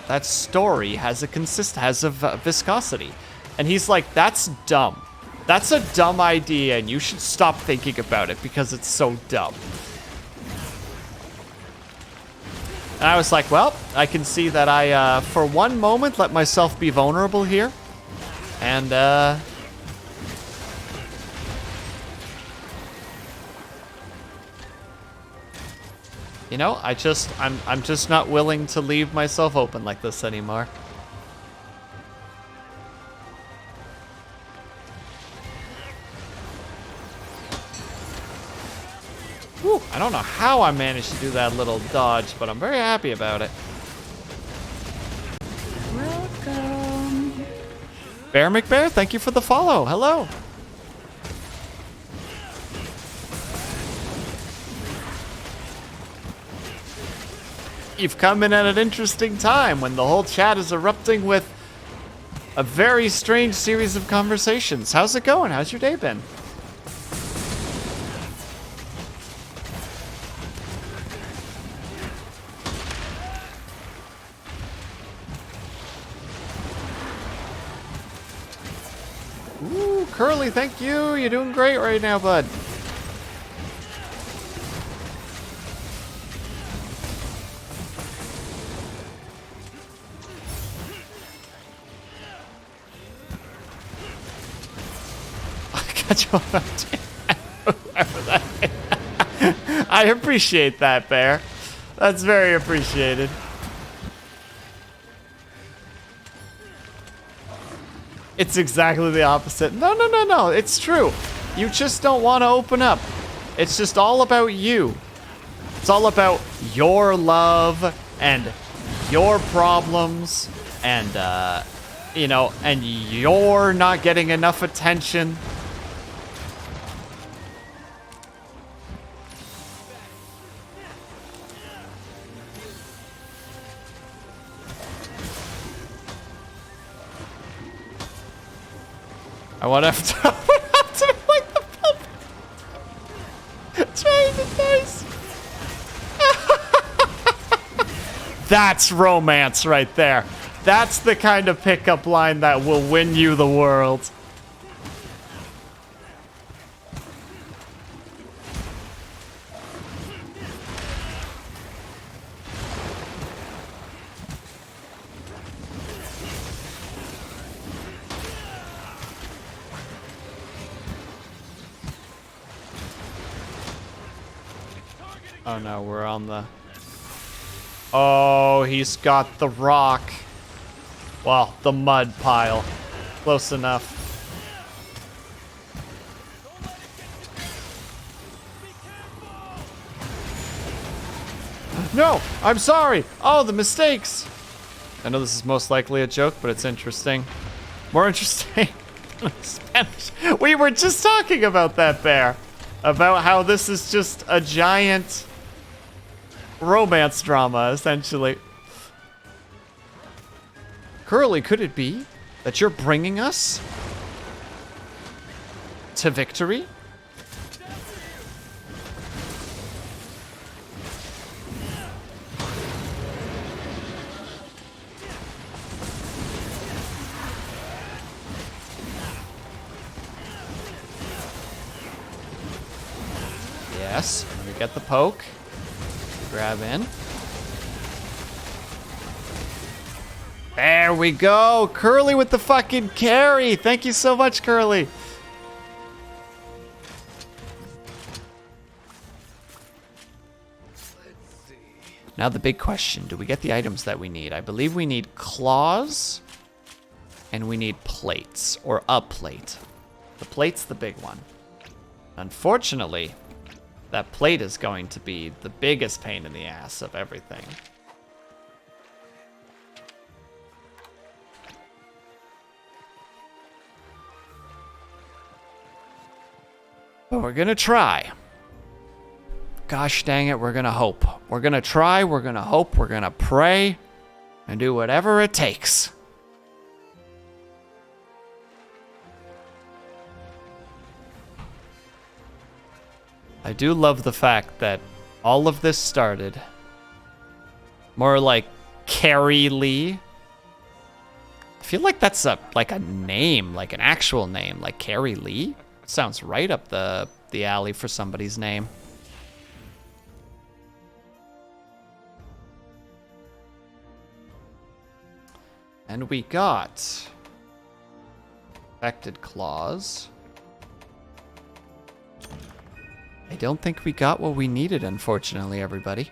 that story has a viscosity? And he's like, that's dumb. That's a dumb idea, and you should stop thinking about it because it's so dumb. And I was like, well, I can see that I, for one moment, let myself be vulnerable here. And, you know, I'm just not willing to leave myself open like this anymore. Whew, I don't know how I managed to do that little dodge, but I'm very happy about it. Welcome. Bear McBear, thank you for the follow. Hello. You've come in at an interesting time when the whole chat is erupting with a very strange series of conversations. How's it going? How's your day been? Ooh, Curly, thank you. You're doing great right now, bud. I appreciate that, Bear. That's very appreciated. It's exactly the opposite. No. It's true. You just don't want to open up. It's just all about you. It's all about your love and your problems and, you know, and you're not getting enough attention. I want to have to like the pump. Trying to dice. That's romance right there. That's the kind of pickup line that will win you the world. Oh no, we're on the... Oh, he's got the rock. Well, the mud pile. Close enough. No, I'm sorry. Oh, the mistakes. I know this is most likely a joke, but it's interesting. More interesting. Spanish. We were just talking about that, Bear. About how this is just a giant romance drama, essentially. Curly, could it be that you're bringing us to victory? Yes, we get the poke. Grab in. There we go. Curly with the fucking carry. Thank you so much, Curly. Now the big question, do we get the items that we need? I believe we need claws and we need plates, or a plate. The plate's the big one. Unfortunately, that plate is going to be the biggest pain in the ass of everything. But we're gonna try. Gosh dang it, we're gonna hope. We're gonna try, we're gonna hope, we're gonna pray, and do whatever it takes. I do love the fact that all of this started more like Carrie Lee. I feel like that's like a name, like an actual name, like Carrie Lee. Sounds right up the alley for somebody's name. And we got affected claws. I don't think we got what we needed, unfortunately, everybody.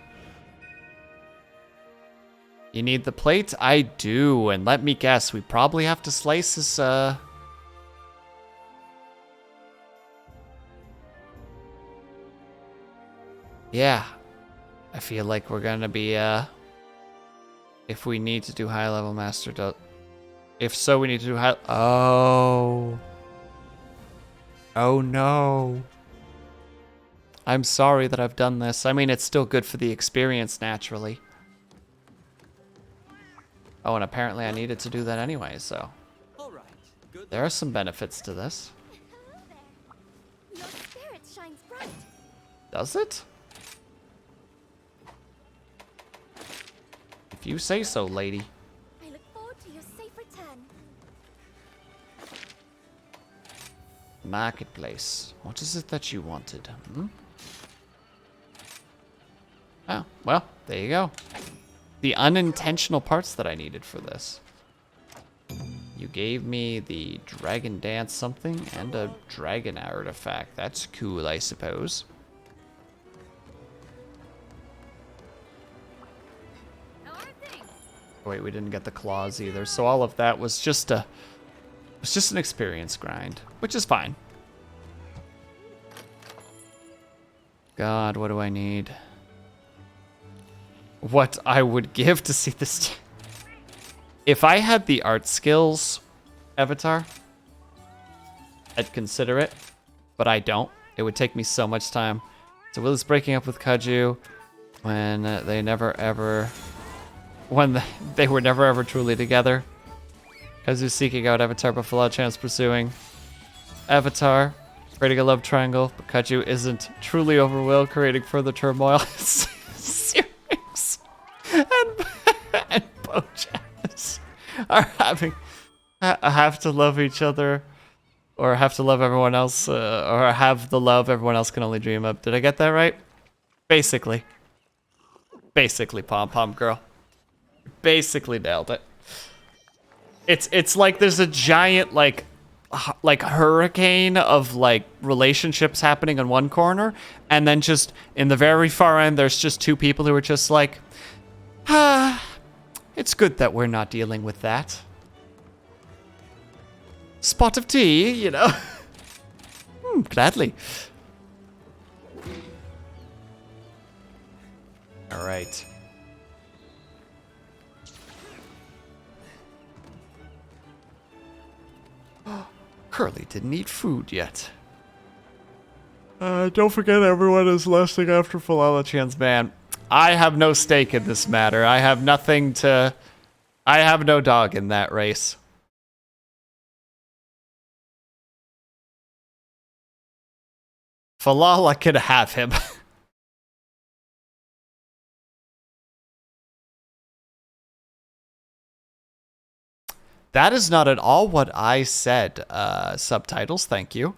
You need the plate? I do, and let me guess, we probably have to slice this, Yeah. I feel like we're gonna be, if we need to do high-level master... If so, we need to do high... Oh. Oh, no. I'm sorry that I've done this. I mean, it's still good for the experience, naturally. Oh, and apparently I needed to do that anyway, so... All right. Good. There are some benefits to this. Hello there. Your spirit shines bright. Does it? If you say so, lady. I look forward to your safe return. Marketplace. What is it that you wanted? Hmm? Oh, well, there you go. The unintentional parts that I needed for this. You gave me the dragon dance something and a dragon artifact. That's cool, I suppose. Wait, we didn't get the claws either. So all of that was just an experience grind, which is fine. God, what do I need? What I would give to see this. If I had the art skills, Avatar, I'd consider it, but I don't. It would take me so much time. So Will is breaking up with Kaju when they were never ever truly together. Kazu's seeking out Avatar, but Fallout Chan's pursuing Avatar, creating a love triangle, but Kaju isn't truly over Will, creating further turmoil. Syrinx and Bojas are have to love each other, or have to love everyone else, or have the love everyone else can only dream of. Did I get that right? Basically, Pom Pom Girl. Basically nailed it. It's like there's a giant like hurricane of like relationships happening in one corner, and then just in the very far end there's just two people who are just like, it's good that we're not dealing with that. Spot of tea, you know. Gladly. All right. Curly didn't eat food yet. Don't forget everyone is lusting after Falala-chan's man. I have no stake in this matter. I have nothing to... I have no dog in that race. Falala can have him. That is not at all what I said. Subtitles, thank you.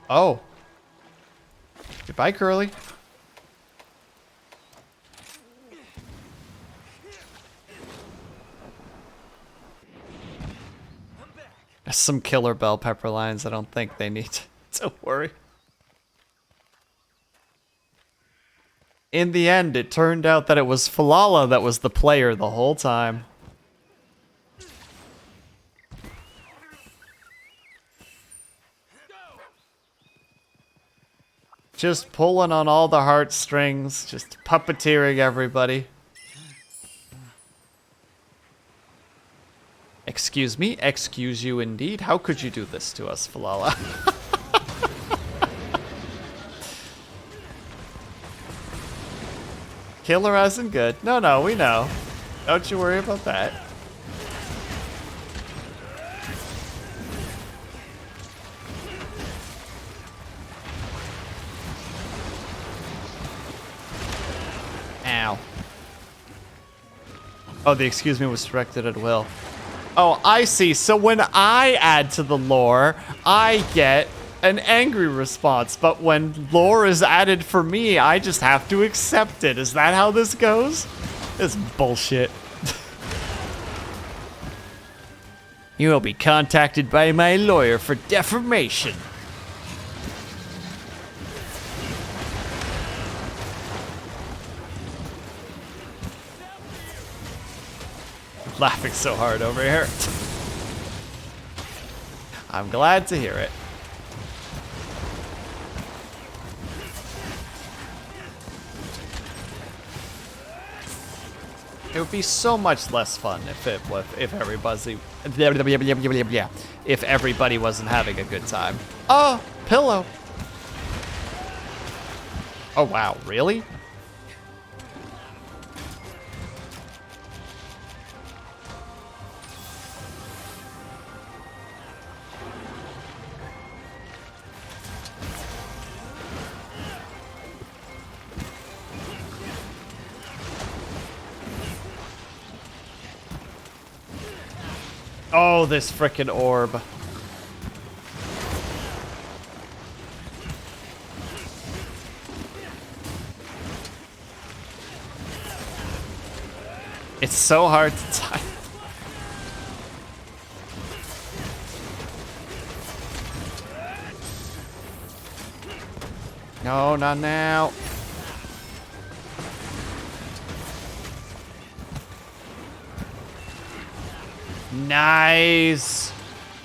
Oh. Goodbye, Curly. Some killer bell pepper lines. I don't think they need to worry. In the end, it turned out that it was Falala that was the player the whole time. Just pulling on all the heartstrings, just puppeteering everybody. Excuse me? Excuse you indeed? How could you do this to us, Falala? Killer isn't good. No, we know. Don't you worry about that. Ow. Oh, the excuse me was directed at Will. Oh, I see. So when I add to the lore, I get an angry response. But when lore is added for me, I just have to accept it. Is that how this goes? This is bullshit. You will be contacted by my lawyer for defamation. Laughing so hard over here. I'm glad to hear it. It would be so much less fun if everybody wasn't having a good time. Oh, pillow. Oh wow, really? Oh, this frickin' orb. It's so hard to time. No, not now. Nice.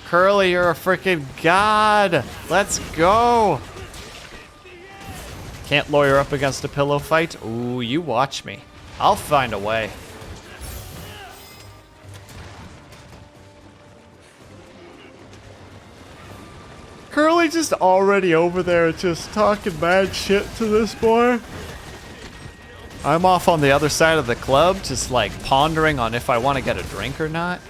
Curly, you're a freaking god. Let's go. Can't lawyer up against a pillow fight? Ooh, you watch me. I'll find a way. Curly just already over there just talking bad shit to this boy. I'm off on the other side of the club, just like pondering on if I want to get a drink or not.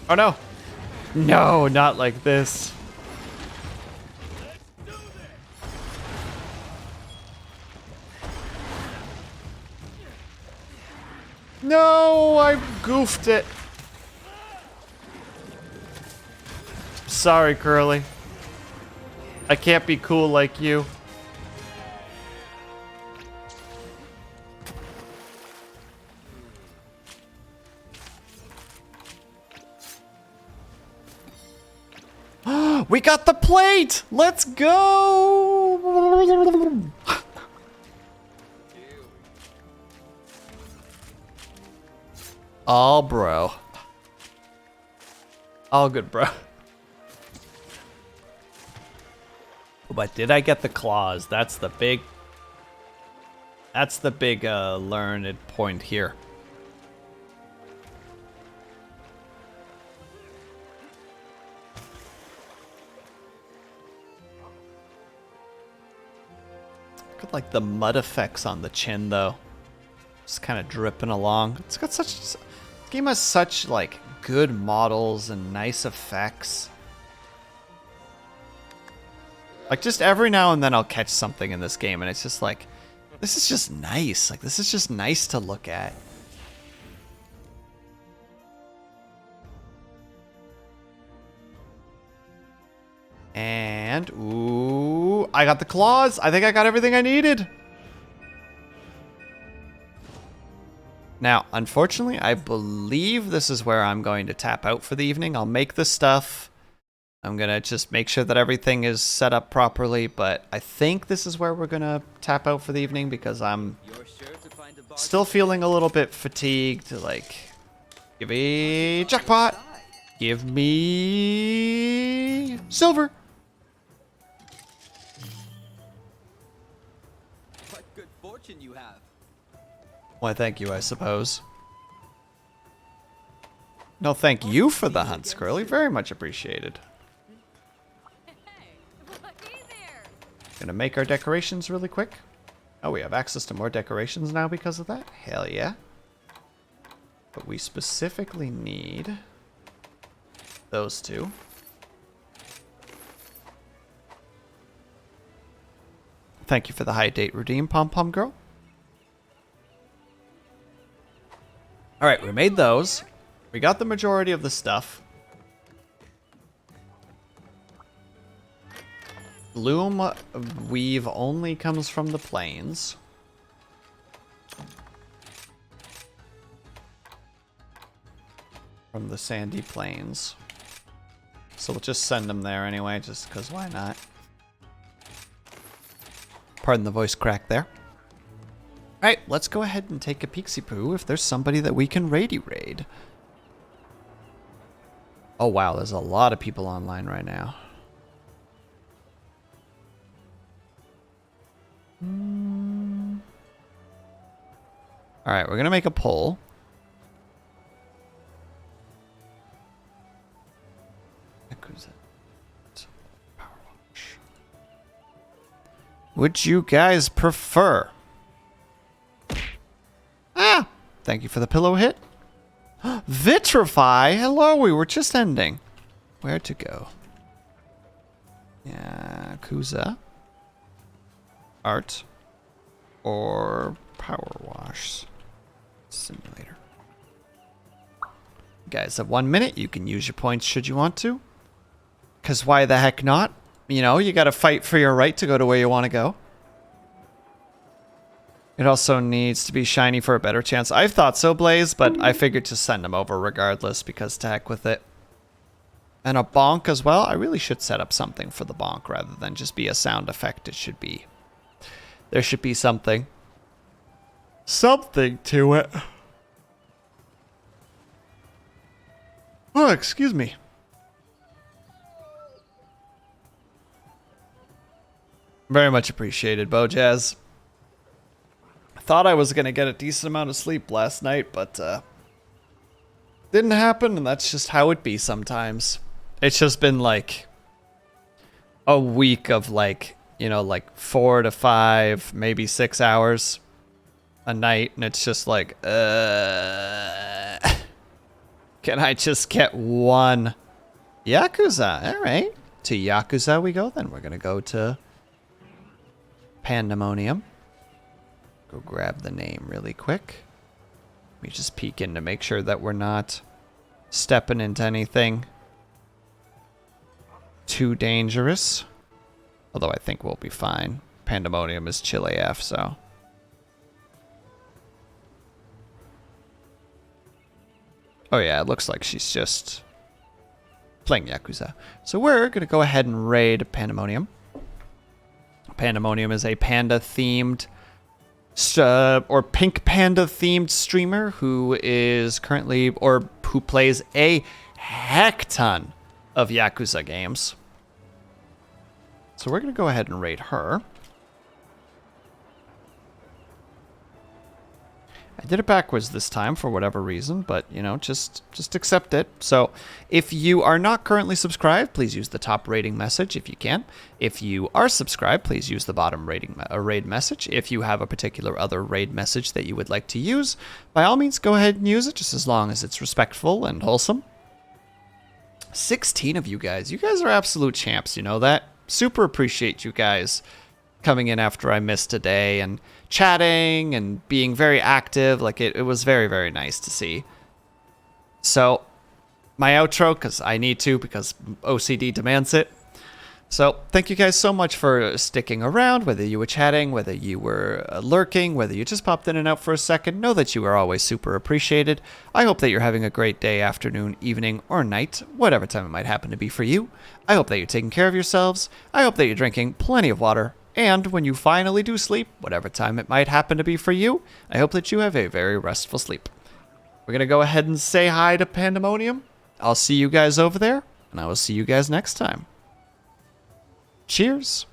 Oh no. No, not like this. No, I goofed it. Sorry, Curly. I can't be cool like you. We got the plate! Let's go! All bro. All good, bro. But did I get the claws? That's the big learned point here. Look at like the mud effects on the chin though. Just kind of dripping along. It's got such, this game has such like good models and nice effects. Like just every now and then I'll catch something in this game and it's just like, this is just nice. Like this is just nice to look at. And, ooh, I got the claws. I think I got everything I needed. Now, unfortunately, I believe this is where I'm going to tap out for the evening. I'll make the stuff. I'm going to just make sure that everything is set up properly, but I think this is where we're going to tap out for the evening because I'm still feeling a little bit fatigued. Like, give me jackpot. Give me silver. What good fortune you have. Why, thank you, I suppose. No, thank you for the hunt, Curly. Very much appreciated. Gonna make our decorations really quick. Oh, we have access to more decorations now because of that? Hell yeah. But we specifically need those two. Thank you for the high date redeem, Pom Pom Girl. All right, we made those. We got the majority of the stuff. Loom weave only comes from the plains. From the sandy plains. So we'll just send them there anyway, just because why not? Pardon the voice crack there. Alright, let's go ahead and take a peeksy-poo if there's somebody that we can raid. Oh wow, there's a lot of people online right now. Alright, we're gonna make a poll. Power wash. Would you guys prefer? Ah! Thank you for the pillow hit. Vitrify? Hello, we were just ending. Where to go? Yakuza. Art. Or Power Wash Simulator. You guys have 1 minute. You can use your points should you want to. Because why the heck not? You know, you got to fight for your right to go to where you want to go. It also needs to be shiny for a better chance. I've thought so, Blaze, but I figured to send them over regardless because to heck with it. And a bonk as well. I really should set up something for the bonk rather than just be a sound effect. It should be. There should be something. Something to it. Oh, excuse me. Very much appreciated, Bojazz. I thought I was going to get a decent amount of sleep last night, but didn't happen, and that's just how it be sometimes. It's just been like a week of like, you know, like 4 to 5, maybe 6 hours a night, and it's just like, can I just get one Yakuza? All right, to Yakuza we go then. We're going to go to Pandemonium. Go grab the name really quick. Let me just peek in to make sure that we're not stepping into anything too dangerous. Although I think we'll be fine. Pandemonium is chill AF, so. Oh yeah, it looks like she's just playing Yakuza. So we're going to go ahead and raid Pandemonium. Pandemonium is a panda-themed or pink panda-themed streamer who is currently, or who plays a heck ton of Yakuza games. So we're going to go ahead and raid her. I did it backwards this time for whatever reason, but, you know, just accept it. So if you are not currently subscribed, please use the top rating message if you can. If you are subscribed, please use the bottom raid message. If you have a particular other raid message that you would like to use, by all means, go ahead and use it, just as long as it's respectful and wholesome. 16 of you guys. You guys are absolute champs, you know that? Super appreciate you guys coming in after I missed a day and chatting and being very active. Like it was very, very nice to see. So my outro, because I need to, because OCD demands it. So thank you guys so much for sticking around, whether you were chatting, whether you were lurking, whether you just popped in and out for a second. Know that you are always super appreciated. I hope that you're having a great day, afternoon, evening, or night, whatever time it might happen to be for you. I hope that you're taking care of yourselves. I hope that you're drinking plenty of water. And when you finally do sleep, whatever time it might happen to be for you, I hope that you have a very restful sleep. We're going to go ahead and say hi to Pandemonium. I'll see you guys over there, and I will see you guys next time. Cheers.